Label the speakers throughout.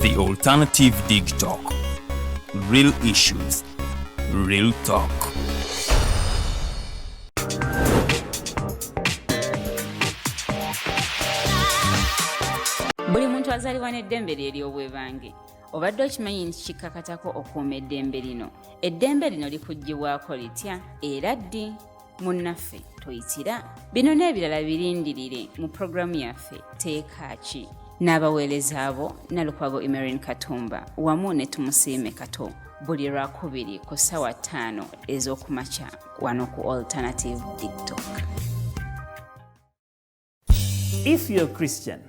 Speaker 1: The alternative Digitalk. Real issues, real talk.
Speaker 2: Buli muntu azalibwa n'eddembe lye ery'obwebange. Obadde okimanyi nti kikakatako okuuma eddembe lino. Eddembe lino likuggyibwako litya era ddi? Munnaffe toyitira. Bino n'ebirala birindirire mu programu yaffe Teeka Ki. N'abaweereza abo Nalukwago Emerin Katumba wamu ne Tumusiime Kato. Buli Lwakubiri ku ssaawa 5 ez'okumakya wano ku Alternative Digitalk.
Speaker 3: If you're a Christian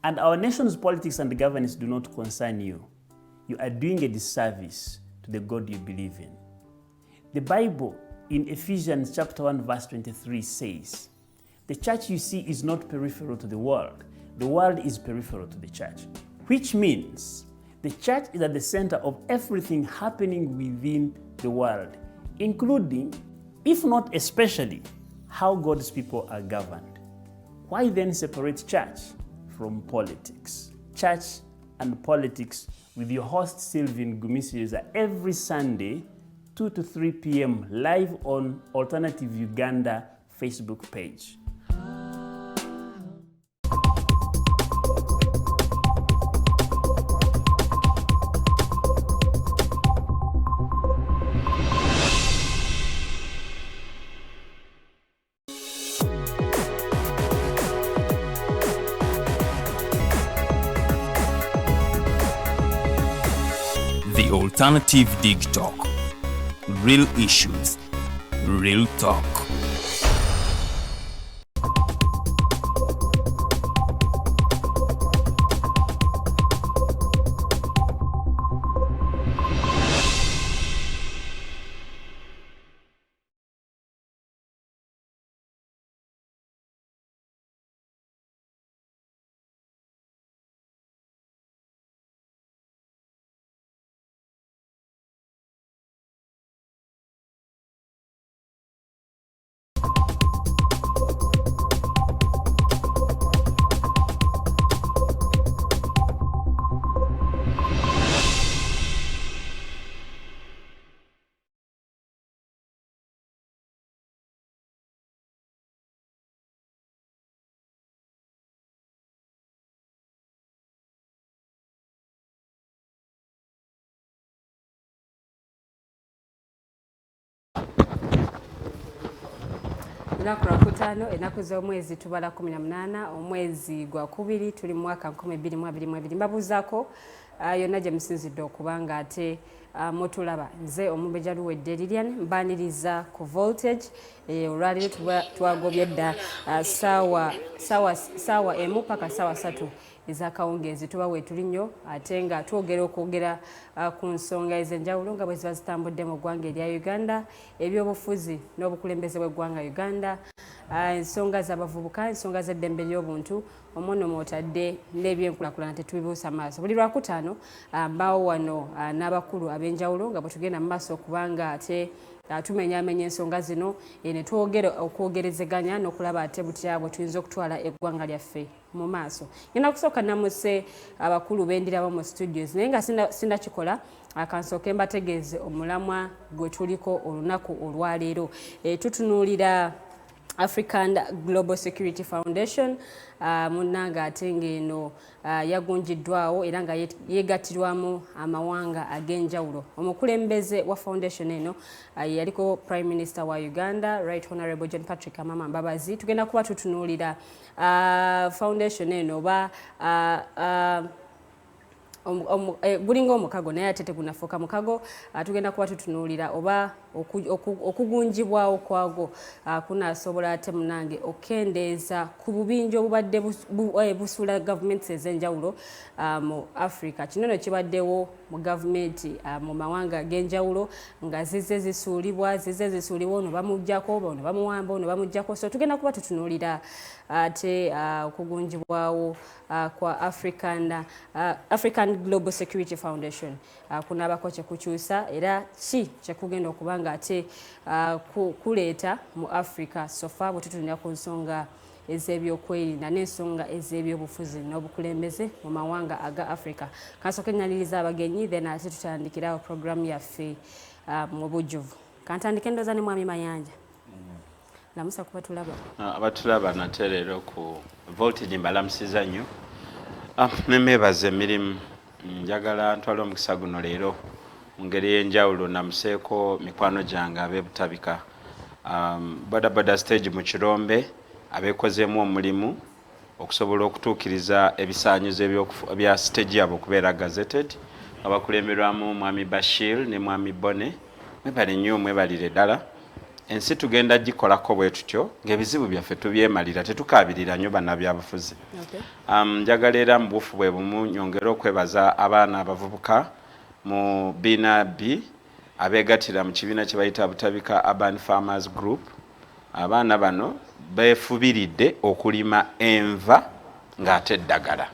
Speaker 3: and our nation's politics and governance do not concern you, you are doing a disservice to the God you believe in. The Bible in Ephesians chapter 1 verse 23 says, the church you see is not peripheral to the world is peripheral to the church, which means the church is at the center of everything happening within the world, including, if not especially, how God's people are governed. Why then separate church from politics? Church and politics with your host Sylvain Gumisiriza every Sunday 2 to 3 p.m. live on Alternative Uganda Facebook page.
Speaker 1: The alternative Digitalk. Real issues, real talk.
Speaker 4: Lunaku Lwakutaano ennaku z'omwezi tubala 18 omwezi gwa kubiri tuli mu mwaka 2022. Mbabuuzaako yonna gye musinzidde okubanga ate mutulaba. Nze Omubeja Luwedde Lilian mbaniriza ku voltage olwaleero twagobye dda ssaawa emu paka ssaawa 3 ez'akawungeezi tuba weetuli nnyo ate nga twogera ku nsonga ez'enjawulo nga bwe ziba zitambudde mu ggwanga erya Uganda, ebyobufuzi n'obukulembeze bw'eggwanga Uganda, ensonga z'abavubuka, ensonga z'eddembe ly'obuntu, omwono mw'otadde n'ebyenkulaakulana tetubibuusa maaso. Buli Lwakutaano mbaawo wano n'abakulu ab'enjawulo nga bwe tugenda mu maaso okubanga ate tumenyaamenya ensonga zino ne twogera okwogerezeganya n'okulaba ate butya bwe tuyinza okutwala eggwanga lyaffe mu maaso. Ngenda kusooka namuse abakulu bendiraba mu studios naye nga sinnakikola akansooke mbategeeze omulamwa gwe tuliko olunaku olwaleero. Tutunuulira African Global Security Foundation munnanga ate ng'eno yagunjiddwawo era nga yeegattirwamu amawanga ag'enjawulo. Omukulembeze wa foundation eno yaliko Prime Minister wa Uganda, Right Honorable John Patrick Amama Mbabazi. Tugenda kuba tutunuulira foundation eno oba gulinga omukago naye ate tegunafuuka mukago. Tugenda kuba tutunuulira oba okugunjibwawo kwago kunaasobola ate munange okendeeza ku bubinja obubadde busuula gavumenti ez'enjawulo mu Africa. Kino no kibaddewo mu gavumenti mu mawanga ag'enjawulo nga zizze zisuulibwa ono bamuggyako ono bamuwamba ono bamuggyako. So tugenda kuba tutunuulira ate okugunjibwawo kwa African Global Security Foundation kunaabako kyekukyusa era ki kyekugenda okubanga ate kuleeta mu Africa. So far bwe tutunira ku nsonga ez'ebyokwerinda n'ensonga ez'ebyobufuzi n'obukulembeze mu mawanga aga Africa. Kansooke nnaliriza abagenyi then ate tutandikirawo programu yaffe mu bujjuvu. Kantandike ndooza ne mwami Mayanja. Lamusa kuba tulaba.
Speaker 5: Abatulaba nate leero ku voltage mbalamusiza nnyo. Nemeebaza emirimu. Njagala ntwala omukisa guno leero mu ngeri y'enjawulo namuseeko mikwano gyange ab'ebutabika. Boda stage mu Kirombe abeekozeemu omulimu okusobola okutuukiriza ebisaanyizo ebya stage yabo okubeera gazetted. Abakulemberwamu mwami Bashir ne mwami Bone. Mwebale nnyo mwebalire ddala. Ensi tugenda gikolako bwe tutyo ng'ebizibu byaffe tubyemalira tetukaabirira nnyo bannabyabufuzi. Njagala era mu bufu bwe bumu nyongera okwebaza abaana abavubuka mu BNB abeegattira mu kibiina kye bayita Butabika Urban Farmers Group. Abaana bano beefubiridde okulima enva ng'ate eddagala.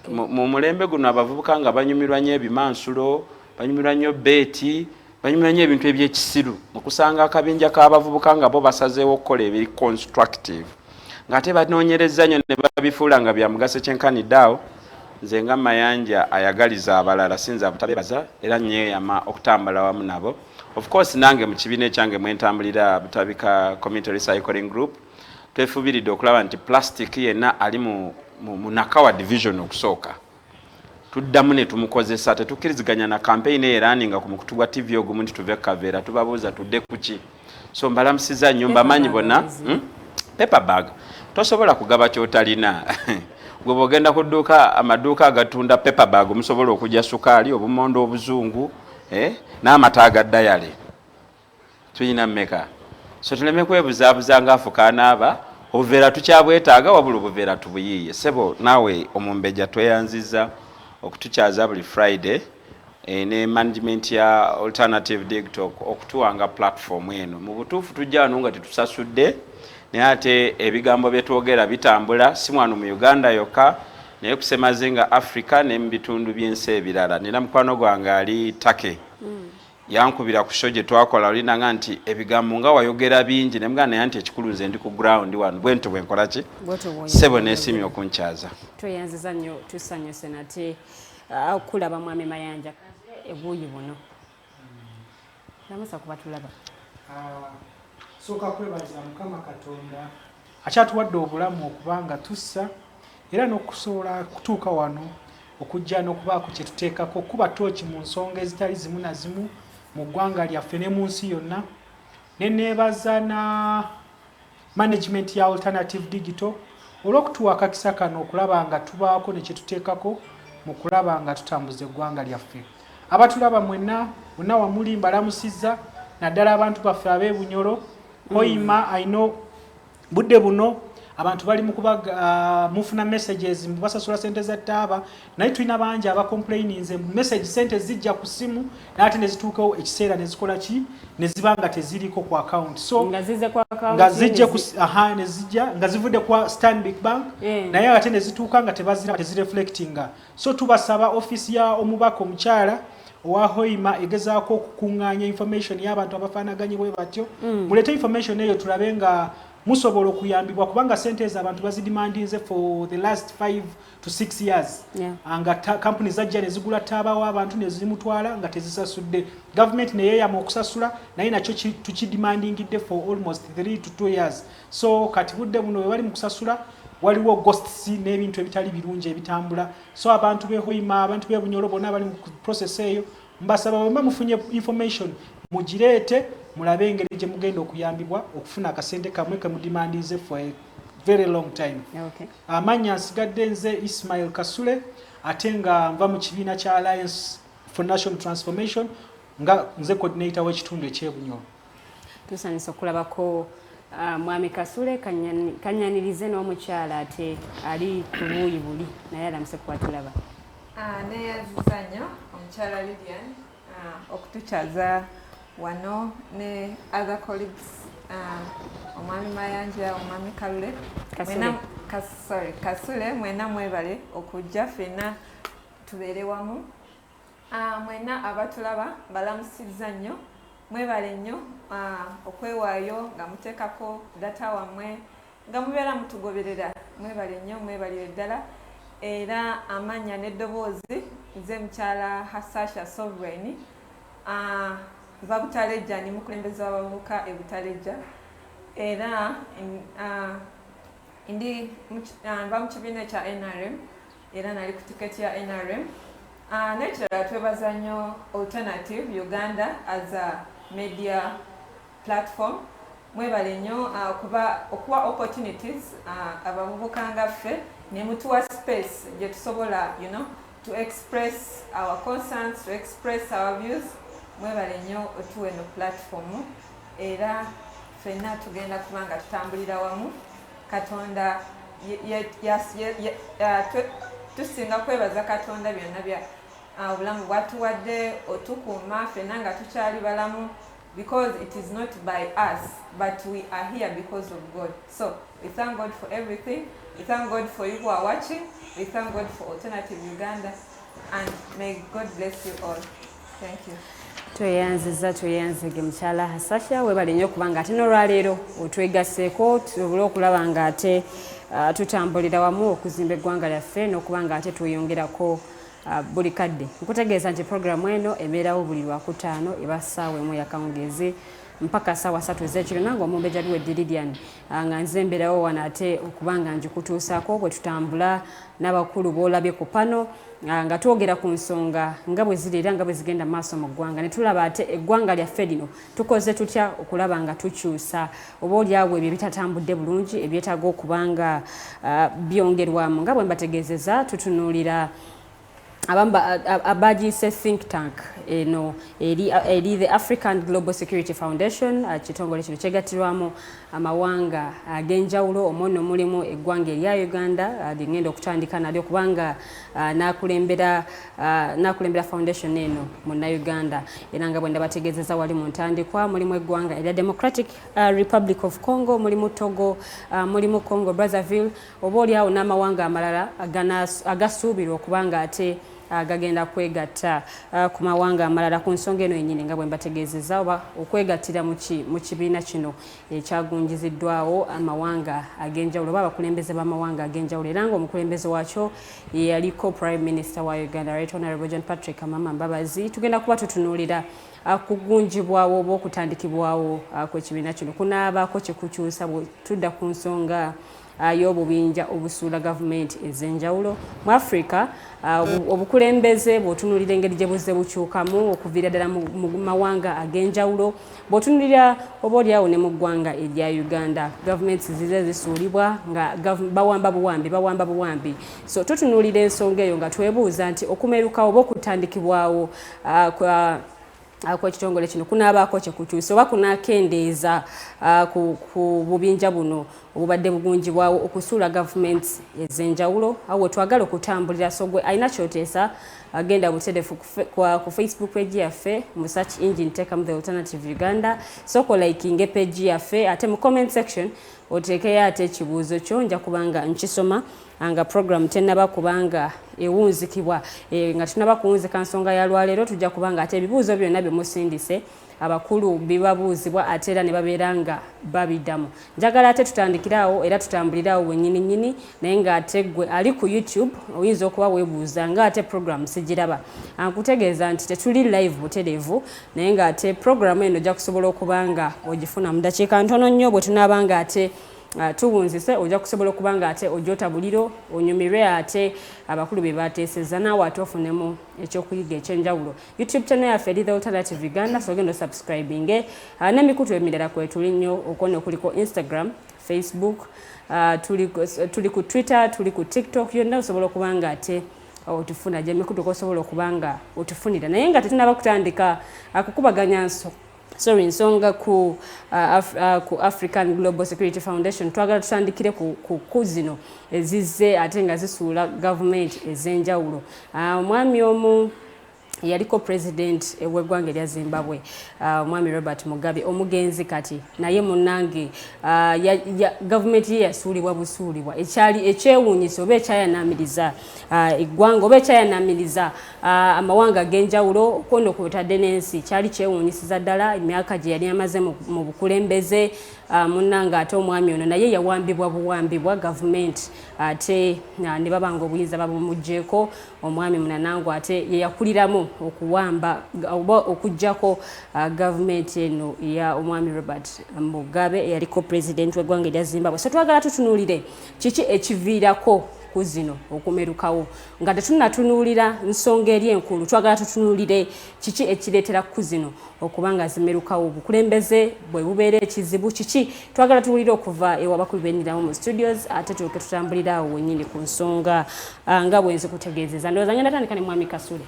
Speaker 5: Mu mulembe guno abavubuka nga banyumirwa nnyo ebimansulo, banyumirwa nnyo beeti, banyumirwa nnyo ebintu eby'ekisiru. Okusanga akabinja k'abavubuka nga bo basazeewo okukola ebiri constructive. Ng'ate banoonyereza nnyo ne babifuula nga bya mugaso kyenkanidde awo. Nze nga Mayanja ayagaliza abalala sinza butabebaza era nnyeyama okutambula wamu nabo. Of course nange mu kibiina ekyange mwentambulira Butabika Community Recycling Group twefubiridde okulaba nti plastic yenna ali mu Nakawa division okusooka. Tuddamu ne tumukozesa tetukkiriziganya na campaign eraninga ku mukutu gwa TV ogumu nti tuve kaveera tubabuuza tudde kuki. So mbalamusiza nnyo mbamanyi bonna paper bag tosobola kugaba kyotalina. Gwe bw'ogenda ku dduuka amaduuka agatunda paper bag musobola okujja sukaali obumondo obuzungu n'amata agaddayale tuyina mmeka. So tuleme kwebuzaabuza ng'afuka anaaba obuveera tukyabwetaaga wabula obuveera tubuyiiye. Sebo naawe omumbejja tweyanziza okutukyaza buli Friday ne management ya Alternative Digitalk okutuwanga platform eno. Mu butuufu tujja wano nga tetusasudde naye ate ebigambo bye twogera bitambula si wano mu Uganda yokka naye kusemazinga Africa ne mu bitundu by'ensi ebirala. Nina mukwano gwange ali Take yankubira ku show gye twakola olinanga nti ebigambo nga wayogera bingi ne mugana naye nti ekikulu nze ndi ku ground wano bwento bwenkola ki sebo n'esiimi okunkyaza.
Speaker 4: Tweyanziza nnyo tusanyuse nate okulaba mwami Mayanja ebuuyi buno. Lamusa kuba tulaba.
Speaker 6: Sooka kwebaza Mukama Katonda akyatuwadde obulamu okubanga tussa era n'okusobola kutuuka wano okujja n'okubaako kye tuteekako kuba tooki mu nsonga ezitali zimu na zimu mu ggwanga lyaffe ne mu nsi yonna. Ne neebaza na management ya Alternative Digital olw'okutuwa akakisa kano okulaba nga tubaako ne kye tuteekako mu kulaba nga tutambuza eggwanga lyaffe. Abatulaba mwenna bonna wamuli mbalamusizza naddala abantu baffe ab'ebunyolo Hoima I know budde buno abantu bali mukuba mufuna messages mbasasula sente za taaba naye tulina bangi aba complaininze message sente zijja ku simu nate ne zituukawo ekiseera ne zikola ki ne zibanga teziriko ku account. So
Speaker 4: ngazize ku account
Speaker 6: ngazijje ku ne zijja ngazivudde kwa Stanbic Bank naye ate ne zituuka nga tezireflectinga. So tubasaba office ya omubaka omukyala wa Hoima egezaako okukungaanya information y'abantu abafaanaganye bwe batyo mulete information eyo tulabe nga musobola okuyambibwa kubanga sente ezo abantu bazidimandinze for the last 5 to 6 years. Nga companies zajja ne zigula taabawo abantu ne zimutwala nga tezisasudde. Government ne yeeyama okusasula naye nakyo tukidimandingidde for almost 3 to 2 years. So kati budde buno we bali mu kusasula waliwo ghosts n'ebintu ebitali birungi ebitambula. So abantu be Hoima abantu be Bunyolo bonna bali mu process eyo mbasaba bwe mufunye information mugireete mulabe engeri gye mugenda okuyambibwa okufuna akasente kamwe ke mudimandize for a very long time. Amanya nsigadde nze Ismail Kasule ate nga nva mu kibiina kya Alliance for National Transformation nga nze coordinator w'ekitundu eky'Ebunyolo.
Speaker 4: Tusanyusa okulabako mwami Kasule kanyanirize n'omukyala ate ali ku buuyi buli naye alamuse kuba tulaba.
Speaker 7: Neeyanziza nnyo omukyala Lydian okutukyaza wano ne other colleagues omwami Mayanja omwami Kasule mwena mwebale okujja ffenna tubeere wamu. Mwena abatulaba balamusizza nnyo mwebale nnyo okwewaayo nga muteekako data wammwe nga mubeera mutugoberera mwebale nnyo mwebalire ddala era amanya n'eddoboozi nze mukyala Hasahya Sovereign Babutaleja ni mukulembeze w'abavubuka Ebutaleja era ndi mba mu kibiina kya NRM era nali ku tiketi ya NRM nekirala twebaza nnyo Alternative Uganda as a media platform mwebale nnyo okuwa opportunities abavubuka nga ffe ne mutuwa space gye tusobola to express our concerns, to express our views mwebale nnyo otuwe no platform era ffenna tugenda kuba nga tutambulira wamu Katonda tusinga kwebaza Katonda byonna bya obulamu bwatuwadde otukuuma ffenna nga tukyali balamu because it is not by us but we are here because of God. So we thank God for everything. We thank God for you who are watching. We thank God for Alternative Uganda and may God bless you all. Thank you.
Speaker 4: Tweyanziza mukyala Hasahya webale nnyo kubanga ate n'olwaleero otwegaseeko tusobole okulaba nga ate tutambulira wamu okuzimba eggwanga lyaffe n'okuba nga ate tweyongerako buli kadde. Nkutegeeza nti programu eno ebeerawo buli Lwakutaano eba ssaawa emu ey'akawungeezi mpaka ssaawa 3 ez'ekiro nange omumbejja liwe Diridian nga nze mbeerawo wano ate okubanga ngikutuusaako bwe tutambula n'abakulu boolabye ku pano nga twogera ku nsonga nga bwe ziri era nga bwe zigenda maaso mu ggwanga ne tulaba ate eggwanga lyaffe lino tukoze tutya okulaba nga tukyusa oba olyawo ebyo bitatambudde bulungi ebyetaaga okubanga byongerwamu nga bwe mbategeezeza tutunuulira abagiyise think tank eno eri the African Global Security Foundation kitongole kino kyegattirwamu amawanga ag'enjawulo omwono mulimu eggwanga erya Uganda ligenda okutandika nalyo kubanga nakulembera foundation eno Munna Uganda era nga bwe ndabategeezeza wali mu ntandikwa mulimu eggwanga erya Democratic Republic of Congo mulimu Togo mulimu Congo Brazzaville oba olyawo n'amawanga amalala agasuubirwa okubanga ate gagenda kwegatta ku mawanga amalala ku nsonga eno yennyini nga bwe mbategeezezza oba okwegattira mu kibiina kino ekyagunjiziddwawo amawanga ag'enjawulo oba abakulembeze b'amawanga ag'enjawulo era ng'omukulembeze waakyo yaliko Prime Minister wa Uganda Right Honourable John Patrick Amama Mbabazi. Tugenda kuba tutunuulira kugunjibwawo oba okutandikibwawo kw'ekibiina kino kunaabaako kyekukyusa bwe tudda ku nsonga y'obubinja obusuula gavumenti ez'enjawulo mu Africa. Obukulembeze bw'otunuulira engeri gye buzze bukyukamu okuviira ddala mu mawanga ag'enjawulo bw'otunuulira oba olyawo ne mu ggwanga erya Uganda gavumenti zize zisuulibwa nga bawamba buwambi. So tutunuulira ensonga eyo nga twebuuza nti okumeruka oba okutandikibwawo kw'ekitongole kino kunaabaako kyekukyusa oba kunaakendeeza ku bubinja buno obubadde bugunjibwawo okusuula gavumenti ez'enjawulo awo wetwagala okutambulira. So gwe alina kyoteesa agenda buterefu ku Facebook page yaffe mu search engine teekamu the Alternative Uganda soko likinge page yaffe ate mu comment section oteekeyo ate ekibuuzo kyo nja kubanga nkisoma nga program tennaba kubanga ewunzikibwa nga tunaba kuwunzika nsonga ya lwaleero tujja kubanga ate ebibuuzo byonna bye musindise abakulu bibabuuzibwa ate era ne babeera nga babiddamu. Njagala ate tutandikiraawo era tutambuliraawo wennyini naye ng'ate gwe ali ku YouTube oyinza okuba weebuuza nga ate program sigiraba. Nkutegeeza nti tetuli live butereevu naye ng'ate program eno ojja kusobola okubanga ogifuna mu dakiika ntono nnyo bwe tunaabanga ate tuwunzise ojja kusobola okubanga ate ojjota buliro onyumirwe ate abakulu be bateesezza naawe ate ofunemu ekyokuyiga ekyenjawulo. YouTube channel yaffe eri the Alternative Uganda so genda subscribing n'emikutu emirala kwetuli nnyo okona okuliko Instagram, Facebook, tuli ku Twitter, tuli ku TikTok yonna osobola okubanga ate otufuna gye emikutu kosobola okubanga otufunira naye nga tetunaba kutandika kukubaganya nsonga ku African Global Security Foundation twagala tutandikire ku zino ezizze ate nga zisuula gavumenti ez'enjawulo. Omwami omu yaliko president w'eggwanga erya Zimbabwe omwami Robert Mugabe omugenzi kati naye munnange gavumenti ye yasuulibwa busuulibwa ekyali ekyewuunyisa oba ekyayanamiriza eggwanga oba ekyayanamiriza amawanga ag'enjawulo kono kwotadde n'ensi kyali kyewuunyisiza ddala emyaka gye yali amaze mu bukulembeze munnanga ate omwami ono naye yawambibwa government ate ne babanga obuyinza babumugyeko omwami munanangu ate yeyakuliramu okuwamba oba okuggyako government eno ya omwami Robert Mugabe eyaliko president w'eggwanga erya Zimbabwe. So twagala tutunuulire kiki ekiviirako ku zino okumerukawo nga tetunnatunuulira nsonga eri enkulu, twagala tutunuulire kiki ekireetera ku zino okubanga zimerukawo, obukulembeze bwe bubeera ekizibu kiki. Twagala tuwulire okuva ewabakulu benniramu mu studios ate tulyoke tutambulira awo wennyini ku nsonga nga bwe nzikutegeezeza. Ndowooza ngenda tandika ne mwami Kasule.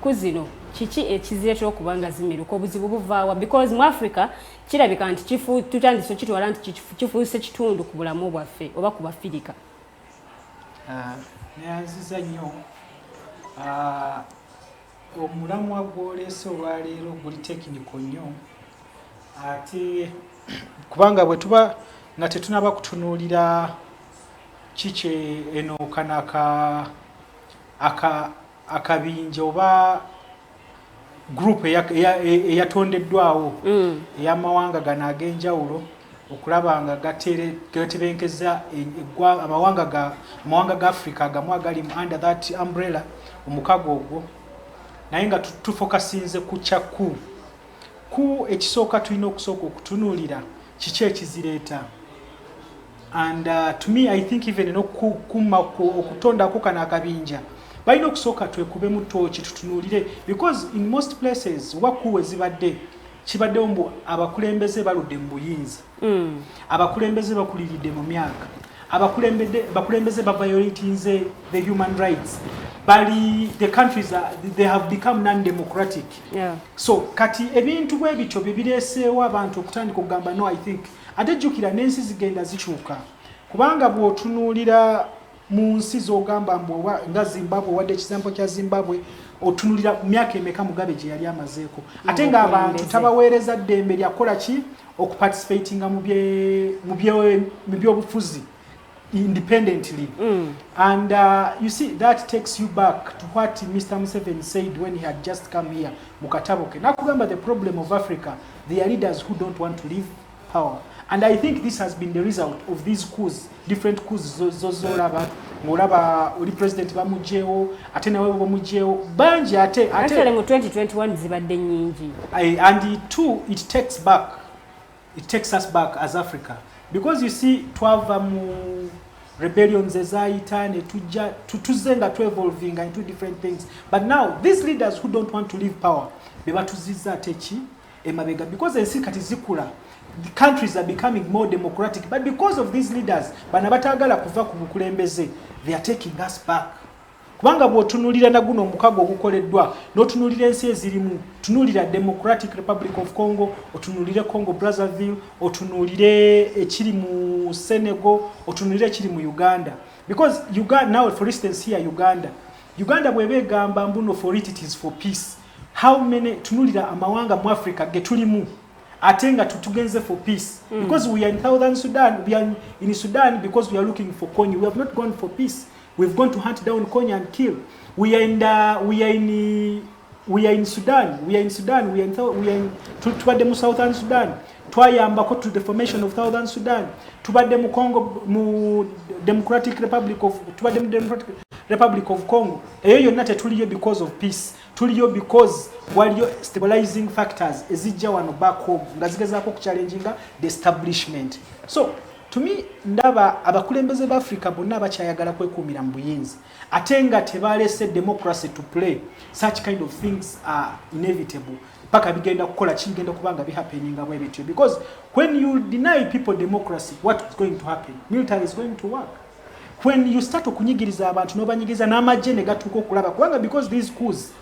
Speaker 4: Ku zino kiki ekiziretera okubanga zimeruka, obuzibu buvaawa? Because mu Africa kirabika nti tutandise kitwala nti kifuuse kitundu ku bulamu bwaffe oba ku Bafirika.
Speaker 6: Neyanziza nnyo omulamwa gw'oleese olwaleero guli tekiniko nnyo ate kubanga bwe tuba nga tetunaba kutunuulira kiki eno kana akabinja oba group eyatondeddwawo ey'amawanga gano ag'enjawulo okulaba nga gatebenkeza amawanga ga Africa agamu agali under that umbrella omukago ogwo, naye nga tufokasinze ku kyaku ekisooka tulina okusooka okutunuulira kiki ekizireeta. And to me I think even okutondako kana akabinja balina okusooka twekube mu tooki tutunuulire, because in most places wakuwe zibadde kibaddewo mbu abakulembeze baludde mu buyinza, abakulembeze bakuliridde mu myaka, abakulembeze baviolatinze the human rights, the countries they have become non-democratic. So kati ebintu bwe bityo bibireeseewo abantu okutandika okugamba no I think ate jjukira n'ensi zigenda zikyuka, kubanga bw'otunuulira mu nsi z'ogamba mbu nga Zimbabwe wadde ekizampo kya Zimbabwe otunulira myaka emeka Mugabe gye yali amazeeko ate nga abantu tabaweereza ddembe lyakola ki okuparticipatinga mu byobufuzi independently. And you see that takes you back to what Mr. Museveni said when he had just come here mukataboke nakugamba the problem of Africa, they are leaders who don't want to leave power. And I think this has been the result of these coups, different coups zozolaba ngolaba oli president bamujjeo ate nawe bamujjeo banji ate
Speaker 4: mu 2021 zibadde nyingi.
Speaker 6: And it takes us back as Africa, because you see twava mu rebellions ezayita ne tuzenga to evolving into different things, but now these leaders who don't want to leave power bebatuzizza ateki emabega, because ensi kati zikula, the countries are becoming more democratic, but because of these leaders bana batagala kuva ku bukulembeze, they are taking us back. Kubanga bw'otunulira na guno omukago ogukoleddwa n'otunulira ensi ezirimu, tunulira Democratic Republic of Congo, otunulire Congo Brazzaville, otunulire ekiri mu Senegal, otunulire ekiri mu Uganda, because Uganda now for instance here Uganda bwebegamba mbuno for it is for peace. How many tunulira amawanga mu Africa getulimu atenga tutugenze for peace, because we are in Southern Sudan, we are in Sudan because we are looking for Konyi. We have not gone for peace. We've gone to hunt down Konyi and kill. We are in Sudan. We are in tubadde mu Southern Sudan. Twayambako to the formation of Southern Sudan. Tubadde mu Congo mu Democratic Republic of Congo. Eyo yonna tetuliyo because of peace. Tuliyo because waliyo stabilizing factors ezijja wano back home nga zigezaako kuchallenginga the establishment. So to me ndaba abakulembeze ba Africa bonna abakyayagala kwekuumira mu buyinza ate nga tebalese democracy to play. Such kind of things are inevitable. Paka bigenda kukola kigenda kubanga bihappeninga bwe bityo, because when you deny people democracy, what is going to happen? Military is going to work. When you start okunyigiriza abantu n'obanyigiriza n'amagye ne gatuuka okulaba kubanga because these coups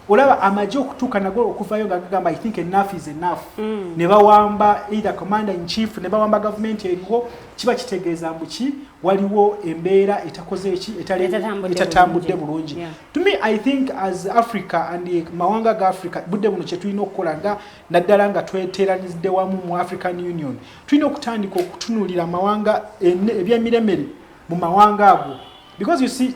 Speaker 6: olaba amagye okutuuka nago okuvayo nga gagamba I think enough is enough. Ne bawamba either commander in chief, ne bawamba government eriwo, kiba kitegeeza mbuki waliwo embeera etakoze eki etatambudde bulungi. To me I think as Africa and mawanga ga Africa budde buno kye tulina okukola nga naddala nga tweteeranizidde wamu mu African Union, tulina okutandika okutunuulira amawanga ebyemiremere mu mawanga ago, because you see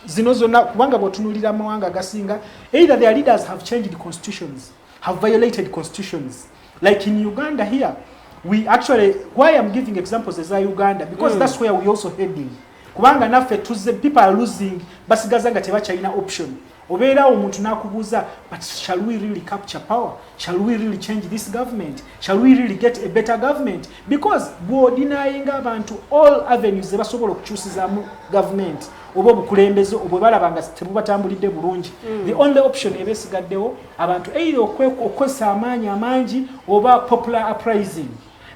Speaker 6: zino zonna kubanga bw'otunuulira amawanga agasinga either their leaders have changed the constitutions have violated constitutions. Like in Uganda here, we actually, why I'm giving examples as Uganda, because that's where we also heading. Kubanga naffe tuze, people are losing, basigaza nga tebachayina option. Obeera omuntu nakubuuza, but shall we really capture power? Shall we really change this government? Shall we really get a better government? Because bw'odinayinga abantu all avenues ze basobola okukyusizaamu government oba obukulembeze obwe balaba nga tebubatambulidde bulungi. The only option eba esigaddewo abantu either okukozesa amaanyi amangi oba popular uprising.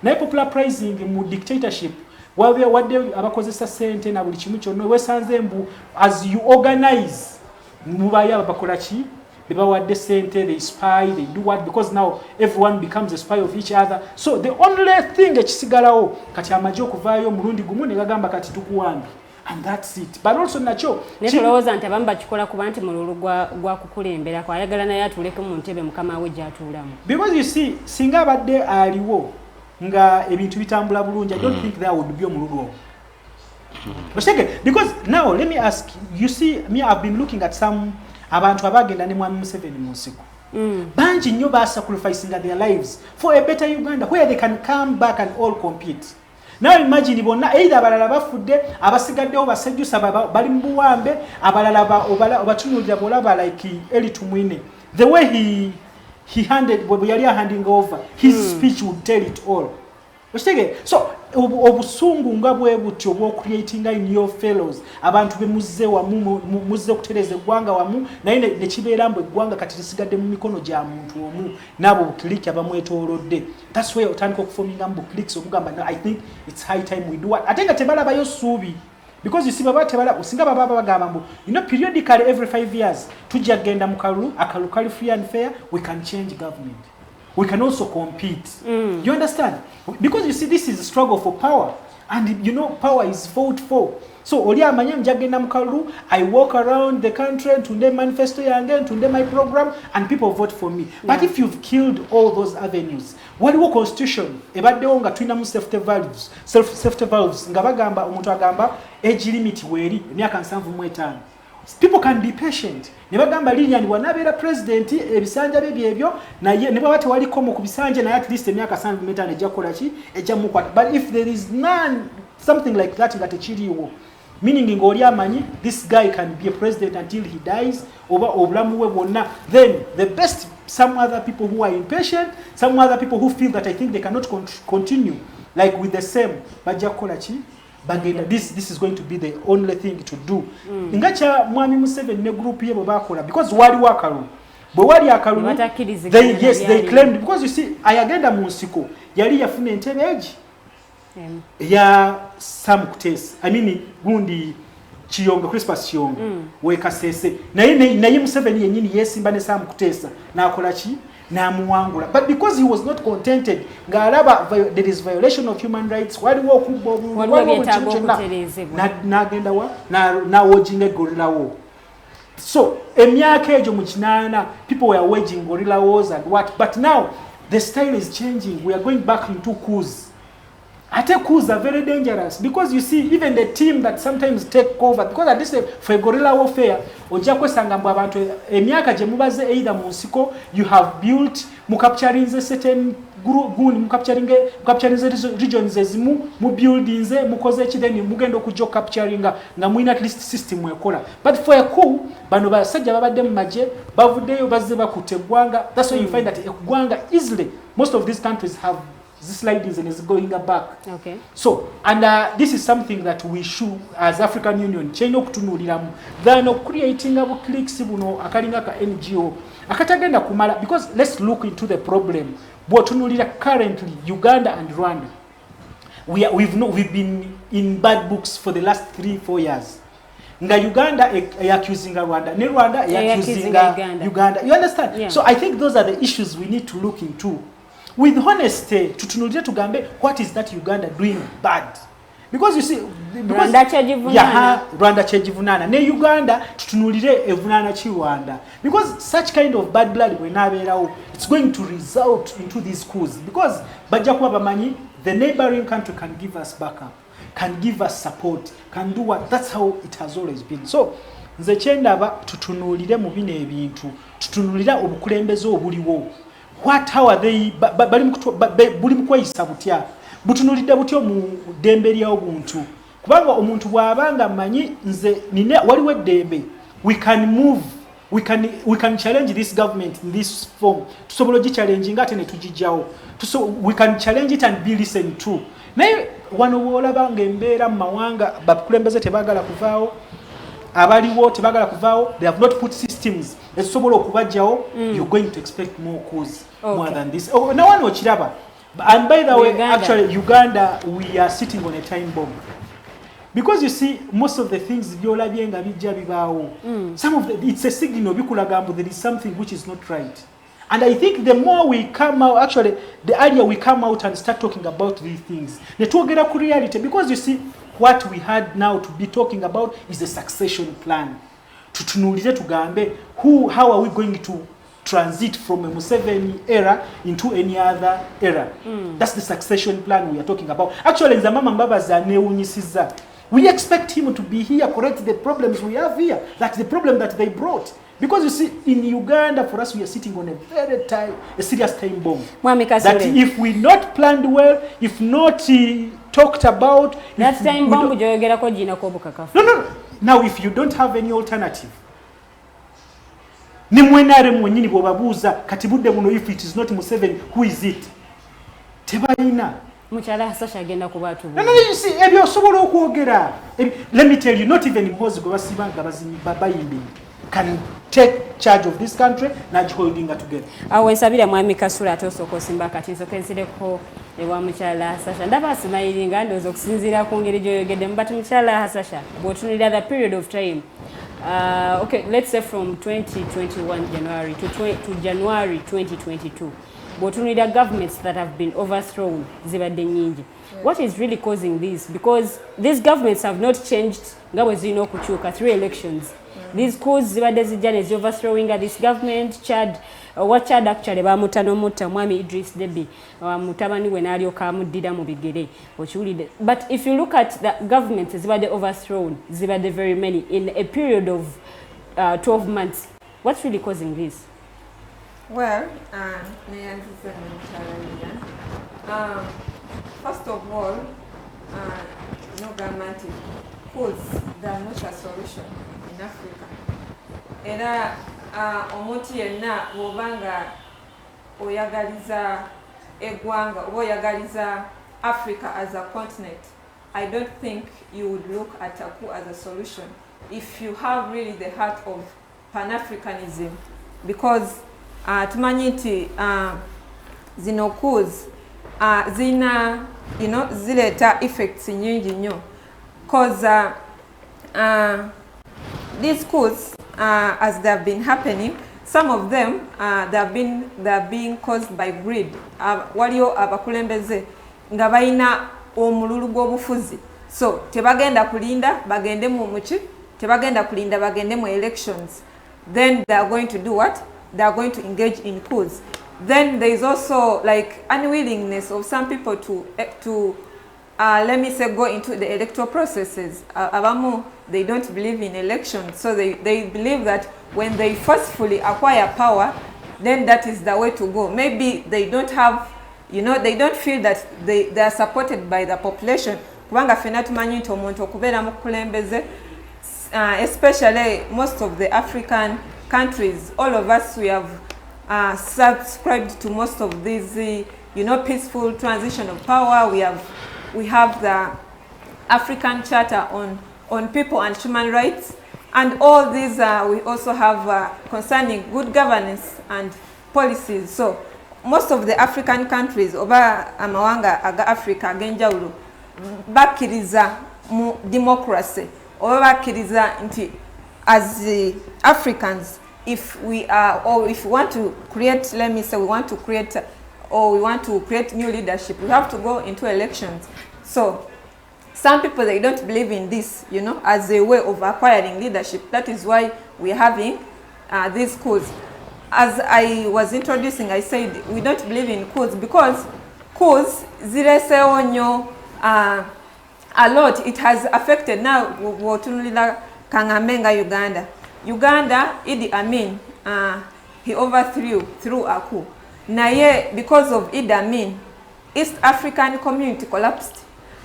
Speaker 6: Naye popular uprising mu dictatorship wadde abakozesa sente na buli kimu kyonna wesanze mbu as you organize mubayo abakola ki bebawadde sente, they spy, they do what, because now everyone becomes a spy of each other. So the only thing ekisigalawo kati amagye okuvaayo mulundi gumu ne gagamba kati tukuwambi, and that's it. But also nakyo
Speaker 4: netolowooza nti abamu bakikola kuba nti mululu gwa kukulembera kwayagala naye atuuleko mu ntebe mukama we gy'atuulamu.
Speaker 6: Because you see, singa abadde aliwo nga ebintu bitambula bulungi, I don't think there would be omululu. Because now let me ask you, see me, I've been looking at some abantu abagenda ne mwami Museveni mu nsiko. Bangi nnyo ba sacrificing their lives for a better Uganda where they can come back and all compete. Now imagine bonna either abalala bafudde, abasigaddewo basajjusa bali mu buwambe, abalala obatunulira bolaba like Eli Tumwine. The way he handed, bwe yali handing over, his speech would tell it all. So obusungu nga bwe butyo bwo creating in your fellows abantu bemuzze wamu muzze okutereza eggwanga wamu naye ne kibeera mbu eggwanga kati lisigadde mu mikono gya muntu omu n'abo bukiliki abamwetoolodde. That's where otandika okufominga mu bukiliki okugamba no, I think it's high time we do what. Ate nga tebalabayo ssuubi. Because you see baba tebala usinga baba bagamba mbu, you know, periodically every 5 years tujja genda mu kalulu, akalulu kali free and fair, we can change government. We can also compete. You understand? Because you see, this is a struggle for power. And you know, power is fought for. So, oli amanye mjagenda mukalulu, I walk around the country, tunde manifesto yange, tunde my program, and people vote for me. But if you've killed all those avenues, waliwo constitution, ebaddewo nga tulinamu safety valves, nga bagamba, omuntu agamba, age limit weri, emyaka 75. People can be patient. Nebagamba Lilian wanabeera president ebisanja byebyo naye ne baba tewaliko mu kubisanja naye at least emyaka 75 ejja kola ki ejja mukwata. But if there is none, something like that nga tekiriwo, meaning ng'oli amanyi this guy can be a president until he dies oba obulamu bwe bwonna, then the best, some other people who are impatient, some other people who feel that I think they cannot continue like with the same bajja kola ki bagenda, this is going to be the only thing to do. Ngacha mwami Museveni ne group ye bakola because wali wakalu bwe wali akalu they claimed, because you see ayagenda mu nsiko yali yafuna entebe eji ya Sam Kutesa, I mean gundi Kiyonga, Crispus Kiyonga we Kasese naye Museveni yenyini yesimba ne Sam Kutesa nakola ki namuwangula. But because he was not contented ngaalaba there is violation of human rights, waliwo okubba n'agenda wa n'awojinga gorilla war. So emyaka egyo mu kinaana people were waging gorilla wars and what, but now the style is changing. We are going back into coups. Ate coups are very dangerous because you see even the team that sometimes take over, because at this for guerrilla warfare ojja kwesanga mbu abantu emyaka gye mubaze either mu nsiko you have built mu capturing certain group mu capturing regions ezimu mu buildings mukoze eki then mugenda okujja capturing nga muina at least system ekola. But for a coup bano basajja babadde mu magye bavuddeyo bazze bakutte eggwanga. That's why you find that eggwanga easily most of these countries have this slidings and is going back.
Speaker 4: Okay.
Speaker 6: So, and this is something that we should, as African Union, change okutunuliramu than creating a cliques buno akalinga ka NGO akatagenda kumala, because let's look into the problem. Bwotunulira currently Uganda and Rwanda. We've been in bad books for the last 3-4 years. Nga Uganda accusing Rwanda, ne Rwanda accusing Uganda. You understand? Yeah. So I think those are the issues we need to look into. With honesty, tutunulire tugambe what is that Uganda doing bad? Because you see, Rwanda chejivunana. Ne Uganda tutunulire evunana chi Rwanda. Because such kind of bad blood it's going to result into these coups. Because bajakuwa bamanyi, the neighboring country can give us backup, can give us support, can do what. That's how it has always been. So nze kyendaba tutunulire mu bino ebintu, tutunulira obukulembeze obuliwo. how are they buli mukweyisa butya butunulidde butya mu ddembe ly'obuntu kubanga omuntu bw'abanga manyi nze nine waliwo eddembe we can move we can challenge this government in this form tusobola ogichallenge nga ate ne tugijjawo we can challenge it and be listened to naye wano bw'olaba ng'embeera mu mawanga bakulembeze tebaagala kuvaawo abaliwo tebaagala kuvaawo they have not put systems ezisobola okubajjawo you're going to expect more cause more than this na wano okiraba and by the way actually Uganda we are sitting on a time bomb because you see most of the things byolabye nga bijja bibaawo some of it's a signal bikulaga mbu there is something which is not right and I think the more we come out actually the earlier we come out and start talking about these things netwogera ku reality because you see what we had now to be talking about is a succession plan tutunulire tugambe how are we going to transit from a Museveni era into any other era that's the succession plan we are talking about actually nza Amama Mbabazi anewunyisiza we expect him to be here correct the problems we have here that's the problem that they brought because you see in Uganda for us we are sitting on a serious time bomb that if we not planned well if not talked about
Speaker 4: that time bomb joyogera ko jina ko bukakafu
Speaker 6: no now if you don't have any alternative ni mwenare mwenyini bwobabuuza kati budde buno if it is not Museveni who is it tebalina
Speaker 4: Muchala Hasahya agenda ku batu
Speaker 6: no you see ebyo osobola okwogera let me tell you not even Mhozi gwe basibanga bayimbi can take charge of this country na holding it together
Speaker 4: awo ensabira mwami Kasule atosoko simba kati nsokenzireko ewa Muchala Hasahya ndaba asimayiringa ndozo okusinzira ku ngeri gyoyogedde mbati Muchala Hasahya bwotunira the period of time okay let's say from 2021 January to January 2022 bwotunira governments that have been overthrown zibadde nyingi what is really causing this because these governments have not changed nga bwe zirina okukyuka through elections these coups zibadde zijja ne overthrowing this government Chad what Chad actually bamutanomuta mwami Idris Deby mutabani we n'alyoka amuddira mu bigere okiwulidde but if you look at the governments zibadde overthrown zibadde very many in a period of 12 months what's really causing this
Speaker 7: well first of all no government coups they are not a solution in Africa era omuntu yenna bw'obanga oyagaliza eggwanga oba oyagaliza Africa as a continent I don't think you would look at a coup as a solution if you have really the heart of Pan-Africanism because tumanyi nti zino coups zina zileta effects nyingi nnyo cause these coups as they have been happening some of them they are being caused by greed waliyo abakulembeze nga balina omululu gw'obufuzi so tebagenda kulinda bagende mu muki tebagenda kulinda bagende mu elections then they are going to do what they are going to engage in coups then there is also like unwillingness of some people to let me say go into the electoral processes abamu they don't believe in elections so they believe that when they forcefully acquire power then that is the way to go maybe they don't have they don't feel that they are supported by the population kubanga fena tumanyi nti omuntu okubeera mu kulembeze especially most of the African countries all of us we have subscribed to most of these peaceful transition of power we have the African Charter on people and human rights and all these we also have concerning good governance and policies so most of the African countries oba amawanga aga Africa agenjawulo bakkiriza mu democracy oba bakkiriza nti as Africans if we are or if we want to create let me say we want to create or we want to create new leadership we have to go into elections so some people they don't believe in this as a way of acquiring leadership that is why we are having these coups as I was introducing I said we don't believe in coups because coups ziresewo nnyo a lot it has affected now wotunulira kangamenga Uganda Idi Amin he overthrew through a coup naye because of Idi Amin, East African community collapsed,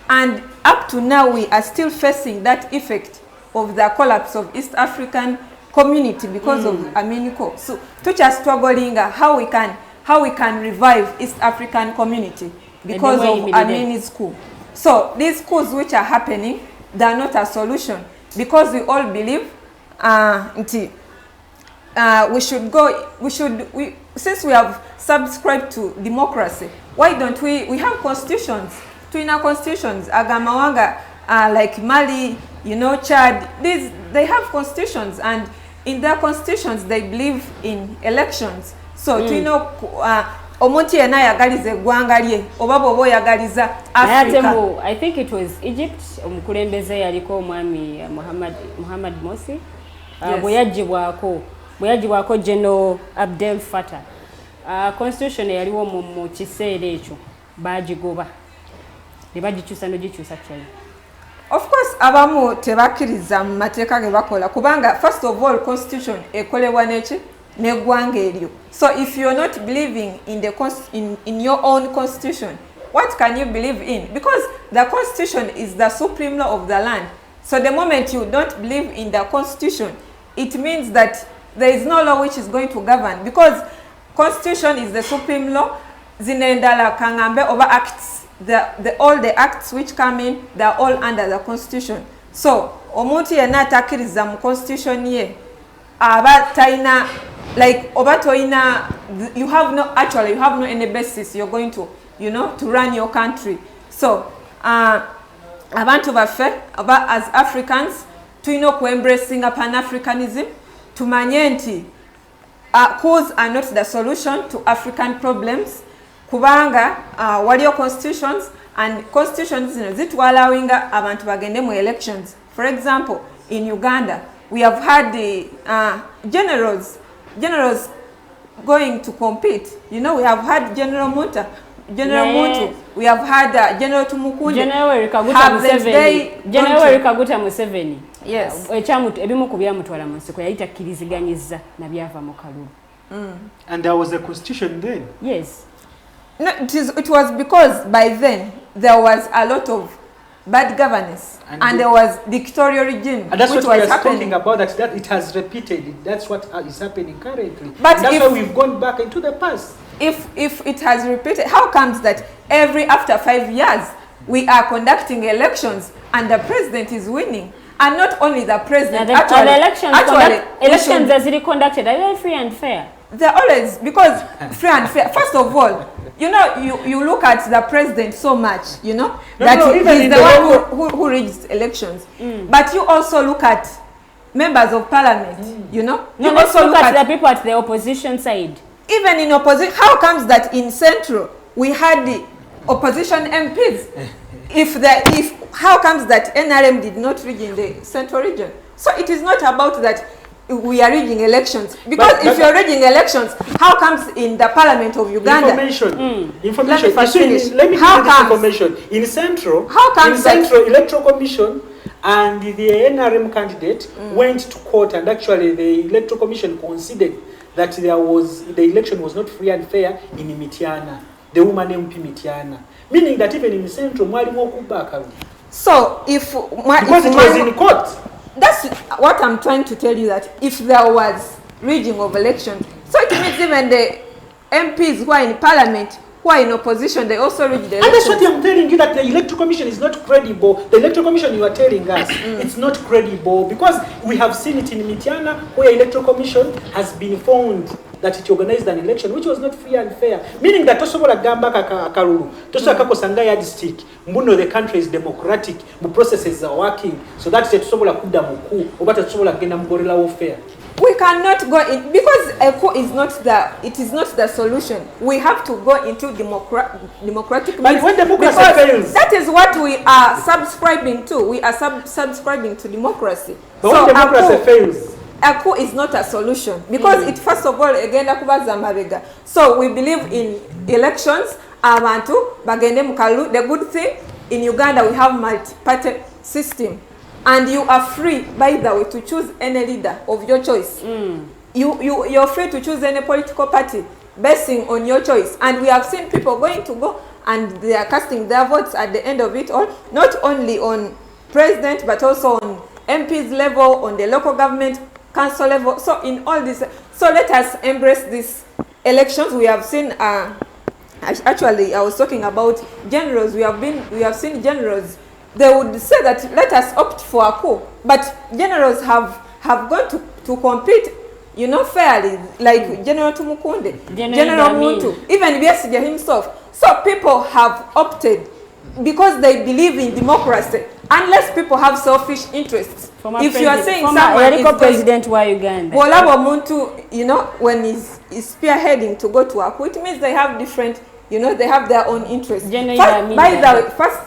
Speaker 7: and up to now we are still facing that effect of the collapse of East African community because of Amin Ko. So tucha struggling how we can revive East African community because of Amin's coup. So these coups which are happening, they are not a solution, because we all believe since we have subscribed to democracy, why don't we have constitutions? Twina constitutions, agamawanga, like Mali, you know, Chad, they have constitutions, and in their constitutions they believe in elections. So twino omuntu yena yagaliza eggwanga lye oba bw'oba oyagaliza Africa.
Speaker 4: I think it was Egypt, omukulembeze yaliko omwami Muhammad Morsi, bwe yagibwako General Abdel Fattah, constitution yaliwo mu kiseera ekyo bagigoba ne bagikyusa n'ogikyusa kyali.
Speaker 7: Of course abamu tebakkiriza mu mateeka ge bakola, kubanga first of all constitution ekolebwa n'eggwanga eryo. So if you're not believing in your own constitution, what can you believe in? Because the constitution is the supreme law of the land. So the moment you don't believe in the constitution, it means that there is no law which is going to govern, because constitution is the supreme law. Zinendala kangambe over acts, all the acts which come in, they are all under the constitution. So omuntu yena atakkiriza mu constitution ye aba taina, like oba toina, you have no any basis you're going to, you know, to run your country. So abantu baffe as Africans tulina embracing a pan-Africanism, tumanye nti coups are not the solution to African problems, kubanga waliyo constitutions, and constitutions zino zitwalawinga abantu bagende mu elections. For example, in Uganda we have had the generals going to compete. You know, we have had General Muntu, we have had General Tumukunde,
Speaker 4: General Kaguta Museveni.
Speaker 7: Yes.
Speaker 4: Ebimu ku byamutwala mu nsiko yayita kkiriziganyiza na byava mu kalulu.
Speaker 6: And there was a constitution then?
Speaker 4: Yes.
Speaker 7: No, it was because by then there was a lot of bad governance and there was dictatorial regime,
Speaker 6: and that's
Speaker 7: which
Speaker 6: what we
Speaker 7: was
Speaker 6: are
Speaker 7: happening.
Speaker 6: talking about, that it has repeated. That's what is happening currently.
Speaker 7: But
Speaker 6: that's why we've gone back into the past.
Speaker 7: If it has repeated, how comes that after 5 years we are conducting elections and the president is winning? And not only the president,
Speaker 4: elections as it conducted, are they free and fair?
Speaker 7: They're always, because free and fair. First of all, you know, you look at the president so much, you know, he's the one who rigged elections. But you also look at members of parliament, you know.
Speaker 4: You also look at the people at the opposition side. Even
Speaker 7: in opposition, how comes that in Central we had the opposition MPs? How comes that NRM did not rig in the Central region? So it is not about that we are rigging elections, because if you're rigging elections, how comes in the Parliament of Uganda?
Speaker 6: Information.
Speaker 7: Let me
Speaker 6: give you this information. In Central, Electoral Commission and the NRM candidate went to court, and actually the Electoral Commission considered that the election was not free and fair in Mityana, the woman MP Mityana, meaning that even in Central, so because it was in court.
Speaker 7: That's what I'm trying to tell you, that if there was rigging of elections, so it means even the MPs who are in parliament, who are in opposition, they also rig the elections.
Speaker 6: And that's what I'm telling you, that the Electoral Commission is not credible. The Electoral Commission you are telling us, it's not credible, because we have seen it in Mityana, where Electoral Commission has been found that it organized an election which was not free and fair, meaning that tosobola gamba akarulu tosobola kakosanga yardstick mbuno the country is democratic, the processes are working, so that tosobola kudda muku oba tosobola genda mugorela warfare.
Speaker 7: We cannot go in, because ECO is not the solution. We have to go into democratic means.
Speaker 6: But when democracy fails,
Speaker 7: that is what we are subscribing to. We are subscribing to democracy.
Speaker 6: But so when democracy fails,
Speaker 7: ECO is not a solution, because it first of all agenda kubaza mabega. So we believe in elections. Abantu bagende mukalu. The good thing in Uganda, we have multi-party system. And you are free, by the way, to choose any leader of your choice. You're free to choose any political party. basing on your choice. And we have seen people going to go and they are casting their votes at the end of it all, not only on president, but also on MPs level, on the local government council level. So in all this, so let us embrace these elections. We have seen, actually, I was talking about generals. We have seen generals. They would say that let us opt for a coup, but generals have gone to compete, you know, fairly, like General Tumukunde, General Muntu, even Besigye himself. So people have opted because they believe in democracy. Unless people have selfish interests. If you are saying someone is
Speaker 4: president wa Uganda,
Speaker 7: Bolabo Muntu, you know, when he's spearheading to go to a coup, it means they have different, you know, they have their own interests. By the way, first,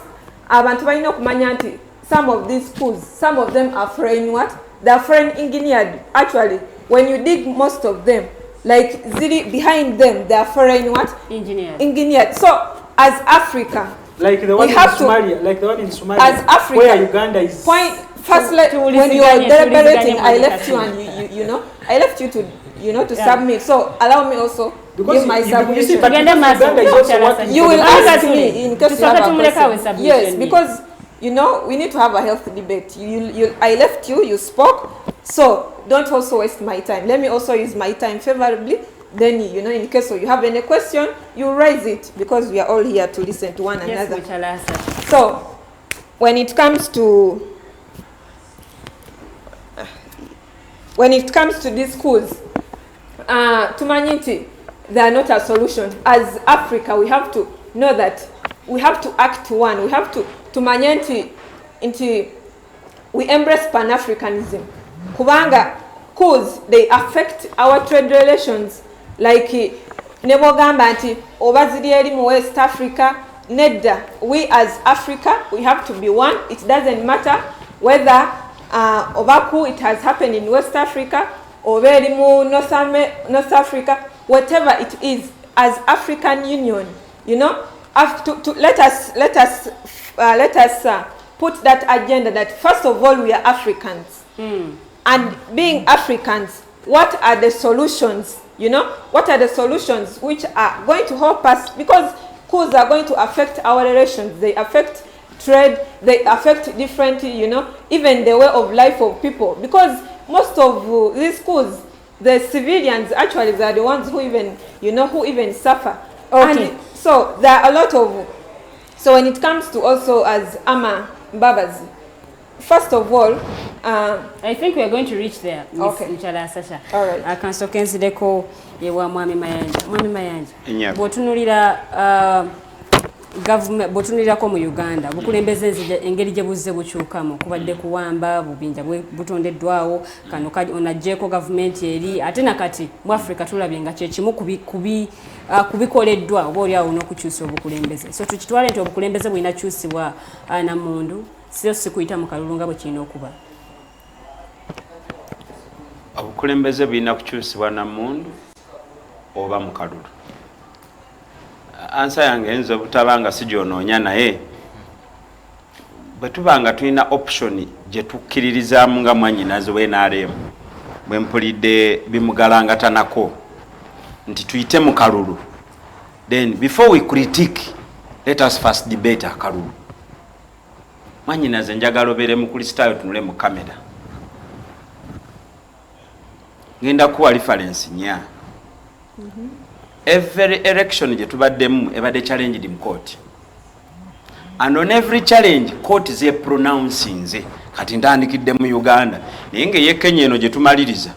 Speaker 7: abantu balina okumanya nti some of these coups, some of them are foreign what? They are foreign engineered. Actually, when you dig most of them, like ziri behind them, they are foreign what? Engineered. So as Africa,
Speaker 6: like the one in Somalia, like the one in Somalia,
Speaker 7: as Africa,
Speaker 6: where Uganda is.
Speaker 7: Firstly, when you are deliberating, I left you and you know, I left you to, you know, to submit. So allow me also give my submission. You will ask me in case you have a question. Yes, because you know we need to have a healthy debate. I left you, you spoke, so don't also waste my time. Let me also use my time favorably. Then, you know, in case you have any question, you raise it, because we are all here to listen to one another. So, when it comes to these schools, tumanyinti, they are not a solution. As Africa, we have to know that we have to act one. We have to tumanyinti we embrace Pan-Africanism. Kubanga schools, they affect our trade relations. Like nebogamba nti obaziri eri mu West Africa, nedda, we as Africa, we have to be one. It doesn't matter whether obaku it has happened in West Africa or eri mu North Africa, whatever it is, as African Union, you know, let us put that agenda that first of all we are Africans. And being Africans, what are the solutions? You know, what are the solutions which are going to help us? Because schools are going to affect our relations. They affect trade. They affect different, you know, even the way of life of people. Because most of these schools, the civilians actually are the ones who even, you know, who even suffer. Okay. And so there are a lot of. So when it comes to also as Amama Mbabazi, first of all,
Speaker 4: I think we are going to reach there, Ms.
Speaker 7: Okay.
Speaker 4: Hasahya.
Speaker 7: All right.
Speaker 4: Akansokenzireko ewa Mwami Mayanja. Mwami Mayanja. Bw'otunuulira government, bw'otunuulirako mu Uganda, bukulembeze engeri gye buzze bukyukamu, kubadde kuwamba, bubinja butondeddwawo, kano onaggyeko gavumenti eri, ate nakati mu Africa tulabye nga kye kimu kubikoleddwa oba oliawo n'okukyusa obukulembeze. So tukitwale nti obukulembeze bulina kyusibwa na mundu, si kuyita mu kalulu nga bwe kirina okuba.
Speaker 5: Obukulembeze bulina kukyusibwa na mundu oba mu kalulu. Ansa yange enzo butabanga sijonoonya naye bwe tubanga tulina option gye tukkiririzaamu nga mwannyinazi we NRM bwe mpulidde bimugalangatanako nti tuyite mu kalulu, then before we critique, let us first debate akalulu. Mwannyinaze njagala obeere mu kristaayo tunule mu kamera. Ngenda kuwa reference nya. Every election gye tubaddemu ebadde challenged in court. And on every challenge, court ze pronouncing ze. Kati ntandikidde mu Uganda. Naye ng'eye Kenya eno gye tumaliriza,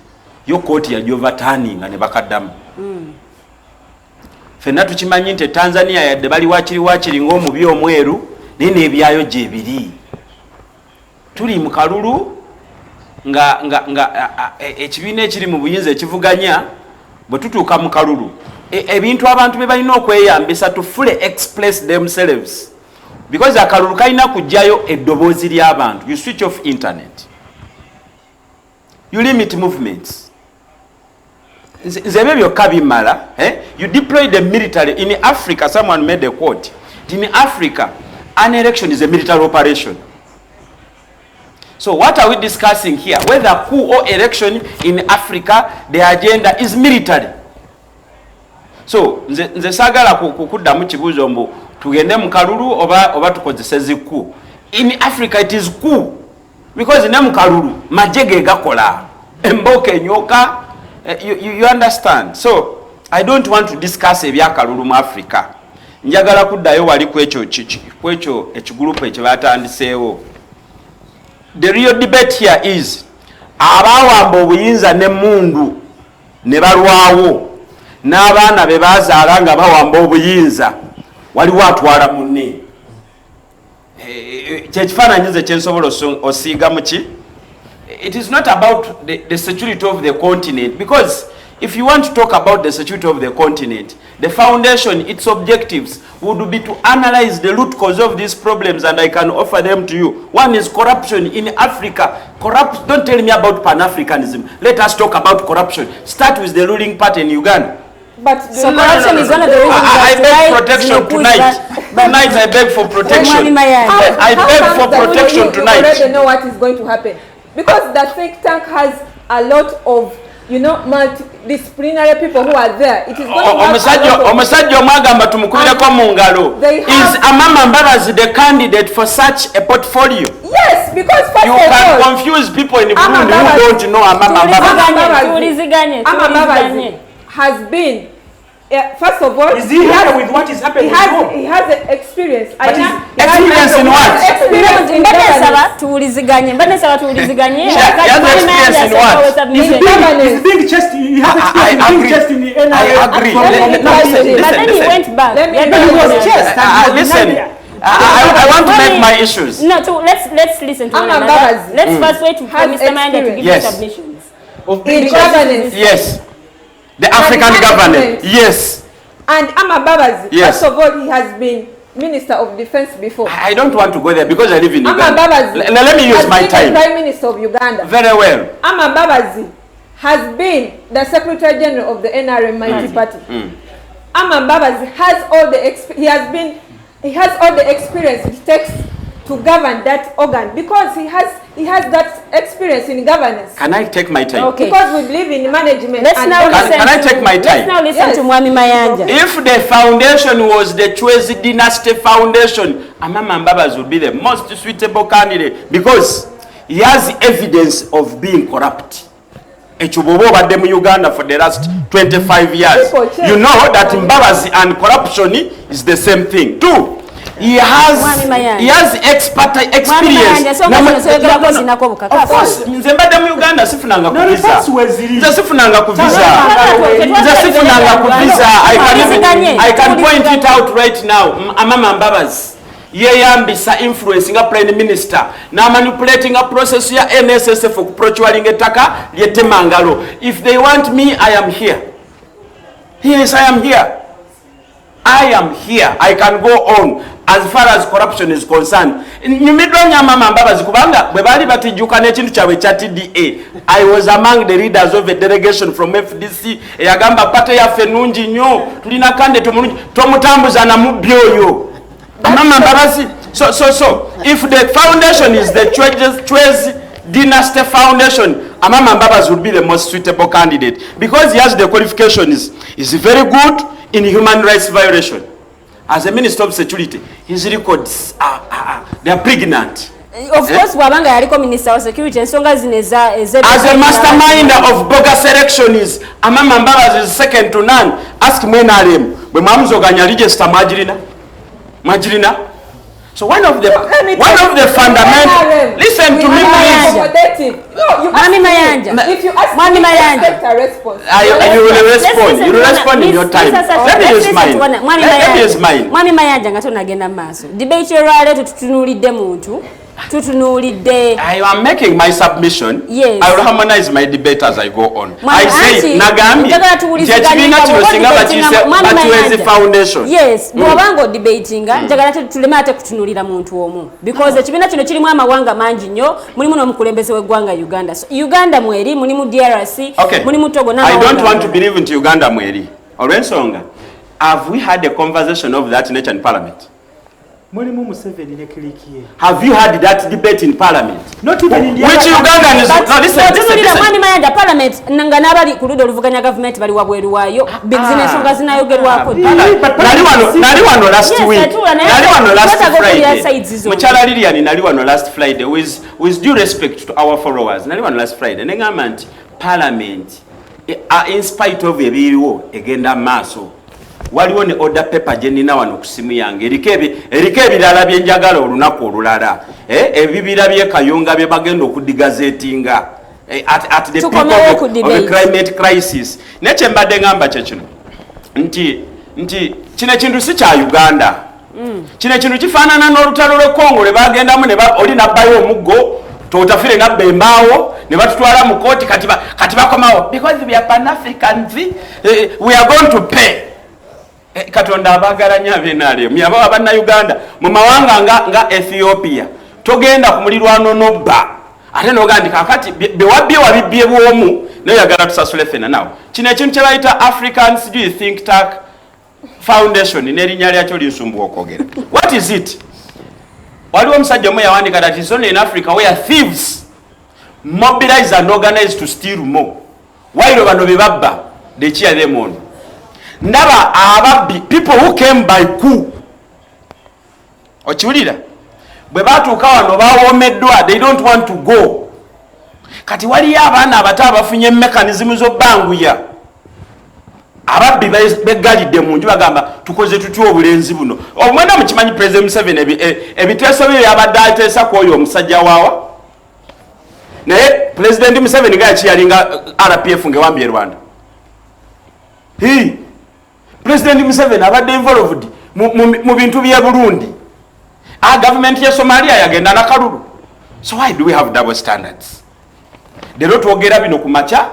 Speaker 5: yo court ya overturning ne bakaddamu. Ffenna tukimanyi nti Tanzania yadde bali waakiri ng'omubi omweru, naye n'ebyayo gye biri. Tuli mu kalulu nga ekibiina ekiri mu buyinza ekivuganya bwe tutuuka mu kalulu. Ebintu abantu be balina okweyambisa to fully express themselves, because akalulu kalina kujjayo eddoboozi ly'abantu. You switch off internet, you limit movements. Nze ebyo byokka bimala. You deploy the military. In Africa, someone made a quote. In Africa, an election is a military operation. So what are we discussing here? Whether coup or election in Africa, the agenda is military. So nze saagala kukuddamu kibuuzo mbu tugende mu kalulu oba tukozese zikku. In Africa it is cool because ne mu kalulu majje ge gakola emboka enyoka. You understand? So I don't want to discuss ebyakalulu mu Africa. Njagala kuddayo wali kwekyo ekigrupu ekyo batandiseewo. The real debate here is abawamba obuyinza ne mundu ne balwawo n'abaana be bazaala nga bawamba obuyinza waliwo atwala munne. Kyekifaananyize kyensobola osiiga mu ki? It is not about the security of the continent, because if you want to talk about the security of the continent, the foundation, its objectives would be to analyze the root cause of these problems, and I can offer them to you. One is corruption in Africa. Don't tell me about Pan-Africanism. Let us talk about corruption. Start with the ruling party in Uganda.
Speaker 4: But so corruption is one of the reasons
Speaker 5: I beg protection tonight. Tonight I beg for protection. I beg for protection tonight.
Speaker 7: You already know what is going to happen. Because the think tank has a lot of, you know, multidisciplinary people who are there. It is going to have
Speaker 5: Omusajja omwagamba tumukulireko mu ngalo. Is Amama Mbabazi the candidate for such a portfolio?
Speaker 7: Yes, because first
Speaker 5: you
Speaker 7: of all,
Speaker 5: can confuse people in Burundi who don't know Amama
Speaker 7: Mbabazi has been, first of all,
Speaker 6: is he happy with what is happening?
Speaker 7: He has the experience.
Speaker 5: Experience in what?
Speaker 7: Experience in governance.
Speaker 6: He's being chased. He has experience in being chased in the NRM.
Speaker 5: I agree.
Speaker 4: But then he went back.
Speaker 5: Listen. I want to make my issues.
Speaker 4: No, let's listen to one another. Let's first wait for Mr. Mayanja to give his submissions.
Speaker 7: In governance.
Speaker 5: Yes. The African government. Yes.
Speaker 7: And Mbabazi,
Speaker 5: yes.
Speaker 7: First of all, he has been Minister of Defense before.
Speaker 5: I don't want to go there because I live in Uganda.
Speaker 7: Mbabazi
Speaker 5: let me use my time.
Speaker 7: Prime Minister of Uganda.
Speaker 5: Very well.
Speaker 7: Mbabazi has been the Secretary General of the NRM Mighty Party. Mbabazi has all the he has all the experience it takes to govern that organ, because he has that experience in governance.
Speaker 5: Can I take my time?
Speaker 7: Okay. Because we believe in management.
Speaker 5: Can I take my time?
Speaker 4: Let's now listen to Mwami Mayanja.
Speaker 5: If the foundation was the Chwezi Dynasty Foundation, Amama Mbabazi would be the most suitable candidate, because he has evidence of being corrupt. Bw'abadde mu Uganda for the last 25 years. You know that Mbabazi and corruption is the same thing. Two, he has experience. Of course, nze mbadde mu Uganda sifunanga ku visa. Nze sifunanga ku visa. I can point it out right now. Amama Mbabazi yeyambisa influence nga prime minister na manipulating a process ya NSSF for procuring ettaka lyetemangalo. If they want me, I am here. Yes, I am here. I am here. I can go on as far as corruption is concerned. Nyumidwa Amama Mbabazi kubanga bwe bali batijuka n'ekintu kyabwe kya TDA. I was among the leaders of a delegation from FDC eyagamba pate yaffe nungi nnyo tulina kandidate omulungi tomutambuza na mubbi oyo. Amama Mbabazi. So if the foundation is the Chwezi Dynasty Foundation, Amama Mbabazi would be the most suitable candidate, because he has the qualifications. He's very good in human rights violation. As a Minister of Security, his records they are pregnant.
Speaker 4: Of course, wabanga yaliko Minister of Security ensonga zineza
Speaker 5: as a mastermind of bogus elections, Amama Mbabazi is second to none. Ask Munna NRM. Bwe mwamuzoganya register Majirina. So one of the fundamental. Listen to me, please.
Speaker 4: Mwami Mayanja.
Speaker 7: If you ask
Speaker 4: Mwami Mayanja,
Speaker 7: expect a response.
Speaker 5: You will respond. You will respond in your time. Let me use mine. Let me use mine.
Speaker 4: Mwami Mayanja nga tonagenda maaso. Debate olwaleero tutunuulidde muntu. I
Speaker 5: am making my submission.
Speaker 4: Yes.
Speaker 5: I will harmonize my debate as I go on. I say Nagambi Ekibiina kino singa bakiise Chwezi Foundation.
Speaker 4: Yes, bw'obanga debatinga njagala tuleme ate kutunuulira muntu omu, because ekibiina kino kirimu amawanga mangi nnyo, mulimu n'omukulembeze w'eggwanga Uganda. So Uganda mweri, mulimu DRC, mulimu Togo na
Speaker 5: I don't want to believe into Uganda mweri. Olw'ensonga, have we had a conversation of that nature in Parliament?
Speaker 6: mulimu Museveni ne kilikiye.
Speaker 5: Have you had that debate in parliament?
Speaker 6: Not even in
Speaker 5: which Ugandan is no listen.
Speaker 4: Mwani Mayanja parliament nanga nabali kuludo oluvuganya government bali wabweru wayo business nga zinayogerwako.
Speaker 5: Nali wano last week. Nali wano last Friday. Muchala Lilian nali wano last Friday with due respect to our followers. Nali wano last Friday. Nengamba nti parliament in spite of ebiriwo egenda maaso. Waliwo ne order paper je nina wano ku simu yange eriko ebirala byenjagala olunaku olulala ebibira bye Kayonga bye bagenda okudigazetinga at the peak of the climate crisis. Neche mbadde ngamba kye kino nti kino ekintu si kya Uganda. Kino ekintu kifaanana n'olutalo lw'e Congo lwe bagendamu ne oli nabbayo omuggo totafire nabba embaawo ne batutwala mu kooti kati bakomawo because we are Pan-Africans we are going to pay. Katonda abagala nnyo abenaalyo myaba abanna Uganda mu mawanga nga Ethiopia togenda ku mulirwano nobba ate n'ogandika kakati bewabye wabibye bwomu naye yagala tusasule fena nawo kino ekintu kye bayita Africans do you think tank foundation n'erinnya lyakyo linsumbuwa okwogera. What is it? Waliwo omusajja omu yawandika that is only in Africa where thieves mobilize and organize to steal more while bano be babba they cheer them on. Ndaba ababbi people who came by coup okiwulira bwe batuuka wano bawomeddwa they don't want to go. Kati waliyo abaana abato abafunye mechanism z'obbanguya ababbi beggalidde mu nju bagamba tukoze tutya obulenzi buno. Omwenda mukimanyi President Museveni ebiteeso bye yabadde ateesa ku oyo omusajja waawa naye President Museveni nga yakiyalinga RPF ngewambye Rwanda. President Museveni abadde involved mu bintu bye Burundi. Government ya Somalia yagenda na kalulu. So why do we have double standards? Lero twogera bino ku macha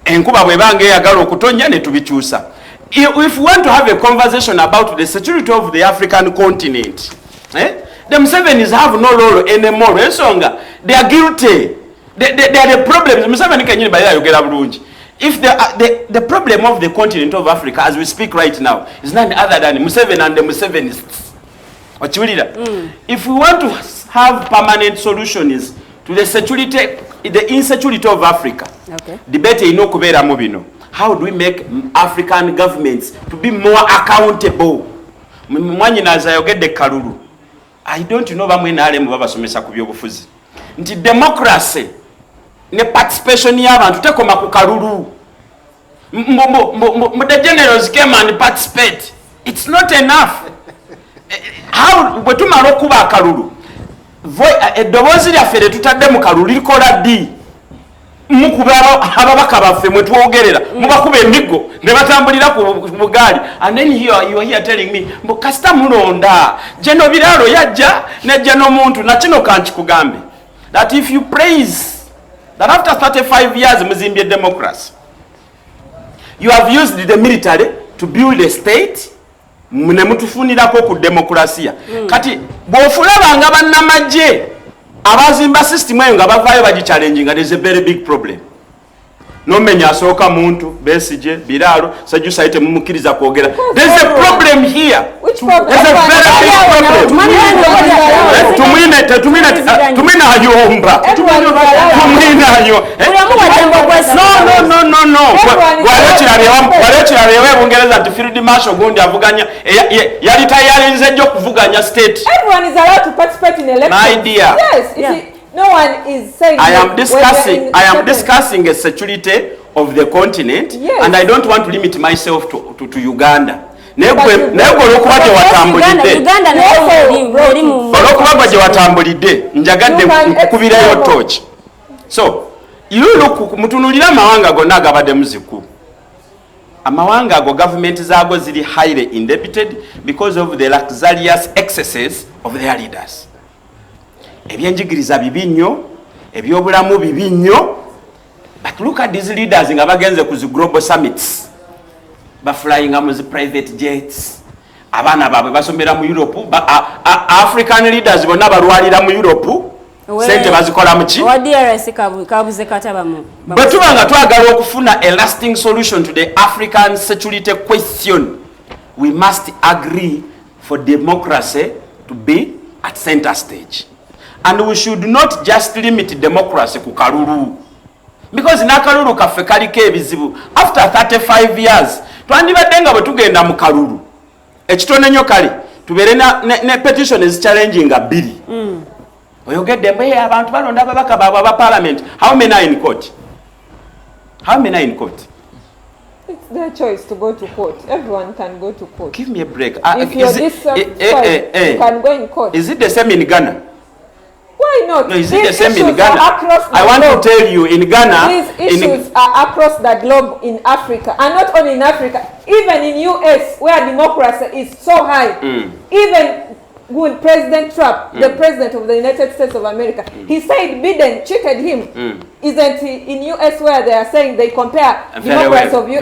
Speaker 5: enkuba bwe bange yagala okutonya ne tubikyusa. If we want to have a conversation about the security of the African continent, the Musevenis have no role anymore. Ensonga they are guilty. They are the problems. Museveni kenyini bali ayogera bulungi. If the problem of the continent of Africa as we speak right now is none other than Museveni and the Musevenists. If we want to have permanent solutions to the security, the insecurity of Africa, debate ino kubeera mu bino. How do we make African governments to be more accountable? Mwanyi nazayogedde kalulu. I don't know bamwe NRM babasomesa ku byobufuzi. Nti democracy ne participation y'abantu tekoma ku kalulu. The generals came and participate. It's not enough. How bwe tumala okuba akalulu eddoboozi lyaffe lye tutadde mu kalulu likola ddi mukuba ababaka baffe mwe twogerera mubakuba emiggo ne batambulira ku bugaali and then you are here telling me mbu kasita mulonda jeno biraalo yajja nejja n'omuntu nakino kankikugambe that if you praise that after 35 years muzimbye democracy you have used the military to build a state mune mutufunirako ku demokrasia kati bwofulabanga bannamagye abazimba system eyo nga bavaayo bagichallenging there's a very big problem. Nomenya asooka muntu besije biraalo sajjusaite mumukiriza kwogera. There's a problem here.
Speaker 7: Which problem?
Speaker 5: There's a very big problem. Tumina hayomba. Tumina hayo. No. Walechira lewe Bungereza ati Field Marshal gundi avuganya yali tayari nzejo kuvuganya state.
Speaker 7: Everyone is allowed to participate in elections.
Speaker 5: My dear.
Speaker 7: Yes. No one is saying
Speaker 5: I am discussing a security of the continent, yes. And I don't want to limit myself to Uganda. Olwokuba gye watambulidde njagadde nkukubirayo torch. So you look mutunulira amawanga gonna agabadde muziku. Amawanga ago government zaago ziri highly indebted because of the luxurious excesses of their leaders. Ebyenjigiriza bibinyo, ebyobulamu bibinyo. But look at these leaders nga bagenze ku global summits. Ba flying mu private jets. Abana babwe basomera mu Europe. African leaders bonna balwalira mu Europe. Sente bazikola muki?
Speaker 4: DRC kabuze katabamu.
Speaker 5: But tubanga twagala okufuna a lasting solution to the African security question. We must agree for democracy to be at center stage. And we should not just limit democracy ku kalulu. Because nakalulu kaffe kaliko ebizibu. After 35 years, twandibadde nga bwe tugenda mu kalulu. Ekitone nnyo kale, tubeere ne petition is challenging a bill. Oyogedde mbe abantu balonda ababaka baabwe aba parliament. How many are in court? How many are in court?
Speaker 7: It's their choice to go to court. Everyone can go to court.
Speaker 5: Give me a break.
Speaker 7: If you're dissatisfied, you can go in court.
Speaker 5: Is it the same in Ghana?
Speaker 7: Why not?
Speaker 5: No, is it
Speaker 7: These
Speaker 5: the same in
Speaker 7: issues
Speaker 5: Ghana?
Speaker 7: are across the
Speaker 5: I want
Speaker 7: globe.
Speaker 5: to tell you, in Ghana,
Speaker 7: These issues are across the globe in Africa, and not only in Africa, even in US, where democracy is so high. Even when President Trump, the president of the United States of America, he said Biden cheated him. Isn't he in US where they are saying they compare democracy of US?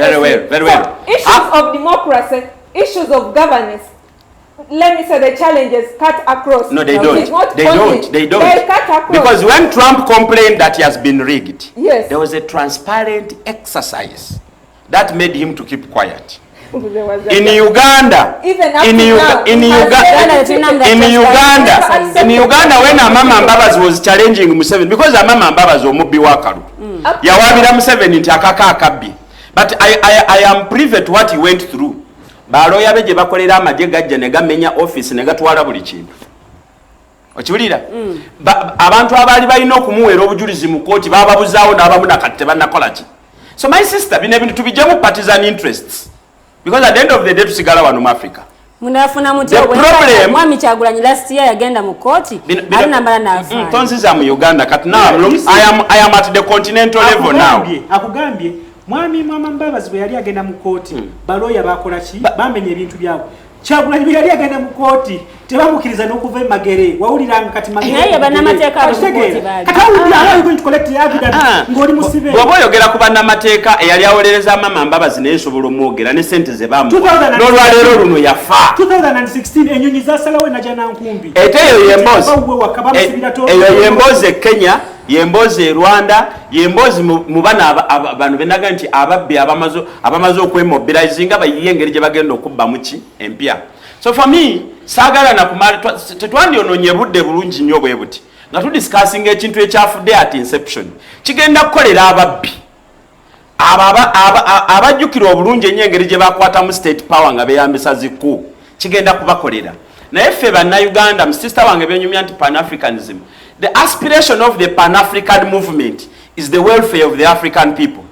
Speaker 5: Very well.
Speaker 7: So, issues of democracy, issues of governance, let me say the challenges cut across.
Speaker 5: No, they don't. They don't.
Speaker 7: They cut across.
Speaker 5: Because when Trump complained that he has been rigged,
Speaker 7: yes,
Speaker 5: there was a transparent exercise that made him to keep quiet. In Uganda, in Uganda, when Amama Mbabazi was challenging Museveni, because Amama Mbabazi omubbi wakalu, yawabira Museveni nti akaka akabbi. But I am privy to what he went through. Baloya beje bakolera amagye gajja ne gamenya office ne gatwala buli kintu. Okiwulira? Abantu abali balina okumuweera obujulizi mu kooti bababuzaawo n'abamu nakati tebannakola ki. So my sister, bino ebintu tubijjamu partisan interests. Because at the end of the day tusigala wano mu Africa.
Speaker 4: Munafuna mutyo
Speaker 5: problem
Speaker 4: mwami Kyagulanyi last year yagenda mu kooti ali nambala nafa.
Speaker 5: Ntonziza mu Uganda kati now I am at the continental level now.
Speaker 6: Akugambye mwami Amama Mbabazi bwe yali agenda mu kooti baloya bakola ki bamenye ebintu byabo. Kyagulanyi bwe yali agenda mu kooti tebamukiriza n'okuva Magere wawuliranga kati Magere.
Speaker 4: Naye bannamateeka mu kooti bali.
Speaker 6: Kati awulira going to collect evidence ng'oli musibe.
Speaker 5: Bw'oba oyogera ku bannamateeka eyali awolereza Amama Mbabazi naye sobola omwogera ne sente ze bamu. N'olwaleero luno yafa.
Speaker 6: 2016 ennyonyi zaasalawo enajja nankumbi.
Speaker 5: Ate eyo yemboozi. Eyo yemboozi e Kenya, yemboozi e Rwanda, yemboozi mu bana bano benaga nti ababbi abamaze okwemobilize nga bayiye engeri gye bagenda okubba mu ki empya. So for me, sagala na kumali tetwandyonoonye budde bulungi nnyo bwe buti nga tudiscussing ekintu ekyafudde at inception kigenda kukolera ababbi abajjukira obulungi ennyo engeri gye bakwatamu state power nga beeyambisa zikku kigenda kubakolera naye ffe bannayuganda musista wange benyumya nti pan-africanism, the aspiration of the pan-african movement is the welfare of the African people.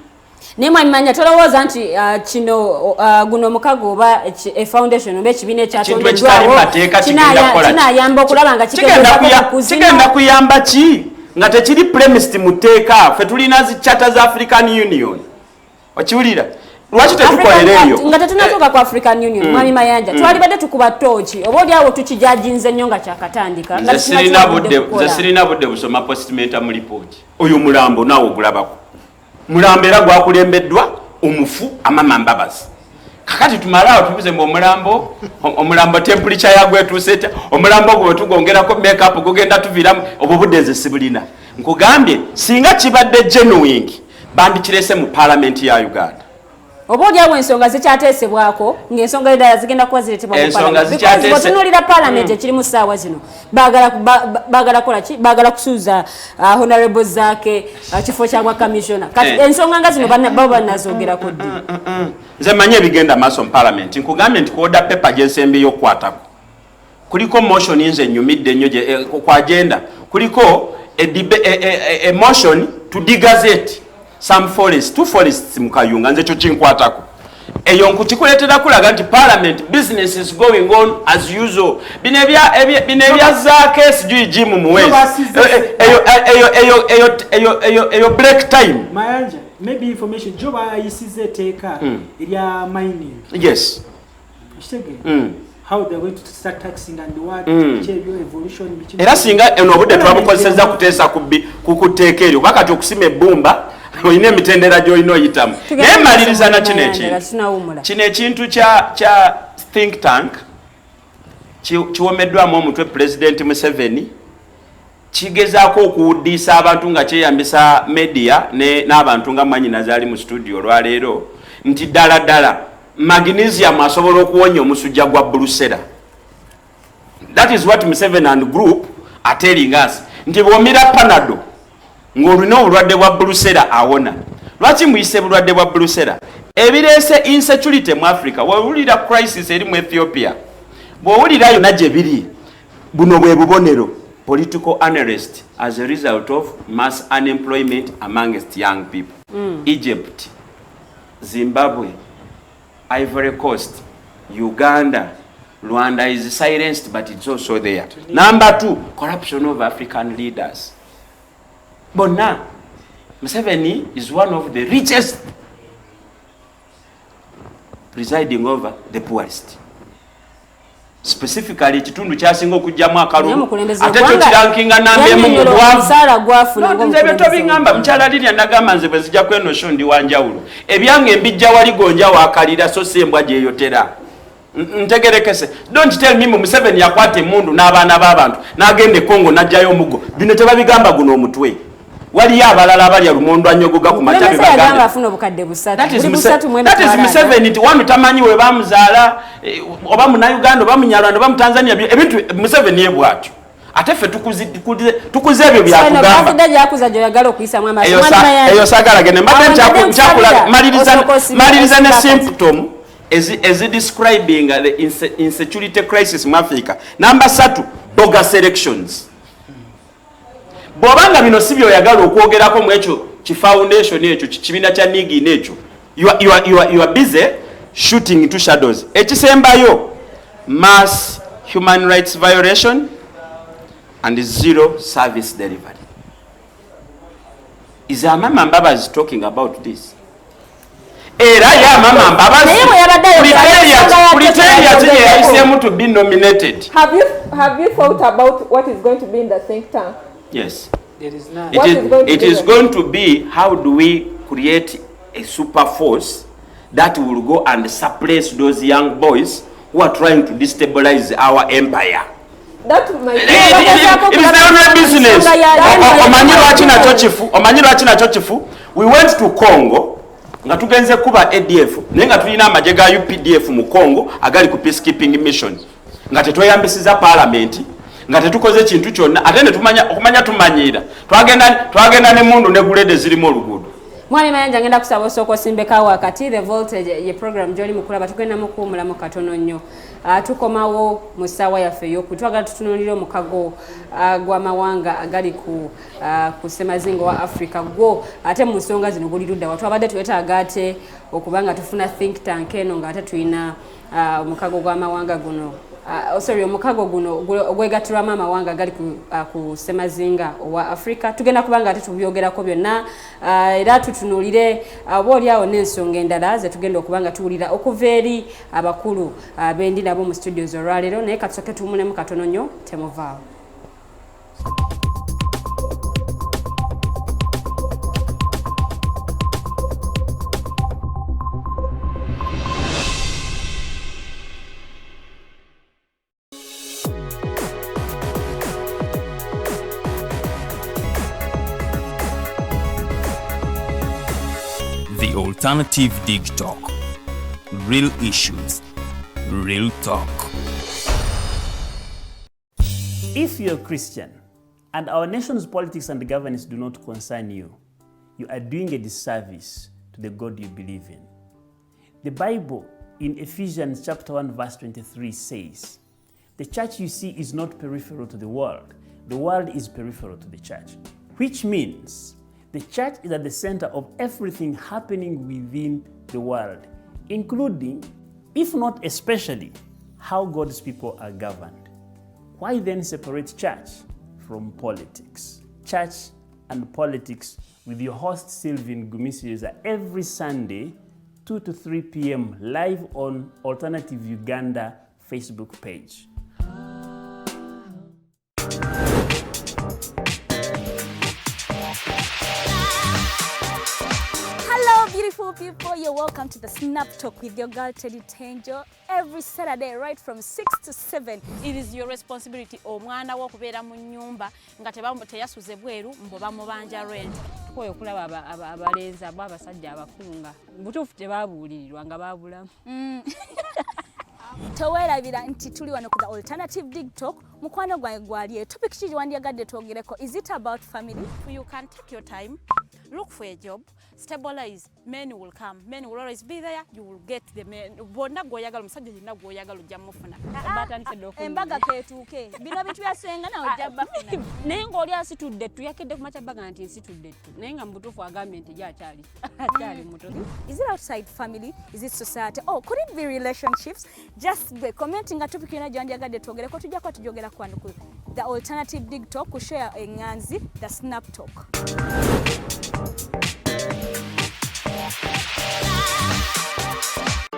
Speaker 4: Nema mmanya tolowooza nti kino guno mukago oba foundation oba ekibiina ekyatondeddwawo kinayamba okulaba nga
Speaker 5: kigenda kuyamba ki nga tekiri premised mu tteeka ffe tulina zi charter za African Union. Okiwulira? Lwaki tetukolera eyo? Nga
Speaker 4: tetunatuuka ku African Union, Mwami Mayanja, twalibadde tukuba tooki oba oliawo tukijajinze nnyo nga kyakatandika.
Speaker 5: Nze sirina budde busoma postmortem report. Oyo mulambo naawe ogulabako. Mulambo era gwakulembeddwa omufu Amama Mbabazi. Kakati tumalaawo tubuze mbu omulambo temperature yagwe etuuseeta omulambo gwe tugongerako makeup gugenda tuviiramu obwo budde nze sibulina. Nkugambye singa kibadde genuine bandikirese mu parliament ya Uganda.
Speaker 4: Oba oliawo ensonga zikyateesebwako ng'ensonga endala zigenda kuba zireetebwa mu parliament. Bw'otunuulira parliament ekiri mu ssaawa zino baagala kola ki? Baagala kusuuza honorable zaake kifo kyagwa commissioner. Kati ensonga nga zino baba bannazoogerako ddi.
Speaker 5: Nze mmanyi ebigenda maaso mu parliament. Nkugambye nti kwoda pepa gy'ensembi y'okukwatako. Kuliko motion nze nnyumidde nnyo ku agenda. Kuliko a motion to degazette some forests, two forests mu Kayunga, nze kyo kinkwatako. Eyo nkukikuleetera kulaga nti parliament business is going on as usual. Bino ebya zaake sijui jimu muwezi. Eyo break time.
Speaker 6: Mayanja, maybe information joba yisize teka ilya mining.
Speaker 5: Yes.
Speaker 6: How they're going to start taxing and what evolution.
Speaker 5: Era singa eno obudde twabukozesezza kuteesa kukuteeka eryo bakati okusima ebbumba oyina emitendera gy'olina oyitamu. Naye maliriza na kino ekintu kya think tank kiwomeddwamu omutwe President Museveni kigezaako okuwuddiisa abantu nga kyeyambisa media n'abantu nga mwanyina zaali mu studio olwaleero nti ddala magnesium asobola okuwonya omusujja gwa Brusela. That is what Museveni and group are telling us. Nti bw'omira panado ng'olina obulwadde bwa Brusela awona. Lwaki muyise bulwadde bwa Brusela? Ebireese insecurity mu Africa. Bw'owulira crisis eri mu Ethiopia. Bw'owulira yonna gye biri. Buno bwe bubonero. Political unrest as a result of mass unemployment amongst young people. Egypt, Zimbabwe, Ivory Coast, Uganda, Rwanda is silenced, but it's also there. Number 2, corruption of African leaders. But now, Museveni is one of the richest, presiding over the poorest. Specifically, kitundu kyasinga okujjamu akalulu ate kyokirankinga nambemu mu bwavu. Nze tobingamba mukyala Lilya nagamba nze bwe zijja kwenosho ndi wanjawulo. Ebyange mbijja wali gonja wakalira so si embwa gyeyotera. Ntegerekese. Don't tell me Museveni yakwata emmundu n'abaana b'abantu n'agenda e Congo n'ajjayo omuggo. Bino tebabigamba guno omutwe. Waliyo abalala abalya lumondo anyogoga ku matabi bagamba. That is Museveni nti wanu tamanyi we bamuzaala oba Munnayuganda oba Munyarwanda oba Mutanzania ebintu Museveni yebwatyo. Ate ffe tukuze ebyo byakugamba. Eyo saagala gende mbadde nkyakula maliriza ne symptom as describing the insecurity crisis in Africa. Number 3, bogus elections. Bw'obanga bino si by'oyagala okwogerako mu ekyo ki foundation ekyo kibiina kya nigi n'ekyo, you are busy shooting into shadows. Ekisembayo, mass human rights violation and zero service delivery. Is Amama Mbabazi talking about this? Era ya Amama Mbabazi criteria to be nominated.
Speaker 7: Have you thought about what is going to be in the think tank?
Speaker 5: Yes.
Speaker 6: There is none.
Speaker 5: It is going to be how do we create a super force that will go and suppress those young boys who are trying to destabilize our empire.
Speaker 7: That might
Speaker 5: it is the only business. Omanyiro achina chochifu. We went to Congo. Nga tugenze kuba ADF. Nenga tulina amaje ga UPDF mu Congo agali ku peacekeeping mission. Nga tetweyambisiza parliament. Nga tetukoze kintu kyonna ate ne okumanya tumanyira twagenda ne mundu ne gulede zirimo oluguudo.
Speaker 4: Mwami Mayanja ngenda kusaba osoko simbekawo akati the voltage ye program joli mukulaba tugenda mu kuwumula mu katono nnyo. Tukomawo mu ssaawa yaffe y'okutwagala tutunuulira omukago gw'amawanga agali ku ssemazingo wa Africa gwo ate mu nsonga zino guli ludda wa twabadde twetaaga ate okuba nga tufuna think tank eno ng'ate tulina omukago gw'amawanga guno omukago guno ogwegattirwamu amawanga gali ku ssemazinga owa Africa tugenda kubanga ate tubyogerako byonna era tutunuulire obaoliawo n'ensonga endala ze tugenda okubanga tuwulira okuva eri abakulu bendi nabo mu studios olwaleero naye katusooke tuwumunemu katono nnyo temuvaawo.
Speaker 1: The Alternative Digitalk. Real issues, real talk.
Speaker 3: If you're a Christian and our nation's politics and governance do not concern you, you are doing a disservice to the God you believe in. The Bible in Ephesians chapter 1 verse 23 says, the church you see is not peripheral to the world is peripheral to the church, which means the church is at the center of everything happening within the world, including, if not especially, how God's people are governed. Why then separate church from politics? Church and politics with your host Sylvain Gumisiuza every Sunday, 2 to 3 p.m. live on Alternative Uganda Facebook page.
Speaker 8: Beautiful people, you're welcome to the Snap Talk with your girl Teddy Tenjo every Saturday right from 6 to 7.
Speaker 9: It is your responsibility omwana wo kubeera mu nyumba nga teyasuze bweru mbo bamubanja rent.
Speaker 4: Koyo kulaba abalenzi abasajja abakunga. Butuufu tebabuulirirwa nga babulamu.
Speaker 8: Teweerabira nti tuli wano ku the Alternative Digitalk. Mukwano gwange gwali topic kiki wandyagadde twogereko. Is it about family?
Speaker 9: You can take your time, look for a job, stabilize, men will come. Men will always be there, you will get the men. Bonna gwoyagala omusajja yenna gwoyagala ojja mufuna.
Speaker 8: Embaga keetuuke. Bino bintu byasenga nawe ojja bafuna.
Speaker 4: Naye ng'oli asitudde ttu yakedde ku makyabaga nti nsitudde ttu. Naye nga mu butuufu agambye nti gy'akyali muto.
Speaker 8: Is it outside family? Is it society? Oh, could it be relationships? Just be commenting a topic yonna gyandyagadde twogereko tujjako tujogera kwano ku the Alternative Digitalk ku share enganzi the Snap Talk.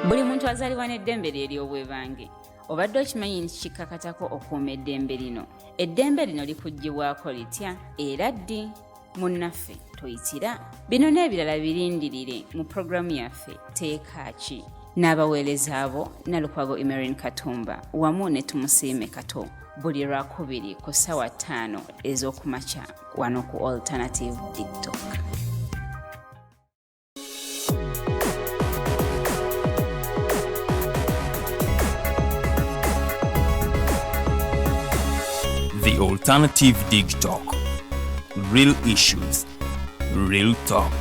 Speaker 2: Buli muntu azaalibwa n'eddembe lye ery'obwebange. Obadde okimanyi nti kikakatako okuuma eddembe lino. Eddembe lino likuggyibwako litya era ddi? Munnaffe toyitira. Bino n'ebirala birindirire mu programu yaffe Teeka Ki. N'abaweereza abo Nalukwago Emerin Katumba wamu ne Tumusiime Kato. Buli Lwakubiri ku ssaawa 5 ez'okumakya wano ku Alternative Digitalk.
Speaker 1: The Alternative Digitalk. Real issues, real talk.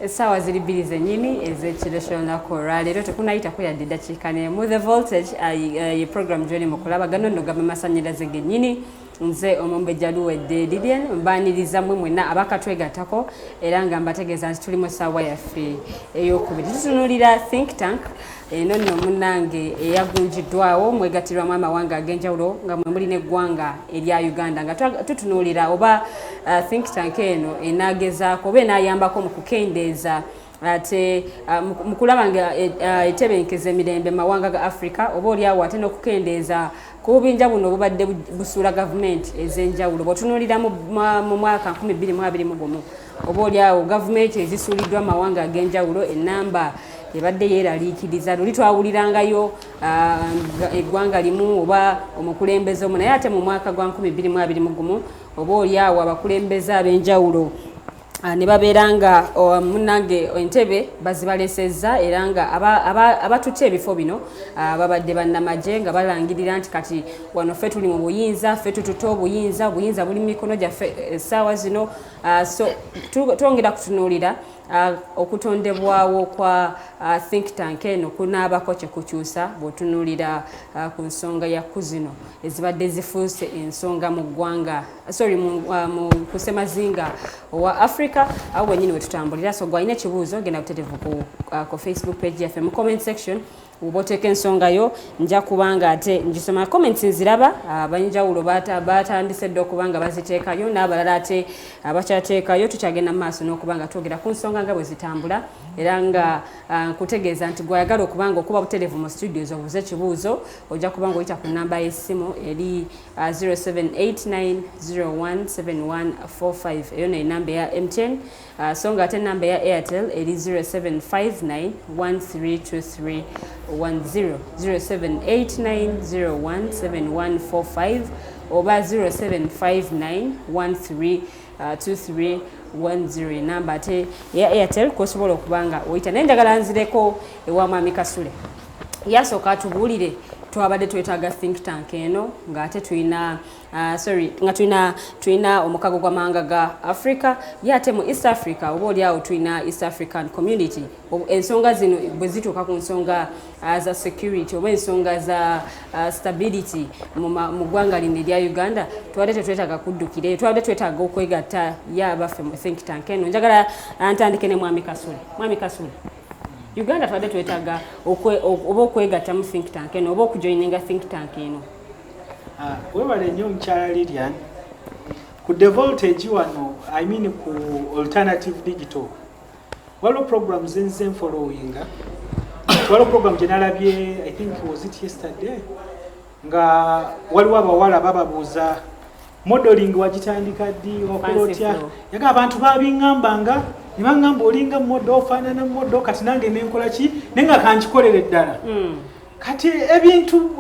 Speaker 4: Essaawa ziri bbiri zennyini ez'ekiro ky'olunaku olwaleero tekunayitako yadde eddakiika n'emu. The Voltage ye program gy'oli mu kulabagano nno gama masannyalaze gennyini. Nze Omumbejja Luwedde Lilian mbaaniriza mmwe mwenna abakatwegattako era nga mbategeeza nti tuli mu ssaawa yaffe ey'okubiri. Tutunuulira think tank eno nno munnange eyagunjiddwawo mwegattirwamu amawanga ag'enjawulo nga mwe muli n'eggwanga erya Uganda nga tutunuulira oba think tank eno enaagezaako oba enaayambako mu kukendeeza ate mu kulaba nga etebenkeza emirembe mu mawanga ga Africa oba oliawo ate n'okukendeeza ku bubinja buno obubadde busuula gavumenti ez'enjawulo. Bw'otunuulira mu mwaka 2021 oba oliawo gavumenti ezisuuliddwa amawanga ag'enjawulo ennamba ebadde yeeraliikiriza luli twawulirangayo eggwanga limu oba omukulembeze omu naye ate mu mwaka gwa 2021 oba oliawo abakulembeze ab'enjawulo ne babeera nga munnange entebe bazibalesezza era nga abatutte ebifo bino babadde bannamagye nga balangirira nti kati wano ffe tuli mu buyinza ffe tututte obuyinza buli mu mikono gyaffe essaawa zino. So twongera kutunuulira okutondebwawo kwa think tank eno kunaabako kye kukyusa bw'otunuulira ku nsonga ya kuzino ezibadde zifuuse ensonga mu ggwanga mu kusemazinga owa Africa awo wennyini we tutambulira. So gwalina ekibuuzo genda buteteevu ku Facebook page yaffe mu comment section oba oteeka ensonga yo nja kubanga ate ngisoma comments nziraba abanjawulo batandise dde okubanga baziteekayo n'abalala ate abakyateekayo tukyagenda mu maaso n'okubanga twogera ku nsonga nga bwe zitambula era nga nkutegeeza nti gwayagala okubanga okuba butereevu mu studios obuuze ekibuuzo ojja kubanga oyita ku nnamba y'essimu eri 0789017145 eyo nayo nnamba eya MTN so nga ate ennamba eya Airtel eri 0759132310 0789017145 oba 0759132310 namba ate ya Airtel kosobola okubanga oyita. Naye njagala nzireko ewa Mwami Kasule yasooka atubuulire twabadde twetaaga think tank eno nga ate tulina omukago gw'amawanga ga Africa yate mu East Africa oba oliawo tulina East African Community. Ensonga zino bwe zituuka ku nsonga za security oba ensonga za stability mu ggwanga lino erya Uganda twabadde tetwetaaga kuddukire twabadde twetaaga okwegatta y'abaffe mu think tank eno. Njagala ntandike ne Mwami Kasule. Mwami Kasule, Uganda twabadde twetaaga oba okwegatta mu think tank eno oba okujoininga think tank eno.
Speaker 6: Webale nnyo mukyala Lilian ku The Voltage wano ku Alternative Digital waliwo program zenze followinga waliwo program gye nalabye I think was it yesterday nga waliwo abawala bababuuza modeling wagitandika ddi wakola otya yaga abantu babingambanga ne bangamba olinga modo ofaanana modo kati nange nenkola ki nenga kankikolere ddala kati ebintu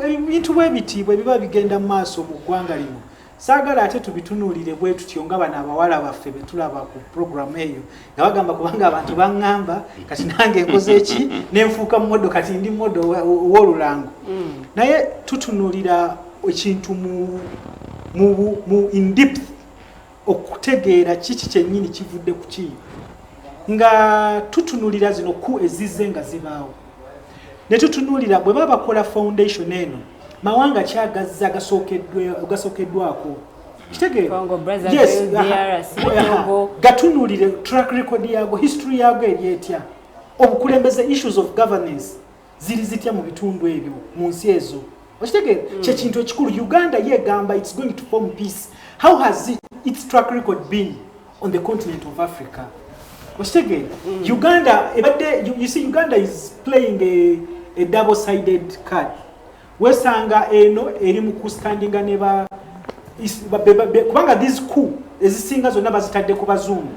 Speaker 6: bwebiti bwe biba bigenda mu maaso mu ggwanga lino saagala ate tubitunuulire bwe tutyo nga bano abawala baffe be tulaba ku programu eyo nga bagamba kubanga abantu baŋŋamba kati nange nkoze eki nenfuuka mu modo kati ndi modo w'olulango naye tutunuulira ekintu mu in depth okutegeera kiki kyennyini kivudde ku ki nga tutunuulira zino ku ezizze nga zibaawo ne tutunuulira bwe baba bakola foundation eno mawanga kyagazza gasookeddwako gatunuulire track record yago history yago eryetya obukulembeze issues of governance ziri zitya mu bitundu ebyo mu nsi ezo okitegeera kyekintu ekikulu Uganda yegamba it's going to form peace. How has its track record been on the continent of Africa? Okitegeera Uganda you see Uganda is playing a double-sided card. Wesanga eno eri mu kustandinga neba kubanga these coup ezisinga zonna bazitadde ku bazungu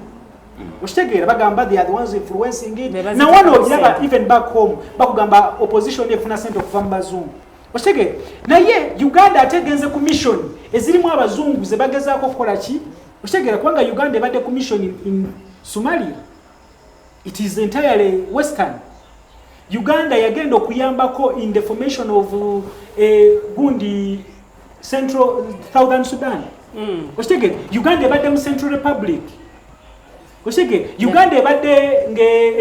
Speaker 6: okitegeera bagamba they are the ones influencing it na one of them even back home bakugamba opposition efuna sente okuva mu bazungu okitegeera naye Uganda ategenze ku mission ezirimu abazungu ze bagezaako okukola ki okitegeera kubanga Uganda ebadde ku mission in Somalia it is entirely western. Uganda yagenda okuyambako in the formation of gundi Central Southern Sudan. Okitegeera Uganda ebadde mu Central Republic. Okitegeera Uganda ebadde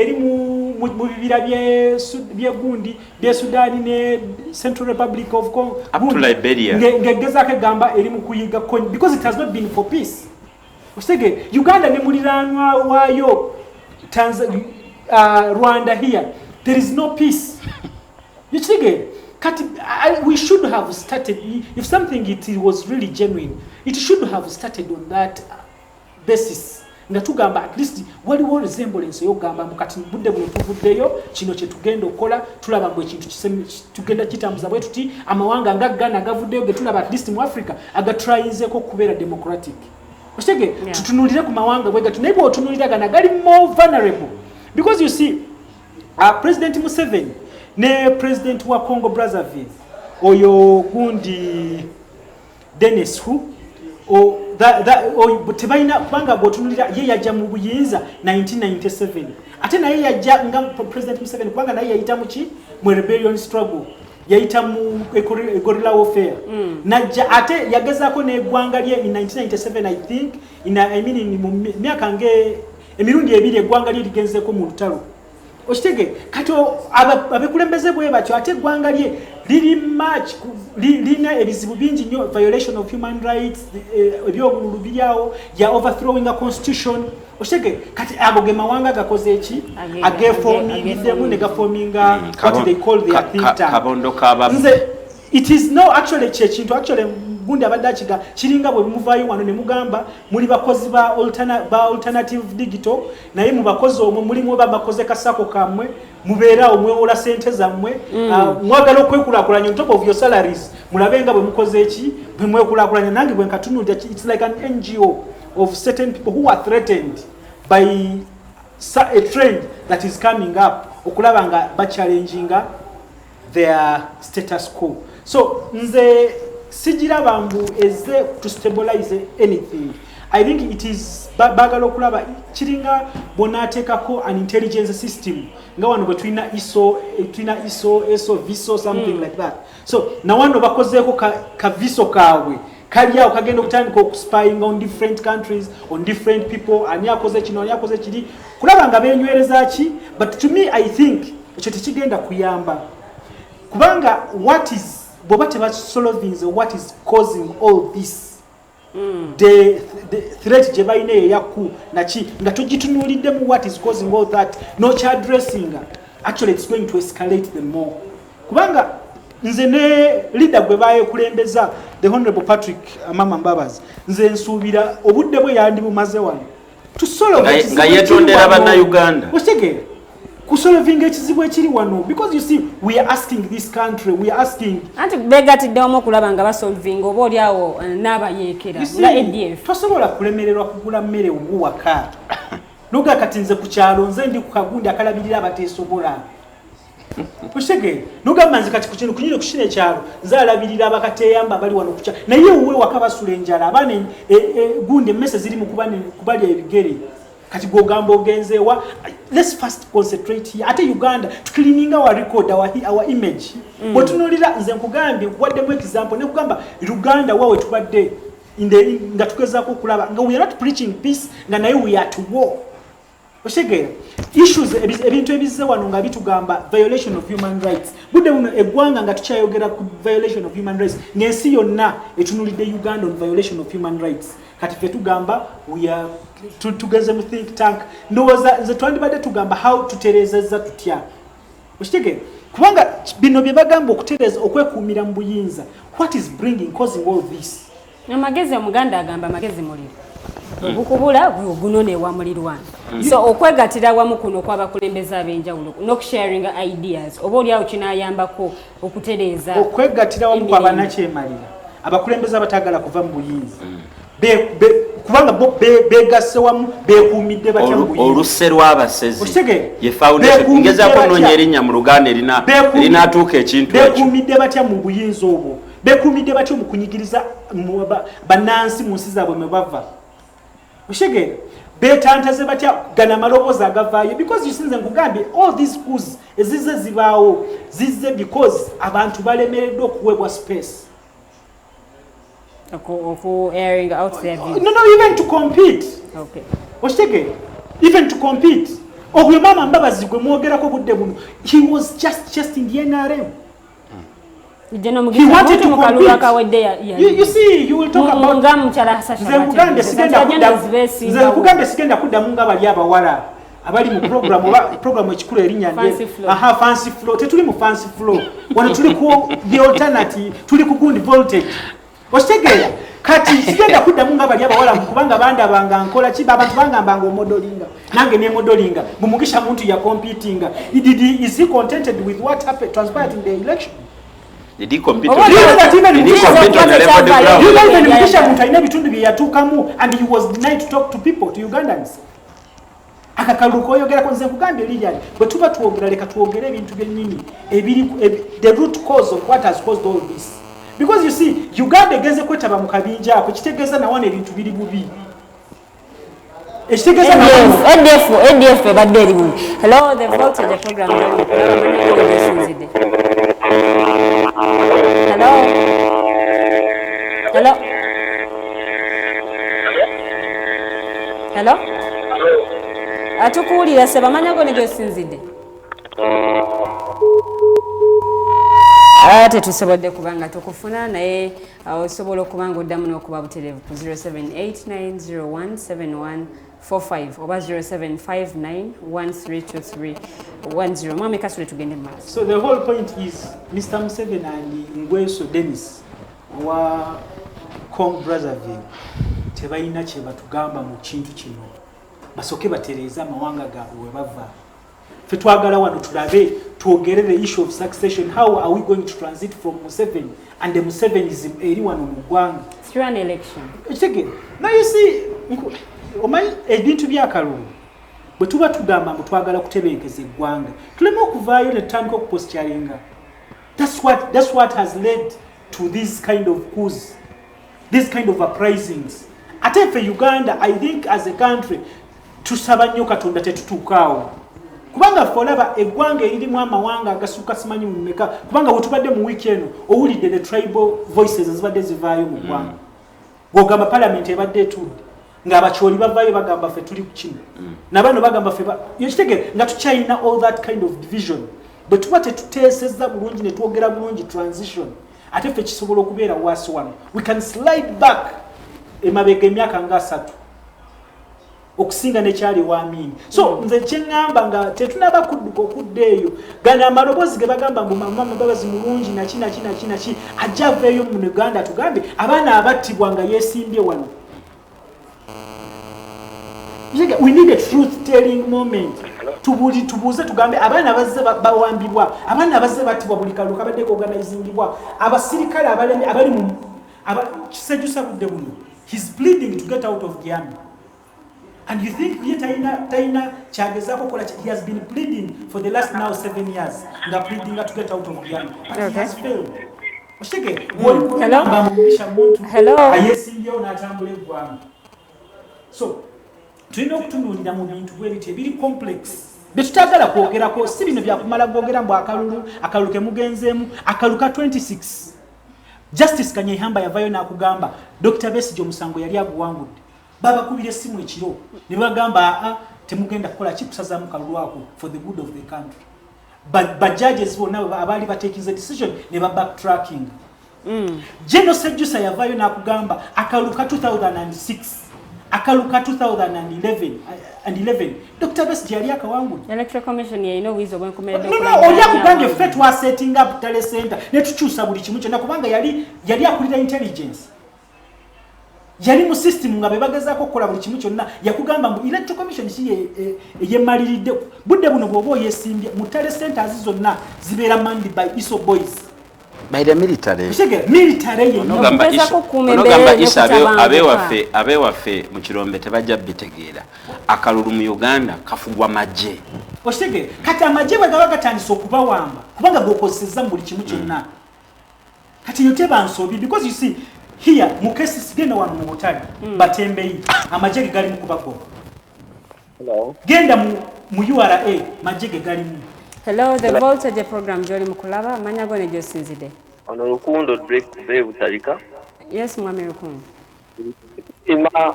Speaker 6: eri mu bibira bye gundi bye Sudan ne Central Republic of Congo
Speaker 5: up to Liberia
Speaker 6: ngegezaako egamba eri mu kuyiga because it has not been for peace. Okitegeera Uganda ne muliranwa waayo Rwanda here. There is no peace. You see, we should have started, if something it was really genuine, it should have started on that basis. Natugamba at least waliwo resemblance yogamba mukati budde buno tuvuddeyo kino kye tugenda okola tulaba mbwe ekintu tugenda kitambuza bwe tuti amawanga nga Ghana gavuddeyo ge tulaba at least mu Africa agatrayinzeko kubeera democratic. Okitegeera tutunulire ku mawanga bwe gatu naye bw'otunulira Ghana gali more vulnerable because you see President Museveni ne President wa Congo Brazzaville oyo gundi Dennis Hu tebalina kubanga bw'otunulira ye yajja mu buyinza 1997 ate naye yajja nga President Museveni kubanga naye yayita mu ki mu rebellion struggle yayita mu guerrilla warfare najja ate yagezaako n'eggwanga lye in 1997 I think mu myaka emirundi ebiri eggwanga lye ligenzeeko mu lutalo okitege kati abekulembeze bwe batyo ate eggwanga lye lirina ebizibu bingi nnyo violation of human rights ebyobululu biryawo ya overthrowing a constitution okitege kati ago ge mawanga gakoze eki ageformingiddemu ne gaforminga what they call their think tank nze it is no actually kyekintu actually gundi abadde akiga kiringa bwe muvaayo wano ne mugamba muli bakozi ba alternative digital naye mu bakozi omwo mulimu bakoze kasako kamwe mubeerawo mwewola sente zammwe mwagala okwekulaakulanya on top of your salaries mulabenga bwe mukoze eki bwe mwekulaakulanya nange bwe nkatunulira it's like an NGO of certain people who are threatened by a trend that is coming up okulaba nga bachallenginga their status quo. So nze sigira bambu eze to stabilize anything. I think it is bagalo kulaba kiringa bonatekako an intelligence system nga wano between ISO viso something like that. So na wano bakozeko ka viso kawe kali yao kagenda okutandika okuspying on different countries on different people ani akoze kino ani akoze kiri kulaba nga benywereza ki but to me I think ekyo tekigenda kuyamba kubanga what is bobate ba solving what is causing all this the threat je bayine yaku nachi nga tugitunulidde mu what is causing all that no addressing actually it's going to escalate them more kubanga nze ne leader gwe baye kulembeza the Honorable Patrick Amama Mbabazi nze nsubira obudde bwe yandi bumaze wano to solve
Speaker 5: nga yetondera bana Uganda
Speaker 6: osege kusolvinga ekizibu ekiri wano because you see we are asking this country we are asking
Speaker 4: anti begatiddewamu okulaba nga basolvinga oba oliawo n'abayeekera nga ADF
Speaker 6: tosobola kulemererwa kugula mmere wuwaka noga kati nze ku kyalo nze ndi ku kagundi akalabirira abateesobola Kushege noga manzi kati kuchino kunyire kushine ekyalo nze alabirira abakateeyamba bali wano kucha naye uwe wakabasula enjala abane gundi emmese ziri mu kubalya ebigere kati gogamba ogenzeewa. Let's first concentrate here ate Uganda tukilininga wa record our image bwetunulira nze nkugambye waddemu example ne kugamba Uganda wawe tubadde nga tugezaako okulaba nga we are not preaching peace nga naye we are to war. Oshegera issues ebintu ebizze wano nga bitugamba violation of human rights budde buno eggwanga nga tukyayogera ku violation of human rights n'ensi yonna etunulidde Uganda on violation of human rights kati fe tugamba we are tugeze mu think tank ndowooza nze twandibadde tugamba how tutereezezza tutya. Oshegera kubanga bino bye bagamba okutereeza okwekuumira mu buyinza what is causing all this.
Speaker 4: Amagezi omuganda agamba amagezi muliro okukubula gunone wa mulirwana so okwegatira wamu kuno kw'abakulembeze ab'enjawulo n'okusharinga ideas oba oliawo kinayambako okutereeza
Speaker 6: okwegatira wamu kw'abanakyemalira abakulembeze abatagala kuva mu buyinza kubanga begasse wamu bekuumidde batya mu buyinza
Speaker 5: oluse lw'abasezi ye foundation ngezaako noonya erinnya mu Luganda erinaatuuka ekintu ekyo
Speaker 6: bekuumidde batya mu buyinza obwo bekuumidde batya mu kunyigiriza bannansi mu nsi zaabwe mwe bava. Oshegera betantaze batya gana maloboozi agavaayo because you see nze nkugambye all these schools ezizze zibaawo zizze because abantu balemereddwa okuweebwa space
Speaker 4: airing out their views.
Speaker 6: No, even to compete.
Speaker 4: Okay.
Speaker 6: Oshegera even to compete ogwe Mama Mbabazi gwe mwogerako budde buno he was just in the NRM. He wanted to compete. You see, you will talk about Nze sigenda kuddamu nga bali abawala abali mu program ekikulu erinnya fancy flow tetuli mu fancy flow wano tuli ku the alternative tuli ku good voltage. Oshegera kati sigenda kuddamu nga bali abawala kubanga bandabanga nkola ki abantu bangambanga omodolinga nange ne modolinga mumugisha muntu ya competing is he contented with what happened transpired in the election.
Speaker 5: Did he compete
Speaker 6: on the level of the ground? You guys when Mugisha Mutaine bitundu bye yatuukamu and he was denied to talk to people, to Ugandans. Akakaluko oyogera ko nze kugambye lijali bwe tuba tuwogera leka tuwogere ebintu byennyini the root cause of what has caused all this. Because you see Uganda egeze kwetaba mu kabinja ako kitegeeza nawana ebintu biri bubi.
Speaker 4: ADF badde eri bubi. Hello, the voltage program Hello? Atukuulira seba manyago ne gyosinzidde. Ate tusobodde kubanga tukufuna naye osobola okubanga oddamu n'okuba butereevu ku 0789017145 oba 0759132310. Mwami Kasule tugende maaso.
Speaker 6: So the whole point is Mr. Museveni and Ngweso Dennis wa Kong Brazzaville tebalina kye batugamba mu kintu kino basoke batereeza amawanga gaabwe we bava. Fe twagala wano tulabe twogere the issue of succession. How are we going to transit from Museveni and the Musevenism eri wano mu ggwanga
Speaker 4: through an election?
Speaker 6: Now you see omanyi ebintu byakalungu bwe tuba tugamba mbu twagala kutebenkeza eggwanga tuleme okuvaayo ne tutandika okuposityalinga. That's what has led to this kind of coups, this kind of uprisings. Ate ffe Uganda, I think as a country tusaba nnyo Katonda tetutuukaawo kubanga ffe olaba eggwanga eririmu amawanga agasuka simanyi mu mmeka kubanga bwe tubadde mu wiiki eno owulidde the tribal voices ezibadde zivaayo mu ggwanga bw'ogamba parliament ebadde etudde ng'abakyoli bavaayo bagamba ffe tuli ku kino nabano bagamba ffe yekitegere nga tukyalina all that kind of division bwe tuba tetuteesezza bulungi ne twogera bulungi transition ate ffe kisobola okubeera waasi wano we can slide back emabega emyaka nga 3 okusinga nekyali waamini. So nze kyeŋŋamba nga tetunaba kudduka okudda eyo gana amaloboozi ge bagamba mbu Mama Mbabazi mulungi naki ajja aveeyo mu Uganda tugambe abaana abattibwa nga yeesimbye wano. We need a truth telling moment. tubuuze tugambe abaana abazze bawambibwa abaana abazze battibwa buli kalulu kabadde organizingibwa abasirikale abali mu kisejusa budde buno he's pleading to get out of the army. And you think Taina Chagezako Kola, he has been pleading for the last now 7 years, nga pleading to get out of the army. But he has failed.
Speaker 4: Hello?
Speaker 6: So, tulina okutunuulira mu bintu bwebiti ebiri complex betutagala kwogerako si bino byakumala gwogera mbu akalulu kemugenzeemu akalu ka 26 Justice Kanyehamba yavayo n'akugamba Dr. Besigye omusango yali aguwangudde babakubira essimu ekiro ne bagamba temugenda kukola kikusazaamu kalulu ako for the good of the country but judges bonna abaali batekinze decision ne backtracking. General Sejusa yavayo n'akugamba akalu ka 2006 akaluka 2011 Dr. Besigye yali akawangudde.
Speaker 4: Electoral Commission yalina obuyinza obwenkomeredde
Speaker 6: oli akugambye ffe twasetting up tale center ne tukyusa buli kimu kyonna kubanga yali akulira intelligence yali mu system nga bebagezaako okukola buli kimu kyonna yakugamba mbu Electoral Commission si yemaliridde budde buno bw'oba oyesimbye mu tale centers zonna zibeera manned by ISO boys.
Speaker 5: By the military.
Speaker 6: Military
Speaker 5: onogamba isa abewaffe mu kirombe tebajja bitegeera akalulu mu Uganda kafugwa magye.
Speaker 6: Oshege kati amagye bwe gaba gatandise okubawamba kubanga gokozeseza mu buli kimu kyonna kati yote bansobi because you see here mu kesi sigenda wano mu butali batembeyi amagye ge gali mu kubako.
Speaker 10: Hello.
Speaker 6: Genda mu URA magye ge gali mu.
Speaker 4: Hello, the Voltage program Joli Mukulaba, Manya Gone Josinzide.
Speaker 10: Ono Rukundo break butalika.
Speaker 4: Yes, Mwami Rukundo.
Speaker 10: Ima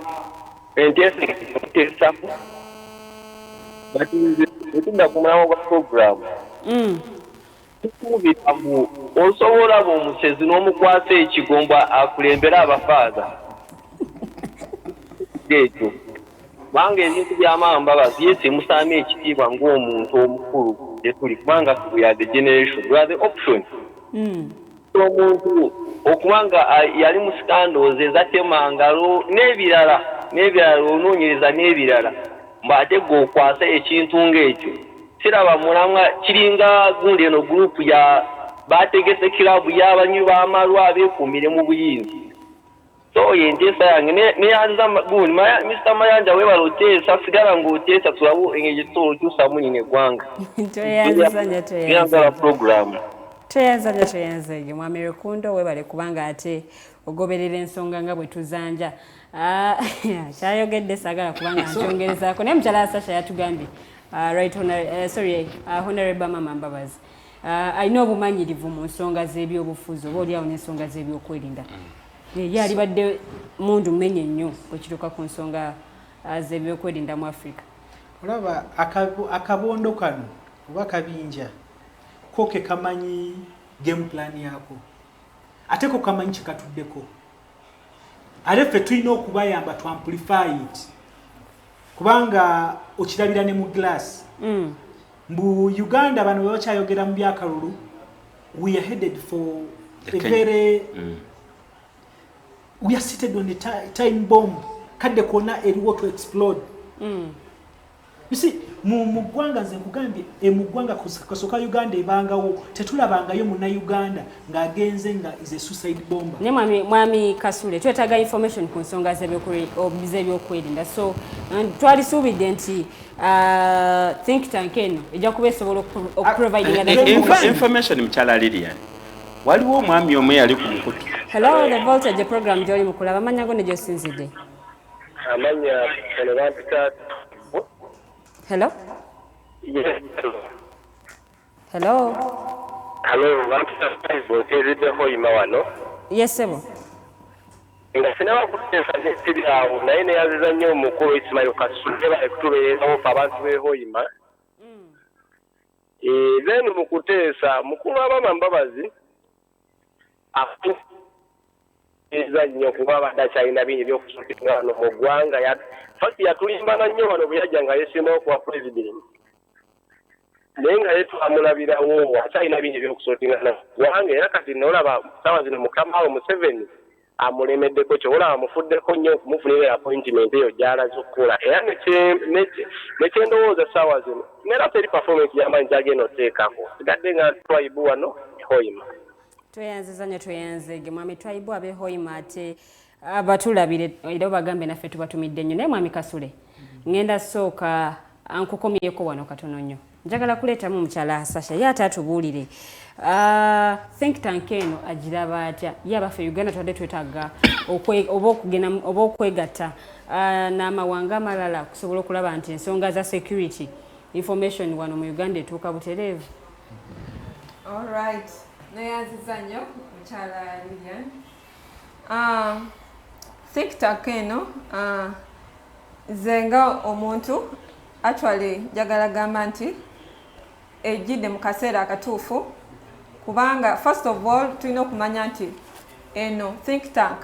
Speaker 10: entesa. But ntinda kumulawo kwa program. Tukubi amu osobola bo musezi n'omukwasa ekigomba akulembera abafaza. Geto. Bange ebintu by'Amama Mbabazi yesi musaame ekitiibwa ng'omuntu omukulu etuli kubanga we are the generation, we are the option. Omuntu okubanga yali mu scandals ezatemangalo n'ebirala onoonyereza n'ebirala mbate gwokwasa ekintu ng'ekyo siraba mulamwa kiringa gundi eno gurupu ya bategese kilabu y'abanywi b'amalwa abeekuumire mu buyinzi. So yentesa yange neyanza gundi Mr. Mayanja webala oteesa sigala ng'oteesa tulabu engeri ky'okyusa munine eggwanga. Toyanza program.
Speaker 4: Toyanza Mwami Rukundo webale kubanga ate ogoberera ensonga nga bwe tuzanja. Kyayogedde sagala kubanga nkyongerezaako naye mukyala Hasahya yatugambye Honorable Amama Mbabazi alina obumanyirivu mu nsonga z'ebyobufuzi oba oliawo n'ensonga z'ebyokwerinda. Yali badde mundu menye nnyo okituuka ku nsonga z'ebyokwerinda mu Africa.
Speaker 6: Olaba akabondo kano oba kabinja koke kamanyi game plan yako ate ko kamanyi kikatuddeko ale ffe tulina okubayamba to amplify it kubanga okirabira ne mu glass mbu Uganda bano bwe bakyayogera mu byakalulu we are headed for a very we are seated on a time bomb kadde kona eriwo to explode. You see mu ggwanga nze nkugambye mu ggwanga kasoka Uganda ebangawo tetulabangayo munna Uganda ng'agenze nga is a suicide bomber.
Speaker 4: Ne mwami Kasule twetaaga information ku nsonga z'ebyokwerinda so twalisuubidde nti think tank eno ejja kuba esobola okuprovidinga
Speaker 5: information mukyala Lilian waliwo omwami omu yali ku mukutu.
Speaker 4: Hello, the Voltage program Joli Mukulaba Amanya Gone Josinzide.
Speaker 10: Amanya Kalebantika.
Speaker 4: Hello?
Speaker 10: Yes.
Speaker 4: Hello?
Speaker 10: Hello, Wantita Hoima wano.
Speaker 4: Yes, sebo.
Speaker 10: Nga sinaba kuteesa n'ekibyawo naye neyaziza nnyo omukulu Ismail Kasule balekutubeerawo abantu b'e Hoima. Then mu kuteesa mukulu Amama Mbabazi eza nnyo kuba abadde akyalina bingi by'okusookera wano mu ggwanga faki yatulimbana nnyo wano bwe yajja nga yeesimbawo kuba pulezidenti naye nga ye twamulabirawo akyalina bingi by'okusookera mu ggwanga era kati noolaba ssaawa zino mukama we Museveni
Speaker 11: amulemeddeko kyobola amufuddeko nnyo okumufunira appointment eyo gy'alaze okukola era nekyendowooza essaawa zino neera teri performance y'amaanyi gyagenda oteekako sigadde nga twayibu wano ehoima
Speaker 4: tweyanziza nnyo tweyanzege mwami twayibu abehoima ate abatulabire era bagambe naffe tubatumidde nnyo naye mwami Kasule ngenda sooka ankukomyeko wano katono nnyo njagala kuleetamu omukyala Hasahya ye ate atubuulire think tank eno agiraba atya ye abaffe Uganda twadde twetaaga oba okwegatta n'amawanga amalala kusobola okulaba nti ensonga za security information wano mu Uganda etuuka butereevu.
Speaker 7: Alright, neyanziza nnyo mukyala Lilian. Think tank eno nze nga omuntu actually njagala gamba nti ejjidde mu kaseera akatuufu kubanga first of all tulina okumanya nti eno think tank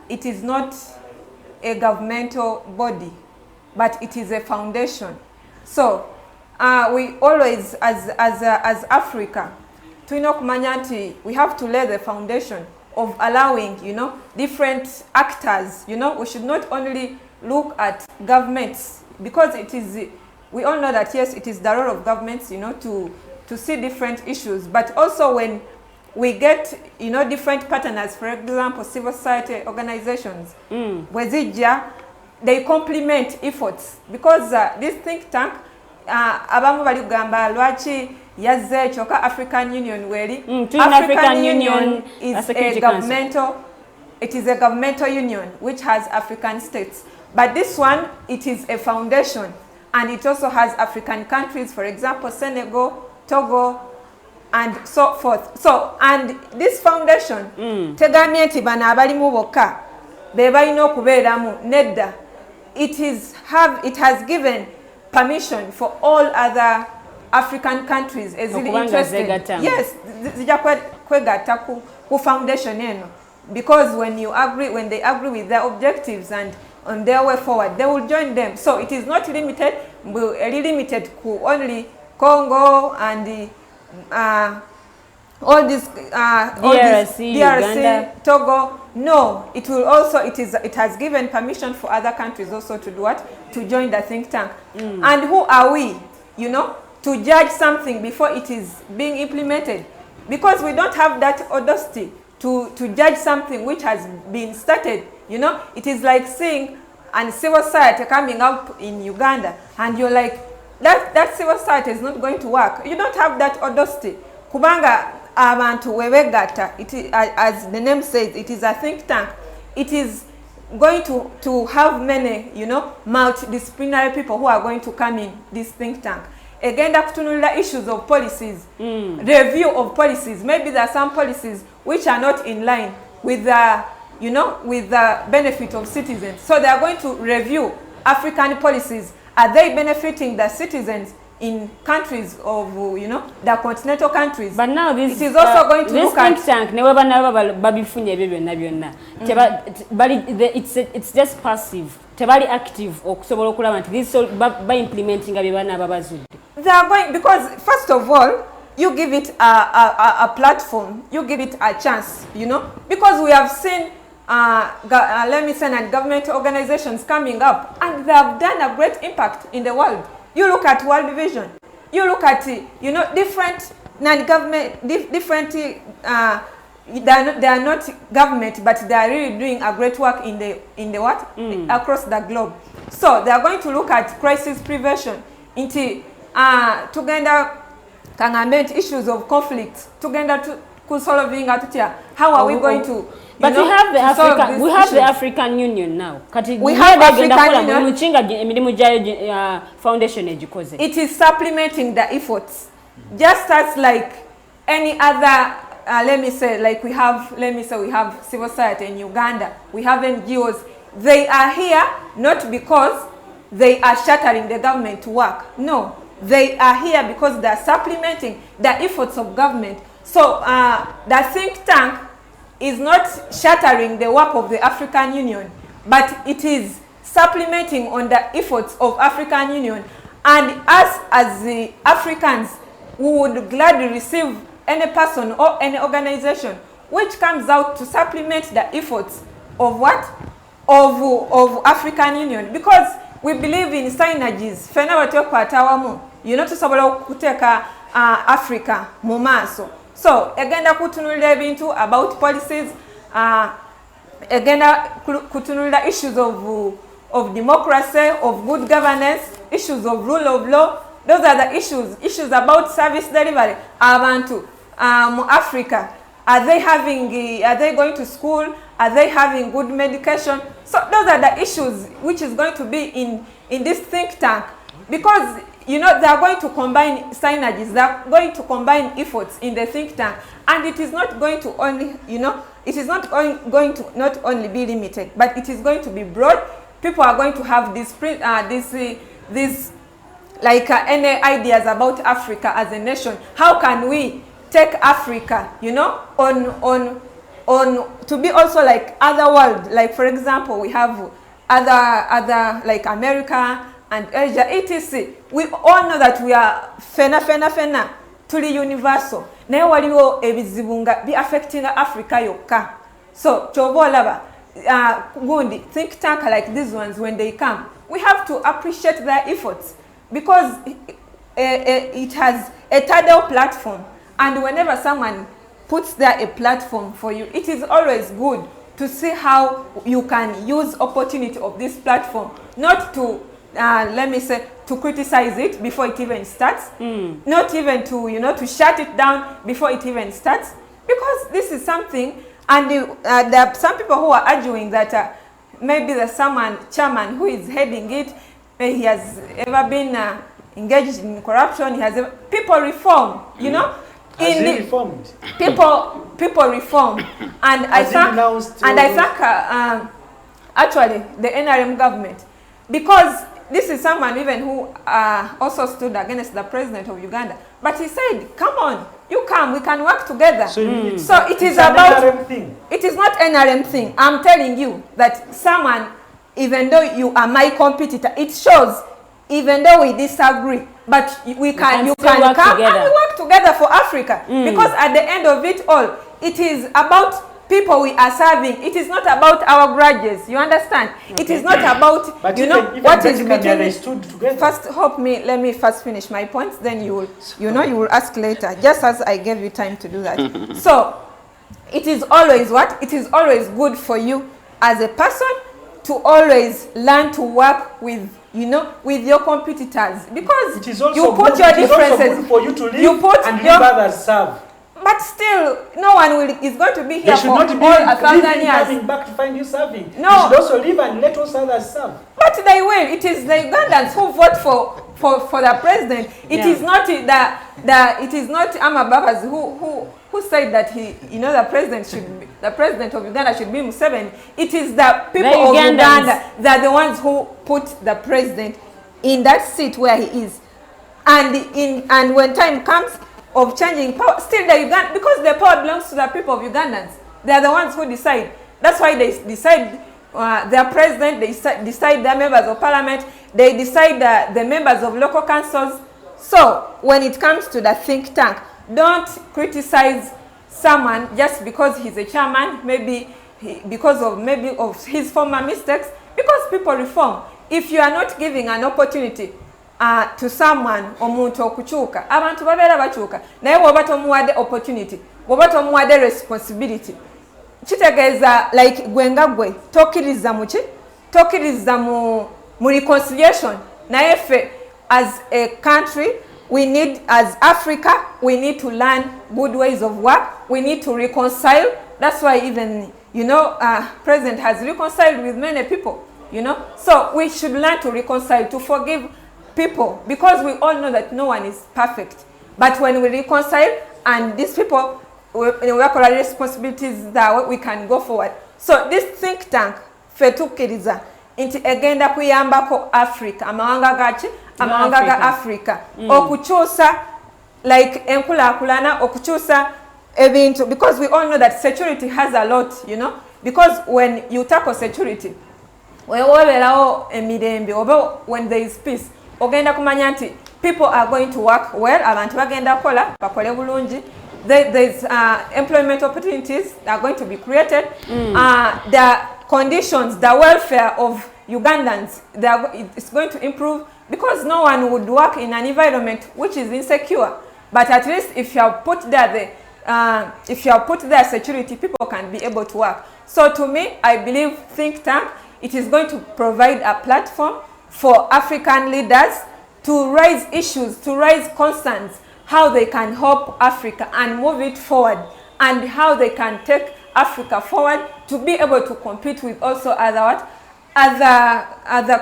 Speaker 7: it is not a governmental body but it is a foundation. So we always as Africa tulina okumanya nti we have to lay the foundation of allowing, you know, different actors, you know, we should not only look at governments because it is, we all know that yes, it is the role of governments, you know, to see different issues, but also when we get, you know, different partners, for example, civil society organizations, they complement efforts because this think tank, abamu bali gamba lwachi yazze choka African Union weri African Union is a governmental, it is a governmental union which has African states, but this one it is a foundation and it also has African countries, for example Senegal, Togo and so forth. So and this foundation tegamye nti bana abalimu bokka be balina okubeeramu nedda, it has given permission for all other African countries as interested. Yes, zija kwegatta ku foundation eno because when they agree with their objectives and on their way forward, they will join them. So it is not limited to only Congo and all this DRC, Togo. No, it will also, it has given permission for other countries also to do what? To join the think tank. And who are we, you know, to judge something before it is being implemented? Because we don't have that audacity to judge something which has been started, you know. It is like seeing a civil society coming up in Uganda and you're like, that civil society is not going to work. You don't have that audacity. Kubanga abantu webegatta, as the name says, it is a think tank. It is going to have many, you know, multidisciplinary people who are going to come in this think tank. Again, the issues of policies, review of policies. Maybe there are some policies which are not in line with the, you know, with the benefit of citizens. So they are going to review African policies. Are they benefiting the citizens in countries of, you know, the continental countries? But now this, it is also going to look at... This think tank, it's just passive. Tebali active okusobola okulaba nti this by implementing abibana ababazudde. They are going, because first of all you give it a platform, you give it a chance, you know, because we have seen let me say government organizations coming up and they have done a great impact in the world. You look at World Vision, you look at, you know, different non-government, different they are not government, but they are really doing a great work in the what? Across the globe. So they are going to look at crisis prevention, into together issues of conflict, together to solving how are we going to? But we have the African Union now. We have African Union. Foundation. It is supplementing the efforts, just as like any other. Let me say we have civil society in Uganda, we have NGOs. They are here not because they are shattering the government to work. No, they are here because they are supplementing the efforts of government. So the think tank is not shattering the work of the African Union, but it is supplementing on the efforts of African Union. And us as the Africans, we would gladly receive any person or any organization which comes out to supplement the efforts of what? Of African Union, because we believe in synergies. Fena watukwata wamu, you know, tusobola kuteka Africa mu maaso. So egenda kutunulira ebintu about policies, egenda kutunulira issues of democracy, of good governance, issues of rule of law. Those are the issues about service delivery. Abantu Africa, are they going to school? Are they having good medication? So those are the issues which is going to be in this think tank, because you know they are going to combine synergies, they are going to combine efforts in the think tank, and it is not going to only, you know, it is not going to not only be limited, but it is going to be broad. People are going to have this like any ideas about Africa as a nation. How can we take Africa, you know, on to be also like other world? Like for example, we have other like America and Asia, etc. We all know that we are fena tuli universal. Naye waliwo ebizibu nga be affecting Africa yokka. So chobolaba gundi think tank like these ones, when they come, we have to appreciate their efforts, because it has a tidal platform, and whenever someone puts there a platform for you, it is always good to see how you can use opportunity of this platform, not to let me say to criticize it before it even starts, not even to, you know, to shut it down before it even starts, because this is something. And there are some people who are arguing that maybe there's someone chairman who is heading it, he has ever been engaged in corruption, he has ever, people reform, you know.
Speaker 6: Reformed?
Speaker 7: People reform, and I think actually the NRM government, because this is someone even who also stood against the president of Uganda, but he said, come on, you come, we can work together. So it is about NRM thing. It is not NRM thing. I'm telling you that someone, even though you are my competitor, it shows, even though we disagree, but you can come together. And we work together for Africa, because at the end of it all, it is about people we are serving. It is not about our grudges. You understand? Okay. It is not about, but you know, what is between. First, let me first finish my points. Then you will, you know, you will ask later, just as I gave you time to do that. So, it is always what? It is always good for you as a person to always learn to work with, you know, with your competitors, because
Speaker 6: it is also
Speaker 7: you put
Speaker 6: good,
Speaker 7: your
Speaker 6: it
Speaker 7: differences.
Speaker 6: Is also good for you to live and leave others serve.
Speaker 7: But still, no one is going to be here for all 1,000 years.
Speaker 6: Coming back to find you serving.
Speaker 7: No.
Speaker 6: You should also live and let us others serve.
Speaker 7: But they will. It is the Ugandans who vote for the president. It is not it is not Amama Mbabazi who said that the president of Uganda should be Museveni. It is the people of Uganda that are the ones who put the president in that seat where he is. And when time comes of changing power, still the Uganda, because the power belongs to the people of Ugandans. They are the ones who decide. That's why they decide their president, they decide their members of parliament, they decide the members of local councils. So when it comes to the think tank, don't criticize someone just because he's a chairman, because of his former mistakes, because people reform. If you are not giving an opportunity to someone, omuntu okukyuka, abantu babeera bakyuka, naye bw'oba tomuwadde opportunity, bw'oba tomuwadde responsibility, kitegeeza like gwe nga gwe tokkiriza mu ki, tokkiriza mu reconciliation. Naye ffe as a country, we need, as Africa, we need to learn good ways of work. We need to reconcile. That's why even, President has reconciled with many people, So we should learn to reconcile, to forgive people, because we all know that no one is perfect. But when we reconcile and these people, we work on our responsibilities, that we can go forward. So this think tank, fetukiriza, inti egenda kuyambako Africa, amawanga gachi, amawanga ga Africa. Okuchusa, like enkulakulana, okuchusa ebintu, because we all know that security has a lot, because when you tackle security, when there is peace, ogenda kumanya nti people are going to work well, abantu bagenda kola bakole bulungi, there's employment opportunities that are going to be created, the conditions, the welfare of Ugandans, it's going to improve, because no one would work in an environment which is insecure. But at least if you have put there security, people can be able to work. So to me, I believe think tank, it is going to provide a platform for African leaders to raise issues, to raise concerns, how they can help Africa and move it forward, and how they can take Africa forward to be able to compete with also other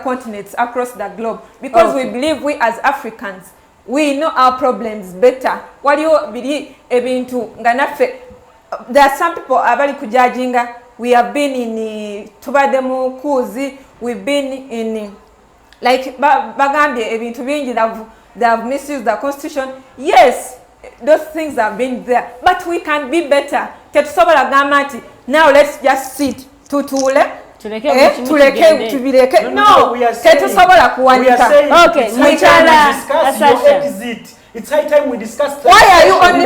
Speaker 7: continents across the globe. Because we believe we as Africans, we know our problems better. What do you believe? There are some people abali kujajinga. We have been in tubademu kuzi. We've been in like bagambye ebintu bingi they have misused the constitution. Yes, those things have been there, but we can be better. Tetusobola gamati. Now let's just sit tutule. Tubireke. No, tetusobola kuwanika.
Speaker 6: Okay, it's high time we discuss.
Speaker 7: Why are you only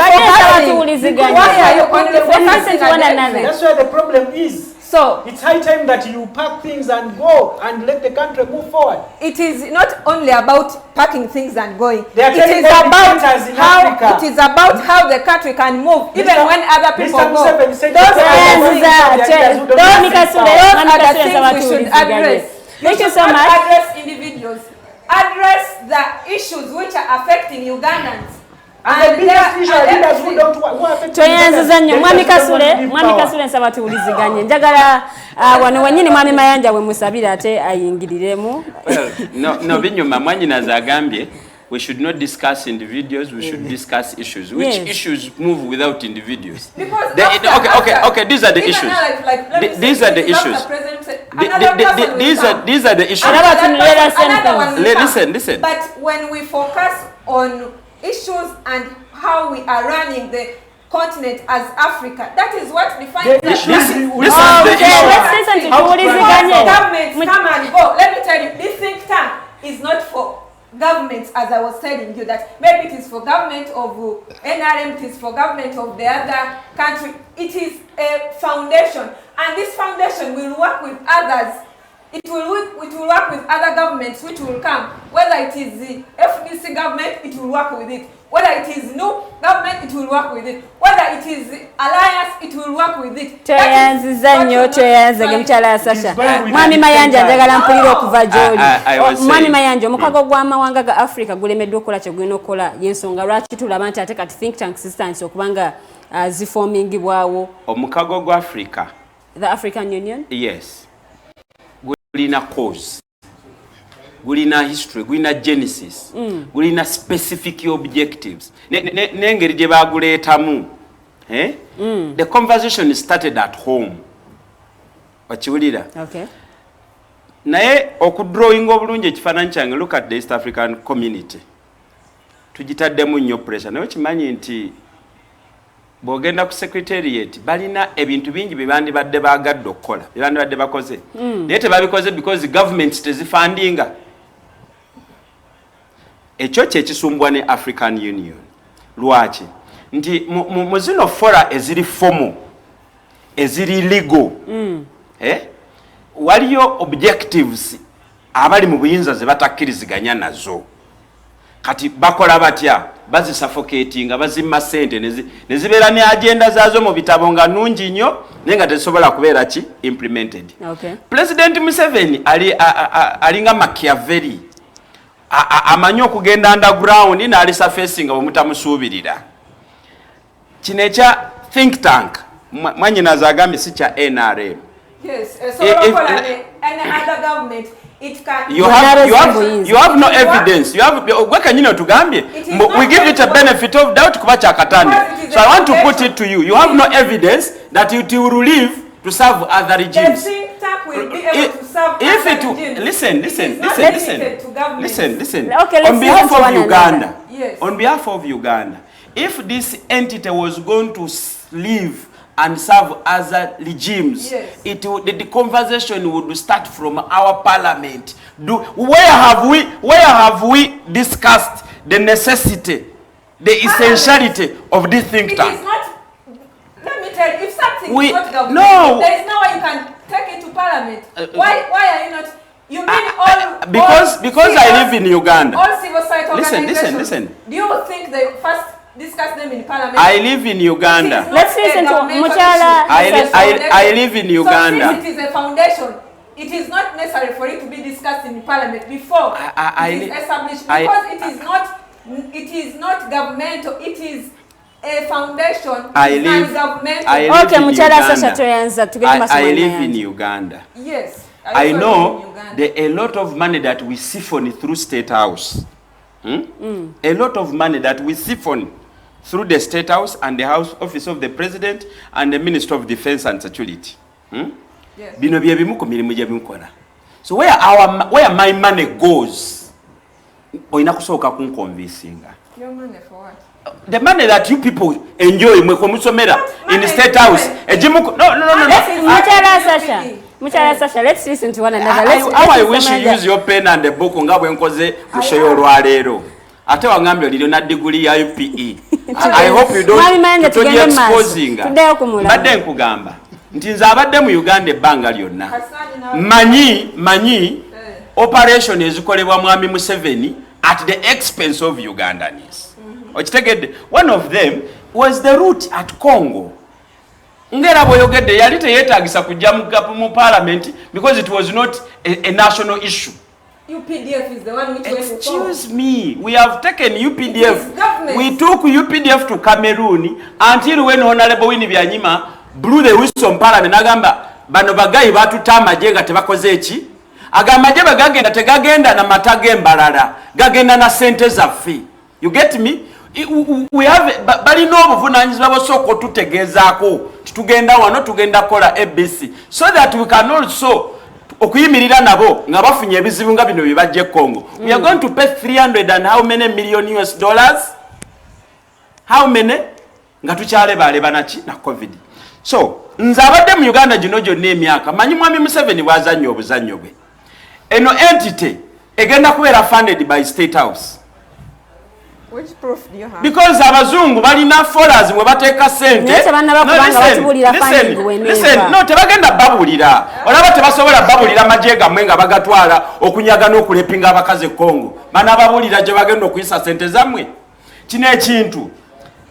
Speaker 7: focusing
Speaker 6: on one another? That's where the problem is.
Speaker 7: So
Speaker 6: it's high time that you pack things and go and let the country move forward.
Speaker 7: It is not only about packing things and going.
Speaker 6: It is about
Speaker 7: how the country can move, even when other people go. Those are the things we should address.
Speaker 4: Thank you so much.
Speaker 7: Address individuals. Address the issues which are affecting Ugandans.
Speaker 6: And the biggest issue are leaders who don't want to
Speaker 4: Mwami Kasule nsaba tuwuliziganye. Njagala wano wenyini Mwami Mayanja we musabira ate ayingiriremu.
Speaker 5: No binyuma mwanyinaza agambye we should not discuss individuals, we should discuss issues. Which issues move without individuals?
Speaker 7: Because
Speaker 5: okay, these are the issues. These are the issues. These are the issues. Listen.
Speaker 7: But when we focus on issues and how we are running the continent as Africa, that is what defines the issue.
Speaker 4: Let's listen to
Speaker 7: governments come and go. Let me tell you, this think tank is not for governments, as I was telling you, that maybe it is for government of NRM, it is for government of the other country. It is a foundation, and this foundation will work with others. It will work with other governments which will come. Whether it is the FDC government, it will work with it. Whether it is new government, it will work with it. Whether it is alliance, it will work with it.
Speaker 4: Mwami Mayanja njagala mpulira okuva gy'oli. Mwami Mayanja omukago gw'amawanga ga Africa gulemeddwa okukola kye gulina okukola y'ensonga lwaki tulaba nti ate kati think tank systems okubanga zifoomingibwawo.
Speaker 5: Omukago gwa Africa.
Speaker 4: The African Union?
Speaker 5: Yes. Gulina cause, gulina history, gulina genesis, gulina specific objectives. N'engeri gye baguleetamu. The conversation started at home. Wakiwulira?
Speaker 4: Okay.
Speaker 5: Naye okudrawing obulungi ekifaananyi kyange, look at the East African community. Tugitaddemu nnyo pressure. Naye kimanyi nti bw'ogenda ku secretariat balina ebintu bingi bye bandibadde baagadde okukola, bye bandibadde bakoze. Naye tebabikoze because government tezifandinga. Ekyo kye kisumbwa ne African Union. Lwaki? Nti mu zino fora eziri formal, eziri legal, waliyo objectives abali mu buyinza ze batakkiriziganya nazo. Kati bakola batya? Bazisuffocatinga, bazimma ssente ne zibeera ne agenda zaazo mu bitabo nga nnungi nnyo naye nga tezisobola kubeera ki implemented. President Museveni alinga Machiavelli, amanyi okugenda underground n'ali surfacing nga bwe mutamusuubirira. Kino ekya think tank mwanyinaza agambye si kya NRM.
Speaker 7: Yes, so any other government.
Speaker 5: You have no evidence. You have to gambie. We give it a benefit of doubt kuba kyakatandika. So I want to put it to you. You have no evidence that it will live to serve other regimes.
Speaker 7: The think tank will be able to serve
Speaker 5: if
Speaker 7: other
Speaker 5: it
Speaker 7: regimes.
Speaker 5: Listen.
Speaker 4: Okay,
Speaker 5: on behalf of Uganda, on behalf of Uganda, if this entity was going to live and serve other regimes, the conversation would start from our parliament. Where have we discussed the necessity, the essentiality of this think tank?
Speaker 7: Let me tell if something
Speaker 5: We-
Speaker 7: is not government,
Speaker 5: no.
Speaker 7: there is no way you can take it to parliament. Why are you not? You mean all
Speaker 5: because
Speaker 7: civil-
Speaker 5: I live in Uganda.
Speaker 7: All civil society organizations.
Speaker 5: Listen.
Speaker 7: Do you think they first discuss them in parliament?
Speaker 5: I live in Uganda.
Speaker 8: Let's listen to Muchala.
Speaker 5: I live in Uganda.
Speaker 7: So since it is a foundation, it is not necessary for it to be discussed in parliament before it is established, because it is not governmental. It is a foundation.
Speaker 5: I live
Speaker 8: Okay, Muchala Sasha Toyanza to get
Speaker 5: I live in Uganda.
Speaker 7: Yes.
Speaker 5: I know a lot of money that we siphon through State House. A lot of money that we siphon through the State House and the House Office of the President and the Minister of Defense and Security.
Speaker 7: Yes.
Speaker 5: Bino bye bimu ku mirimu gye bimukola. So where my money goes, oyina kusooka kunconvincinga.
Speaker 7: Your money for what?
Speaker 5: The money that you people enjoy mwe kumusomera in the State House. No.
Speaker 8: Muchala Sasha, let's listen to one another.
Speaker 5: I wish you use your pen and the book nga bwe nkoze ku show olwaleero. Ate wangambye oliro na degree ya UPE. I hope you don't tugende exposing. Badde nkugamba nti nze abadde mu Uganda ebbanga lyonna. Manyi operation ezikolebwa mwami Museveni at the expense of Ugandans. Okitegedde, one of them was the route at Congo. Ngera boyogedde yali teyeetagisa kujja mu parliament because it was not a national issue.
Speaker 7: UPDF is the one which went to Congo.
Speaker 5: Excuse me, we have taken UPDF. We took UPDF to Cameroon until when Honorable Winnie Byanyima blew the whistle on parliament. Agamba bano bagayi batutama jenga tebakoze eki. Agamba je bagagenda tegagenda na matage mbalala. Gagenda na sente zaffe. You get me? We have bali no obuvunanyizibwa bosoko tutegezaako tugenda wano tugenda kola ABC so that we can also okuyimirira nabo nga bafunye ebizibu nga bino bibajje Congo. We are going to pay 300 and how many million US dollars? How many? Nga tukyale baleba nachi na COVID. So nze abadde mu Uganda gino gyonna emyaka manyi mwami Museveni bwazannya obuzannyo bwe. Eno entity egenda kubeera funded by State House.
Speaker 7: Which proof do you have? Because
Speaker 5: abazungu balina followers mwe bateeka sente. Listen, no tebagenda babulira. Olaba tebasobola babulira majje gammwe nga bagatwala okunyaga n'okulepinga abakazi Congo. Bana babulira gye bagenda okuyisa sente zammwe. Kino ekintu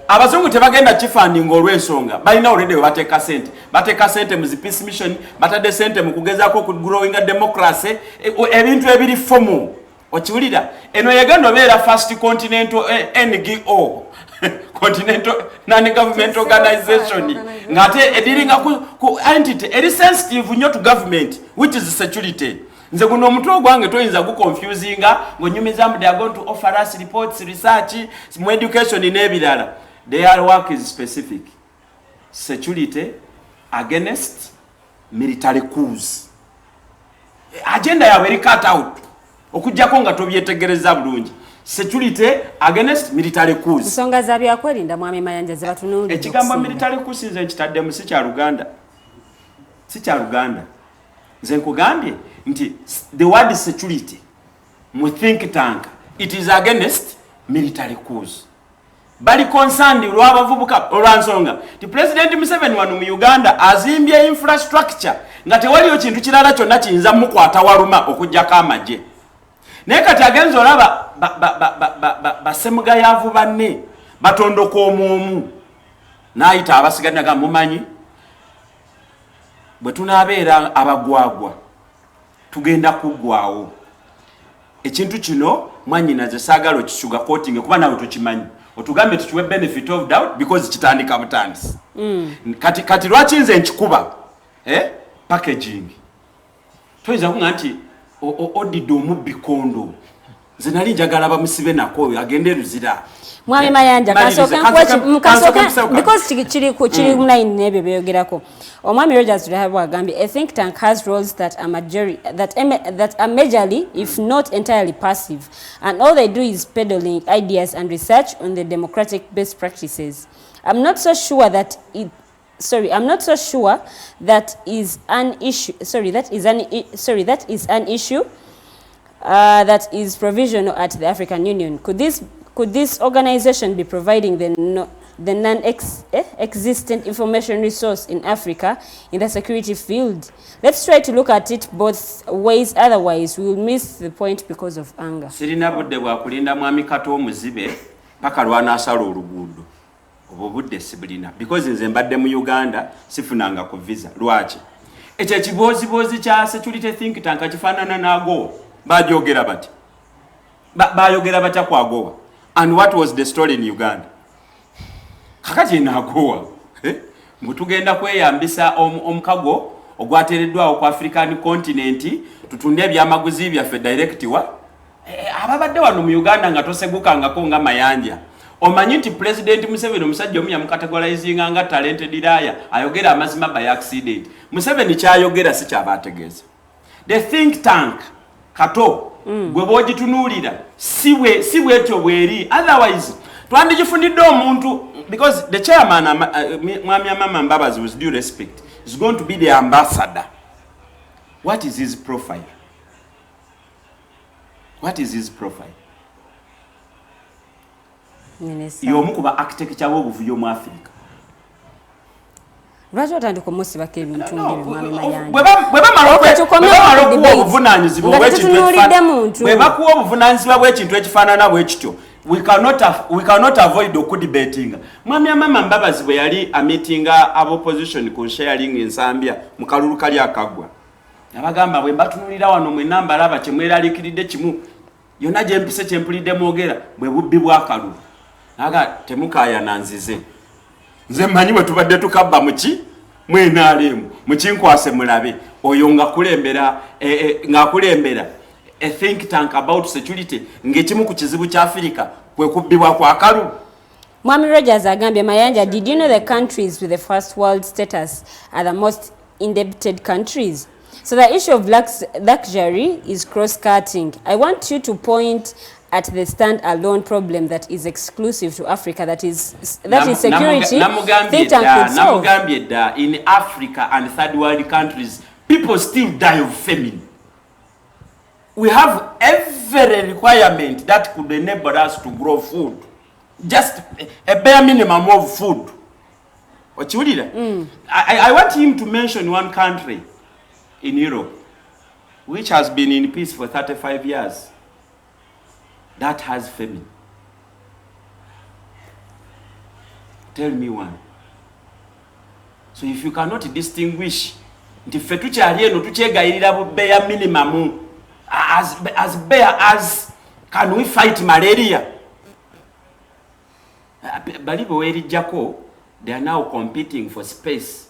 Speaker 5: abazungu tebagenda kifandinga olw'ensonga. Balina already bateeka sente. Bateeka sente mu peace mission, batadde sente mu kugezaako ku growing democracy, ebintu ebiri fomu. Ochiwulira eno yagenda obeera first continental NGO continental non-government organization ngate ediringa ku entity eri sensitive nnyo to government which is security. Nze guno omutwe gwange toyinza guconfusinga ng'onyumizamu they are going to offer us reports research mu education n'ebirala. Their work is specific. Security against military coups. Agenda yawe eri cut out. Okujjako nga tobyetegereza bulungi. Security against military coups.
Speaker 8: Nsonga za byakwerinda mwami Mayanja ze batunuulira.
Speaker 5: Ekigambo military coups nze nkitaddemu si kya Luganda. Si kya Luganda. Nze nkugambye nti the word security mu think tank it is against military coups. Bali concerned lw'abavubuka olwansonga. Ti President Museveni wano mu Uganda azimbye infrastructure nga tewaliyo kintu kirala kyonna kiyinza mukwata waluma okujjako amagye. Naye kati agenza olaba basemugayavu banne batondoka omwomu n'ayita abasigadde nga mumanyi bwe tunaabeera abagwagwa tugenda kuggwawo. Ekintu kino mwannyinaze saagala okisuga kotinge kuba nawe tukimanyi otugambe tukiwe benefit of doubt because kitandika butandisi. Kati lwaki nze nkikuba packaging toyinza kuŋŋa nti odidde omubbi kondo nze nali njagala bamusibe nako agende luzira.
Speaker 8: Mwami Mayanja kasoka because kiri mline n'ebyo byogerako. Omwami Rogers Rehab agambye a think tank has roles that are majorly if not entirely passive and all they do is peddling ideas and research on the democratic best practices. I'm not so sure that is an issue. That is provisional at the African Union. Could this organization be providing the
Speaker 4: the non-existent information resource in Africa in the security field. Let's try to look at it both ways, otherwise we will miss the point because of anger.
Speaker 5: Sirina budde bwa kulinda mwami kato omuzibe paka lwana asala oluguudo. Obwo budde sibulina because nze mbadde mu Uganda sifunanga ku visa. Lwaki? Ekyo kibozibozi kya security think tank kifaanana n'agowa. Bajogera bati. Bayogera batya kwagowa. And what was the story in Uganda? Kakati n'agowa. Mutugenda kweyambisa omukago ogwateereddwawo ku African continent tutunde ebyamaguzi byaffe direct wa ababadde wano mu Uganda nga tosegukangako nga mayanja. Omanyi nti President Museveni omusajja omu yamukategorizinga nga talented liar ayogera amazima by accident. Museveni kyayogera si kyabategeeza. The think tank kato gwe bwogitunuulira si bwetyo bweri, otherwise twandikifundidde omuntu because the chairman Mwami Amama Mbabazi, with due respect, is going to be the ambassador. What is his profile? What is his profile? Y'omu ku ba architecture w'obuvuyo mu Africa.
Speaker 4: Lwaki otandika omusibako ebintu ng'ebyo Mwami Mayanja?
Speaker 5: Bwe bakuwa obuvunaanyizibwa bw'ekintu ekifaanana bwe kityo, we cannot avoid okudebatinga. Mwami Amama Mbabazi bwe yali ameetinga ab'opposition ku sharing ensambya mu kalulu kali akaggwa. Abagamba bwe mbatunulira wano mwenna mbalaba kye mweraliikiridde kimu, yonna gye mpise kye mpulidde mwogera bwe bubbi bw'akalulu. Naga temukaayana nzize. Nze mmanyi bwe tubadde tukabba muki mu NRM mukinkwase mulabe oyo ng'akulembera a think tank about security ng'ekimu ku kizibu kya Africa kwe kubbibwa kwa kalulu.
Speaker 4: Mwami Rogers agambye, Mayanja, did you know the countries with the first world status are the most indebted countries? So the issue of luxury is cross-cutting. I want you to point at the stand-alone problem that is exclusive to Africa, that is security. Think tank could solve.
Speaker 5: In Africa and third world countries, people still die of famine. We have every requirement that could enable us to grow food. Just a bare minimum of food. What you did? I want him to mention one country in Europe which has been in peace for 35 years. That has famine. Tell me one. So if you cannot distinguish, nti tukyali eno tukyegayirira bu bare minimum as bare as can we fight malaria? Bali bwerijjako, they are now competing for space.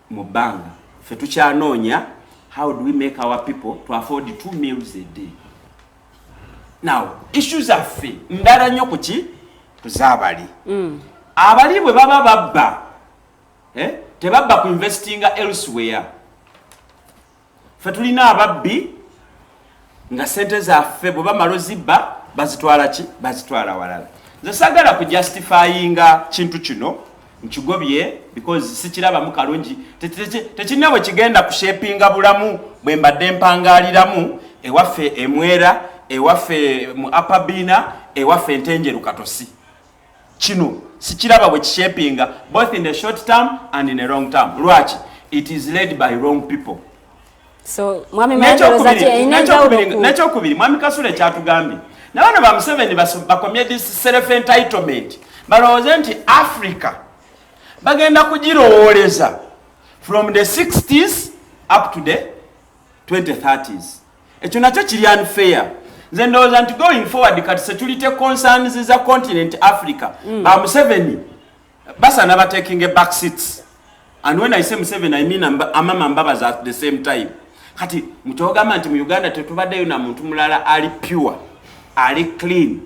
Speaker 5: Mubanga. Ffe tukyanoonya, how do we make our people to afford 2 meals a day? Now, issues are free. Ndala nnyo kuki tuzaabali. Abali bwe baba babba, tebabba ku investinga elsewhere. Ffe tulina ababbi nga sente zaffe bwe bamala ozibba bazitwala ki? Bazitwala walala. Nze saagala ku justifyinga kintu kino nkigobye because sikiraba mu kalungi tekirina bwe kigenda kushapinga bulamu bwe mbadde mpangaaliramu ewaffe Emwera, ewaffe mu Apabina, ewaffe Ntenjeru Katosi. Kino sikiraba bwe kishapinga both in the short term and in the long term. Lwaki? It is led by wrong people.
Speaker 4: So Mwami Mayanja
Speaker 5: nekyokubiri Mwami Kasule kyatugambye n'abaana ba Museveni bakomye this self entitlement balowooze nti Africa bagenda kugirowooleza from the 60s up to the 2030s. Ekyo nakyo kiri unfair. Nze ndowooza nti going forward kati security concerns za continent Africa ba Museveni basana ba taking a back seats. And when I say Museveni, I mean Amama Mbabazi at the same time. Kati mutogamba nti mu Uganda tetubaddeyo na muntu mulala ali pure, ali clean,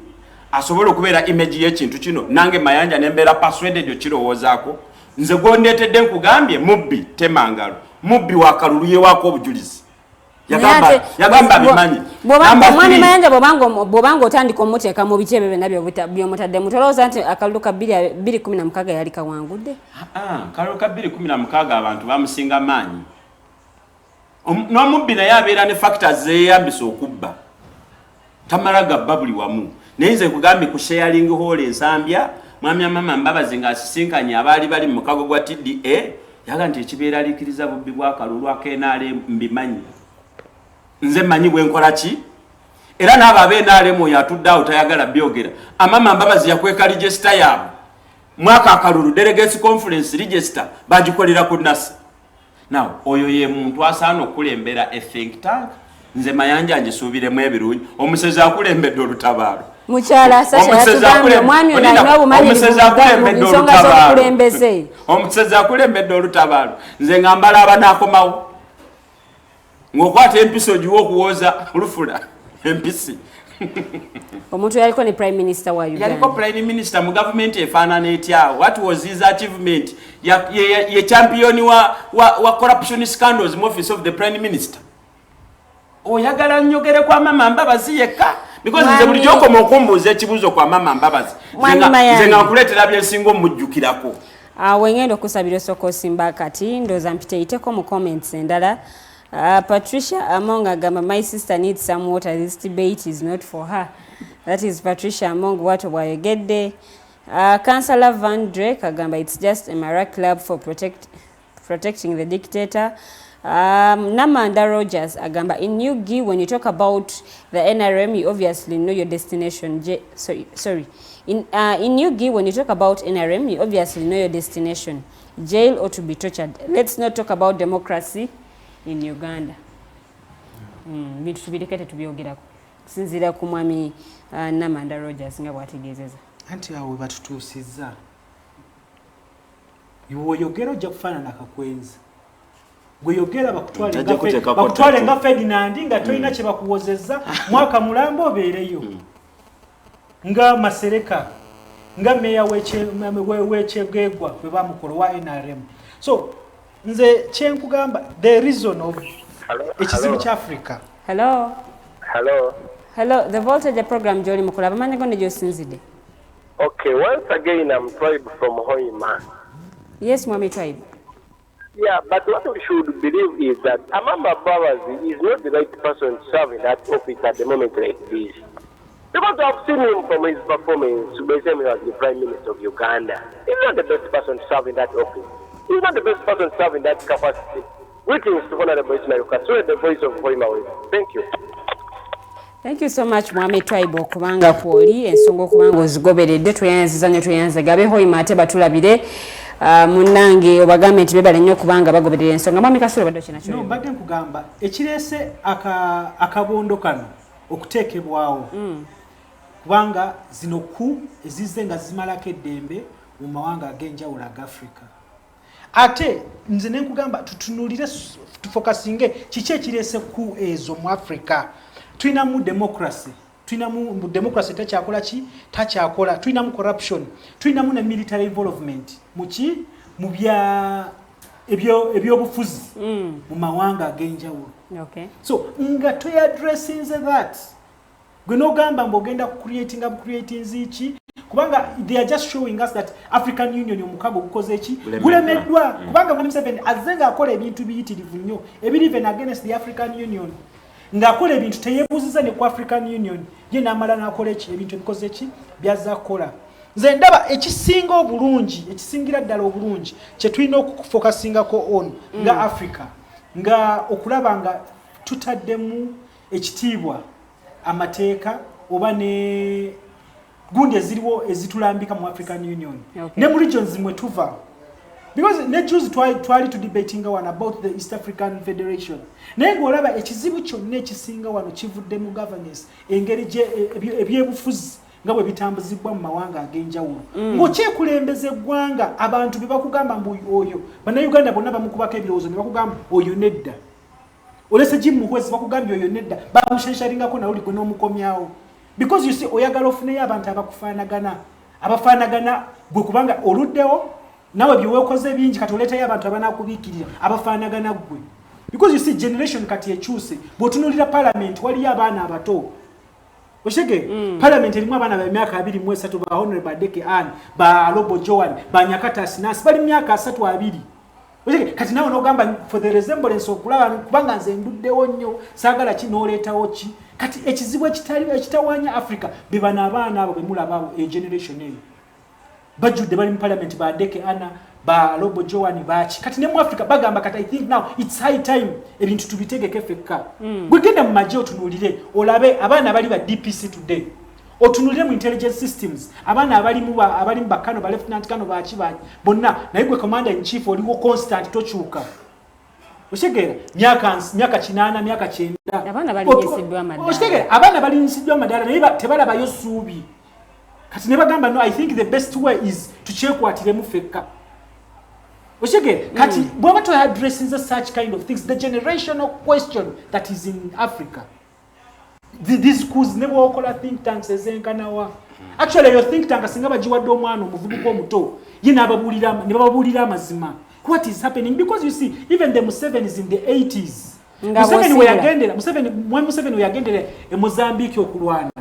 Speaker 5: asobola okubeera image y'ekintu kino. Nange Mayanja nembeera persuaded okirowoozaako. Nze gwondeetedde nkugambye mubbi temangalo, mubbi wa kalulu yewaako obujulizi. Yagamba bimanyi.
Speaker 4: Mwami Mayanja bw'obanga otandika omuteeka mu biki ebyo byonna by'omutadde mutolooza nti akalulu ka 2016 yali kawangudde?
Speaker 5: Kalulu ka 2016 abantu bamusinga maanyi. N'omubbi naye abeera ne factors zeeyambisa okubba. Tamala gabba buli wamu. nenze kugambi ku sharing hall ensambya mwami Amama Mbabazi ng'asisinkanye abaali bali mu mukago gwa TDA yaga nti ekibeera alikiriza bubbi bwa kalulu akenale mbimanyi nze manyi bwe nkola ki era n'abo ab'enale oyo atudde awo tayagala byogera Amama Mbabazi yakweka register yaabwe mwaka akalulu delegates conference register bagikolera ku nasi now oyo ye muntu asaana okulembera a think tank nze Mayanja ngisuubiremu ebirungi omusezi akulembedde olutabaalo
Speaker 4: mukyala Sasha yatugambye omwami ono alina obumanyirivu mu nsonga z'obukulembeze
Speaker 5: omusezi akulembedde olutabaalo nze ngambala abanaakomawo ng'okwata empisi ogiwa okuwooza lufula empisi
Speaker 4: omuntu yaliko ne prime minister wa Uganda
Speaker 5: yaliko prime minister mu government efaanana etya what was his achievement ye champion wa corruption scandals mu office of the prime minister oyagala nyogere kwa Amama Mbabazi yekka because nze buli gyokoma okumbuuza ekibuuzo kwa Amama Mbabazi nze ngakuleetera byensinga omujjukirako
Speaker 4: awe ngenda okusabira osooka osimba akati ndooza mpiteeyiteko mu comments endala Patricia Among agamba my sister needs some water this debate is not for her that is Patricia Among what bwayogedde Councillor Van Drake agamba it's just a Mara club for protecting the dictator. Namanda Rogers agamba in New Guinea when you talk about the NRM you obviously know your destination. In New Guinea when you talk about NRM you obviously know your destination. Jail or to be tortured. Let's not talk about democracy in Uganda. Bintu tubirekete tubyogerako. Sinzira ku mwami Namanda Rogers nga bwategeezeza.
Speaker 6: Anti awo batutuusizza. Yoyogera ojja kufaanana kakwenzi. Gwe yogera bakutwale nga Ferdinand nga toyina kye bakuwozezza mwaka mulambo obeereyo nga Masereka nga meya w'ekyegegwa bwe bamukola wa NRM. So nze kyenkugamba the reason of ekizibu kya Africa.
Speaker 4: Hello the voltage program joli mukola bamanyi gone gyosinzidde.
Speaker 11: Okay, once again I'm Tribe from Hoima.
Speaker 4: Yes mwami Tribe.
Speaker 11: Yeah, but what we should believe is that Amama Mbabazi is not the right person to serve in that office at the moment like this. Because I've seen him from his performance to basically as the Prime Minister of Uganda. He's not the best person to serve in that office. He's not the best person to serve in that capacity. Greetings to Honorable Ismail Kasule, the voice of Hoima. Thank you.
Speaker 4: Thank you so much mwami Tribe okubanga kwoli ensonga okubanga ozigoberedde tweyanziza nnyo tweyanzigabe Hoima ate batulabire munange obagambe nti bebale nnyo kubanga bagoberera ensonga mwami Kasule badde kina kyo.
Speaker 6: No mbadde nkugamba ekireese akabondo kano okuteekebwawo kubanga zino ku ezizze nga zimalako eddembe mu mawanga ag'enjawulo aga Africa. Ate nze ne nkugamba tutunulire tufokasinge kiki ekireese ku ezo mu Africa. Tuinamu democracy. Tuinamu democracy takyakola ki? Takyakola. Tuinamu corruption. Tuinamu ne military involvement. Muki? Mu bya ebyobufuzi mu mawanga ag'enjawulo.
Speaker 4: Okay.
Speaker 6: So nga to addressing that. Gwe nogamba mbogenda creating ziki kubanga they are just showing us that African Union omukago gukoze eki gulemeddwa kubanga Mwami Museveni azenga akola ebintu biyitirivu nnyo ebiri even against the African Union ng'akola ebintu teyeebuuziza ne ku African Union ye n'amala n'akola eki ebintu ebikoze eki byazza kukola. Nze ndaba ekisinga obulungi ekisingira ddala obulungi kye tulina okufokasingako on nga Africa nga okulaba nga tutaddemu ekitiibwa amateeka oba ne gundi eziriwo ezitulambika mu African Union. Okay. Ne mu regions mwe tuva. Because ne Jews twali to debating one about the East African Federation. Naye ng'olaba ekizibu kyonna ekisinga wano kivudde mu governance engeri ebyebufuzi nga bwe bitambuzibwa mu mawanga ag'enjawulo. Ng'okyekulembeza eggwanga abantu be bakugamba mbu oyo bannayuganda bonna bamukubako ebirowoozo ne bakugamba oyo nedda. Olese Jim Muhwezi bakugambye oyo nedda bamushenshalingako nawe gwe n'omukomyawo. Because you see oyagala ofuneyo abantu abafaanagana gwe kubanga oluddewo nawe byeweekoze bingi kati oleetayo abantu abanaakubiikirira abafaanagana gwe. Because you see generation kati ekyuse bw'otunuulira parliament waliyo abaana abato. Oshege parliament erimu abaana ba myaka 23 ba Honorable Badeke Ann ba Alobo Joan ba Nyakata Sinasi bali myaka 32. kati nawe n'ogamba for the resemblance okulaba kubanga nze nduddewo nnyo saagala ki n'oleetawo ki kati ekizibu ekitawaanya Africa be bano abaana abo be mulaba generation eyo bajjudde bali mu parliament ba Deke Ana ba Lobo Joan bachi kati ne mu Africa bagamba kati I think now it's high time ebintu tubitegeke fekka gwegenda mu majje otunulire olabe abaana bali ba DPC today otunulire mu intelligence systems abaana abali mu bakano ba lieutenant kano bachi bonna naye gwe commander in chief oliwo constant tochuka oshegera myaka 8 myaka 9
Speaker 4: abaana bali nsiddwa amadala
Speaker 6: oshegera abaana bali nsiddwa amadala naye tebalaba yo suubi kati ne bagamba no I think the best way is to check what them fekka oshegera kati bwaba to addressing such kind of things the generational question that is in Africa. These schools never okola think tanks ezenkanawa. Actually your think tank asinga bajiwadde omwana omuvubuka omuto yina ababulira amazima. What is happening? Because you see even the Museveni is in the 80s. Museveni we yagendera e Mozambique okulwana.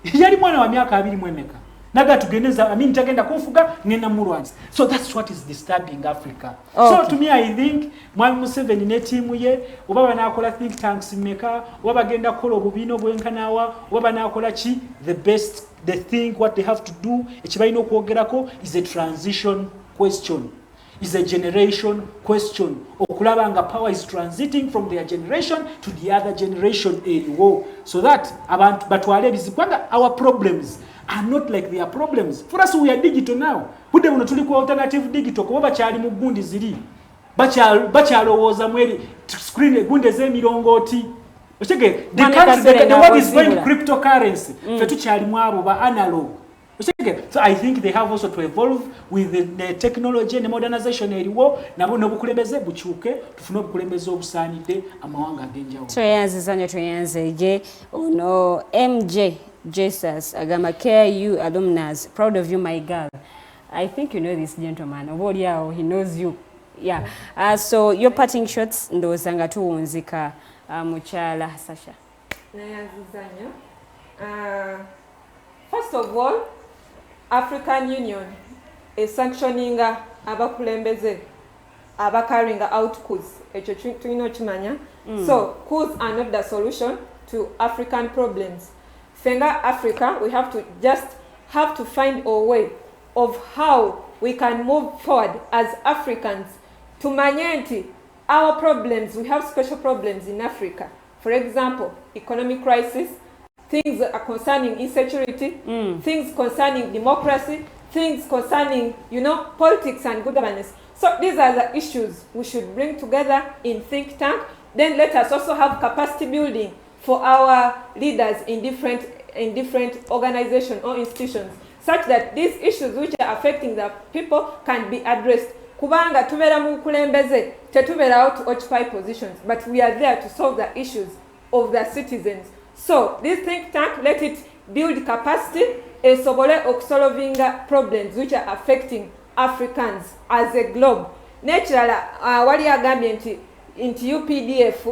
Speaker 6: Yali mwana wa myaka 2 mwemeka. Naga tugeneza tagenda kufuga nena mulwanzi. So that's what is disturbing Africa. Okay. So to me I think Mwami Museveni ne team ye obaba nakola think tanks meka obaba genda kola obubino bwenkanawa obaba nakola ki the thing what they have to do ekibalina okwogerako is a transition question. Is a generation question. Okulaba nga power is transiting from their generation to the other generation so that abantu batwale bizibwanga our problems are not like their problems. For us, we are digital now. Kude muno tuli ku alternative digital kuba bakyali mu gundi ziri. Bakyalowooza mweri screen gunde z'emirongooti. Oshege the world is going cryptocurrency. Fe tukyali mu abo ba analog. So I think they have also to evolve with the technology and modernization eriwo nabo nobukulembeze bukyuke tufune obukulembeze obusaanidde amawanga agenjawo.
Speaker 4: Tweyanze ono MJ Jesus agamba KU alumnus proud of you my girl. I think you know this gentleman. He knows you. Yeah. So your parting shots ndozanga tuwunzika mukyala Hasahya.
Speaker 7: Nayazizanyo. First of all, African Union is sanctioning abakulembeze carrying out coups. So coups are not the solution to African problems. Fenga Africa, we have to find a way of how we can move forward as Africans to manage our problems. We have special problems in Africa. For example, economic crisis, things concerning insecurity, things concerning democracy, things concerning, politics and good governance. So these are the issues we should bring together in think tank. Then let us also have capacity building for our leaders in different organizations or institutions, such that these issues which are affecting the people can be addressed. Kubanga tubera mu kulembeze, tetubera out to occupy positions, but we are there to solve the issues of the citizens. So this think tank, let it build capacity esobole okusolving problems which are affecting Africans as a globe. Naturally, wali agambye into UPDF,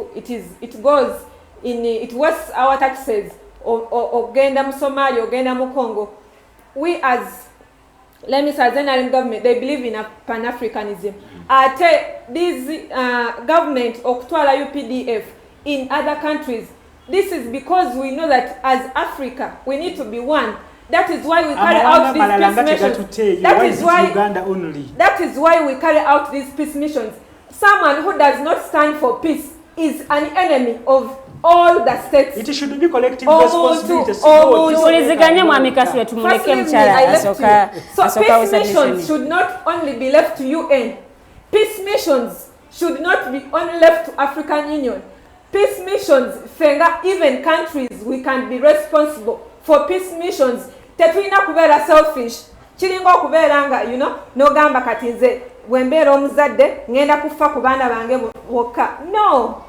Speaker 7: it goes in, it wastes our taxes ogenda mu Somalia, ogenda mu Congo. We as NRM government, they believe in Pan-Africanism. This government okutwala UPDF in other countries, this is because we know that as Africa, we need to be one. That is why we carry out these peace missions. That is why we carry out these peace missions. Someone who does not stand for peace is an enemy of all the states.
Speaker 6: It should be collective responsibility.
Speaker 7: So peace missions should not only be left to UN. Peace missions should not be only left to African Union. Peace missions, even countries, we can be responsible for peace missions. Tetwina kubeera selfish. Kiringa okubeeranga, nogamba kati nze wembeera omuzadde ngenda kufa ku baana bange bokka. No.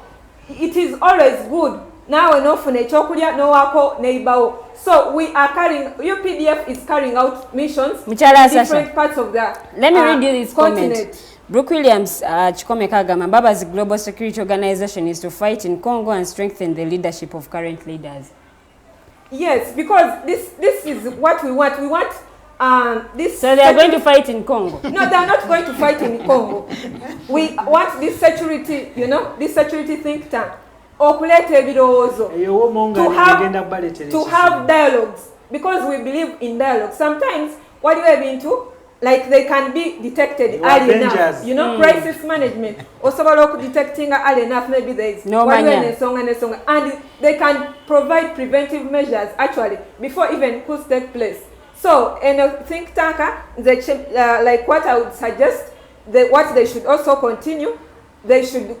Speaker 7: It is always good. Nawe nofuna ekyokulya nowako neighbor. So we are carrying, UPDF is carrying out missions in different parts of the
Speaker 4: Let me read you this
Speaker 7: continent.
Speaker 4: Comment. Brooke Williams, Chikome Kagama, Mbabazi Global Security Organization is to fight in Congo and strengthen the leadership of current leaders.
Speaker 7: Yes, because this is what we want. We want
Speaker 4: So they are going to fight in Congo?
Speaker 7: No, they are not going to fight in Congo. We want this security, you know, this security think tank. To have dialogues, because we believe in dialogue. Sometimes what you have into, like they can be detected early enough, you know, crisis management. Also, detecting early enough, maybe there is
Speaker 4: no
Speaker 7: and they can provide preventive measures actually before even coups take place. So, in a think tank, like what I would suggest, what they should also continue, they should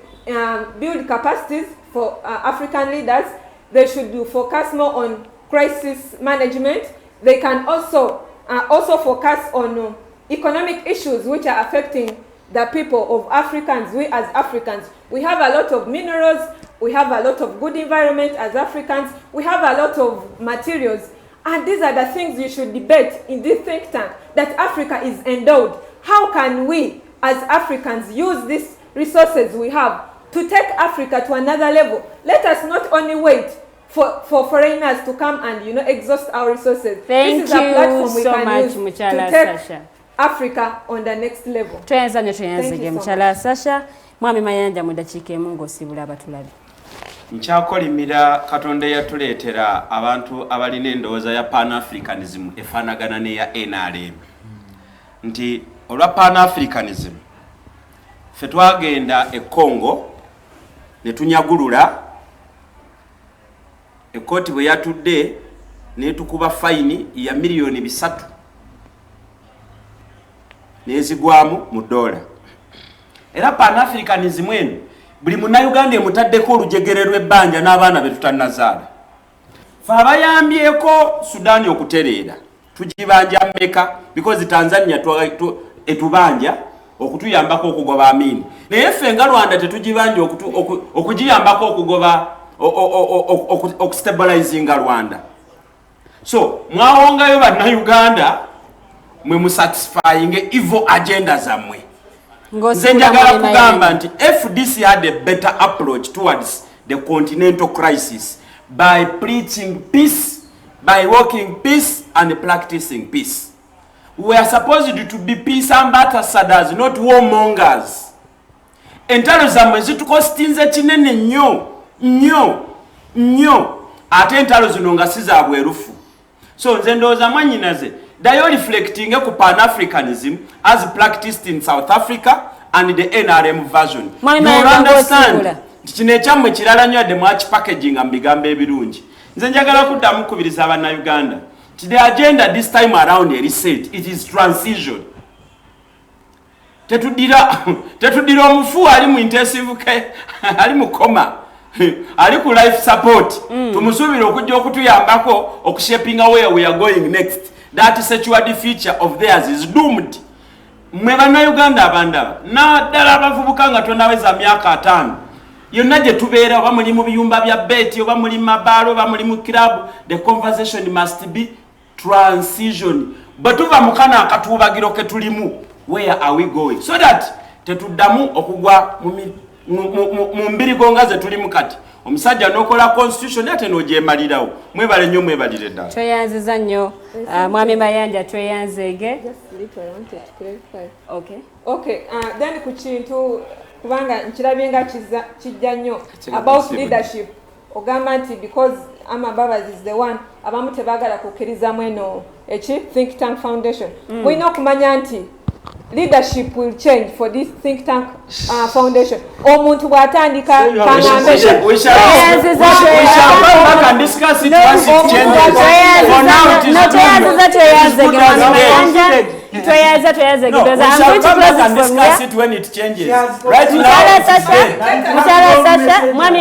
Speaker 7: build capacities for African leaders. They should focus more on crisis management. They can also focus on economic issues which are affecting the people of Africans. We as Africans, we have a lot of minerals, we have a lot of good environment as Africans, we have a lot of materials, and these are the things you should debate in this think tank, that Africa is endowed. How can we as Africans use these resources we have to take Africa to another level? Let us not only wait for foreigners to come and, you know, exhaust our resources.
Speaker 4: Thank
Speaker 7: this is a platform we
Speaker 4: so
Speaker 7: can
Speaker 4: much,
Speaker 7: use
Speaker 4: Muchala
Speaker 7: to take
Speaker 4: Sasha.
Speaker 7: Africa on the next level.
Speaker 4: Thank you so Muchala Sasha. Mwami Mayanja mudakiika emu ng'osibula abatulabi.
Speaker 5: Nkyakolimira Katonda yatuleetera abantu abalina endowooza ya Pan-Africanism efaanagana n'eya NRM. Nti olwa Pan-Africanism ffe twagenda e Congo ne tunyagulula ekkooti bwe yatudde n'etukuba fayini ya miliyoni 3 n'ezigwamu mu dola. Era Pan-Africanism eno buli munnayuganda emutaddeko olujegere lw'ebbanja n'abaana be tutannazaala. Ffe abayambyeko Sudaani okutereera tugibanja mmeka, because Tanzania etubanja okutuyambako okugoba Amini. Naye ffe nga Rwanda tetugibanja okugiyambako okugoba okustabilizinga Rwanda. So mwawongayo bannayuganda mwe musatisfying evil agenda zammwe. Nze njagala kugamba nti FDC had a better approach towards the continental crisis by preaching peace, by working peace and practicing peace. We are supposed to be peace ambassadors, not warmongers. Entalo zammwe zitukostinze kinene nnyo ate entalo zino nga si za bwerufu. So nze ndowooza mwanyinaze dayo reflecting ku Pan-Africanism as practiced in South Africa and the NRM version. You understand? Kino ekyammwe kirala nnyo adde mwakipackaging mbigambo ebirungi. Nze njagala kuddamu kubiriza abannayuganda. The agenda this time around is set. It is transition. Tetudira omufu ali mu intensive care, ali mu coma, ali ku life support. Tumusubira okujja okutuyambako okushaping where we are going next. That sexual future of theirs is doomed. Mwe bannayuganda abandaba naddala abavubuka nga tonaweza myaka 5 yonna gye tubeera oba muli mu biyumba bya beti oba muli mabaalo oba muli mu club, the conversation must be transition. But tuva mukana akatuubagiro ke tulimu, where are we going, so that tetuddamu okugwa mu mbiri gongaze tulimu kati omusajja n'okola constitution ate n'ogyemalirawo. Mwebale nnyo mwebalire ddala.
Speaker 4: Tweyanziza nnyo Mwami Mayanja, tweyanzeege.
Speaker 7: Okay, then ku kintu kubanga nkirabye nga kijja nnyo about leadership. Ogamba nti because Amama Mbabazi is the one abamu tebaagala kukkirizamu eno think tank foundation. Mulina okumanya nti leadership will change for this think tank foundation. Omuntu bw'atandika kanambe.
Speaker 5: We shall come back and discuss it once it changes. For now it is discuss it when it changes. Right now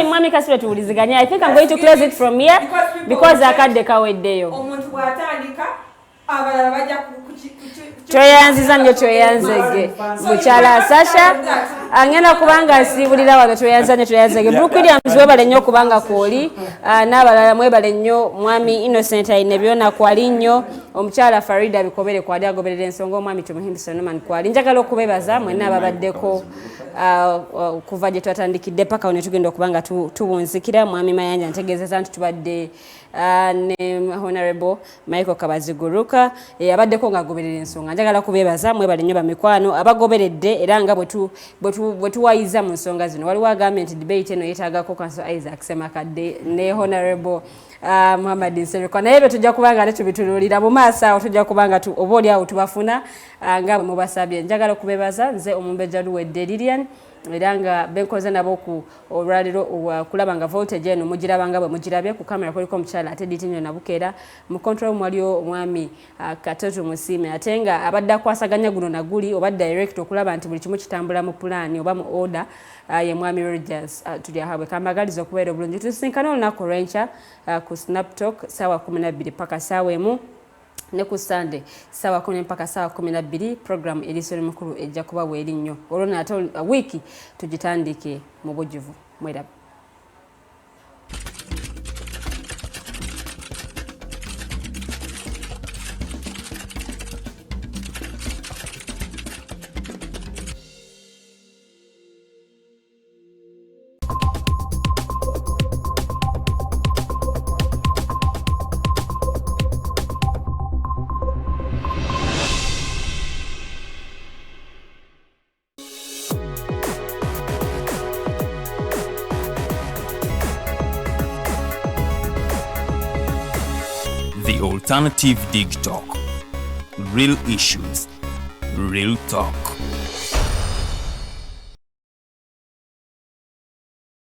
Speaker 4: Mwami Kasule tuwuliziganya. I think I'm going to close it from here because akadde kaweddeyo.
Speaker 7: Omuntu bw'atandika abalala bajja
Speaker 4: tweyanziza nnyo tweyanzege Muchala Sasha angenda kubanga nsibulira wano tweyanzege Brooke Williams webale nnyo kubanga kwoli n'abalala mwebale nnyo Mwami Innocent ayine byonna kwali nnyo omukyala Farida bikobere kwali agoberera ensonga omwami Tumuhimbi Sonoman kwali njagala okubebaza mwenna ababaddeko kuva gye twatandikidde paka ne tugenda okubanga tubunzikira Mwami Mayanja ntegeezeza nti tubadde ne Honorable Michael Kabaziguruka abaddeko ng'agoberera ensonga. Njagala kubeebaza mwebale nnyo bamikwano abagoberedde era nga bwe tuwayiza mu nsonga zino. Waliwo agambye nti debate eno yeetaagako Council Isaac Semakadde ne Honorable Muhammad Nsereko. Naye bye tujja kubanga ate tubitunuulira mu maaso awo tujja kubanga oba oli awo tubafuna nga mubasabye. Njagala okubeebaza nze Omumbejja Luwedde Lilian era nga benkoze nabo ku olwaliro kulaba nga voltage eno mugiraba nga bwe mugirabye ku kamera kuliko omukyala ate ditinyo nabukeera mu control mwaliyo omwami Katoto Musime ate nga abadde akwasaganya guno naguli oba direct okulaba nti buli kimu kitambula mu plan oba mu order ye mwami Rogers tuli ahabwe kambagaliza okubeera obulungi tusinkana olunaku lwenkya ku Snaptalk sawa 12 paka sawa emu ne ku Sunday sawa 10 mpaka sawa 12 program elisoni mukuru ejja kuba weri nnyo olwo nate wiki tugitandike mu bujjuvu mwerabe.
Speaker 1: The Alternative Digitalk. Real issues, real talk.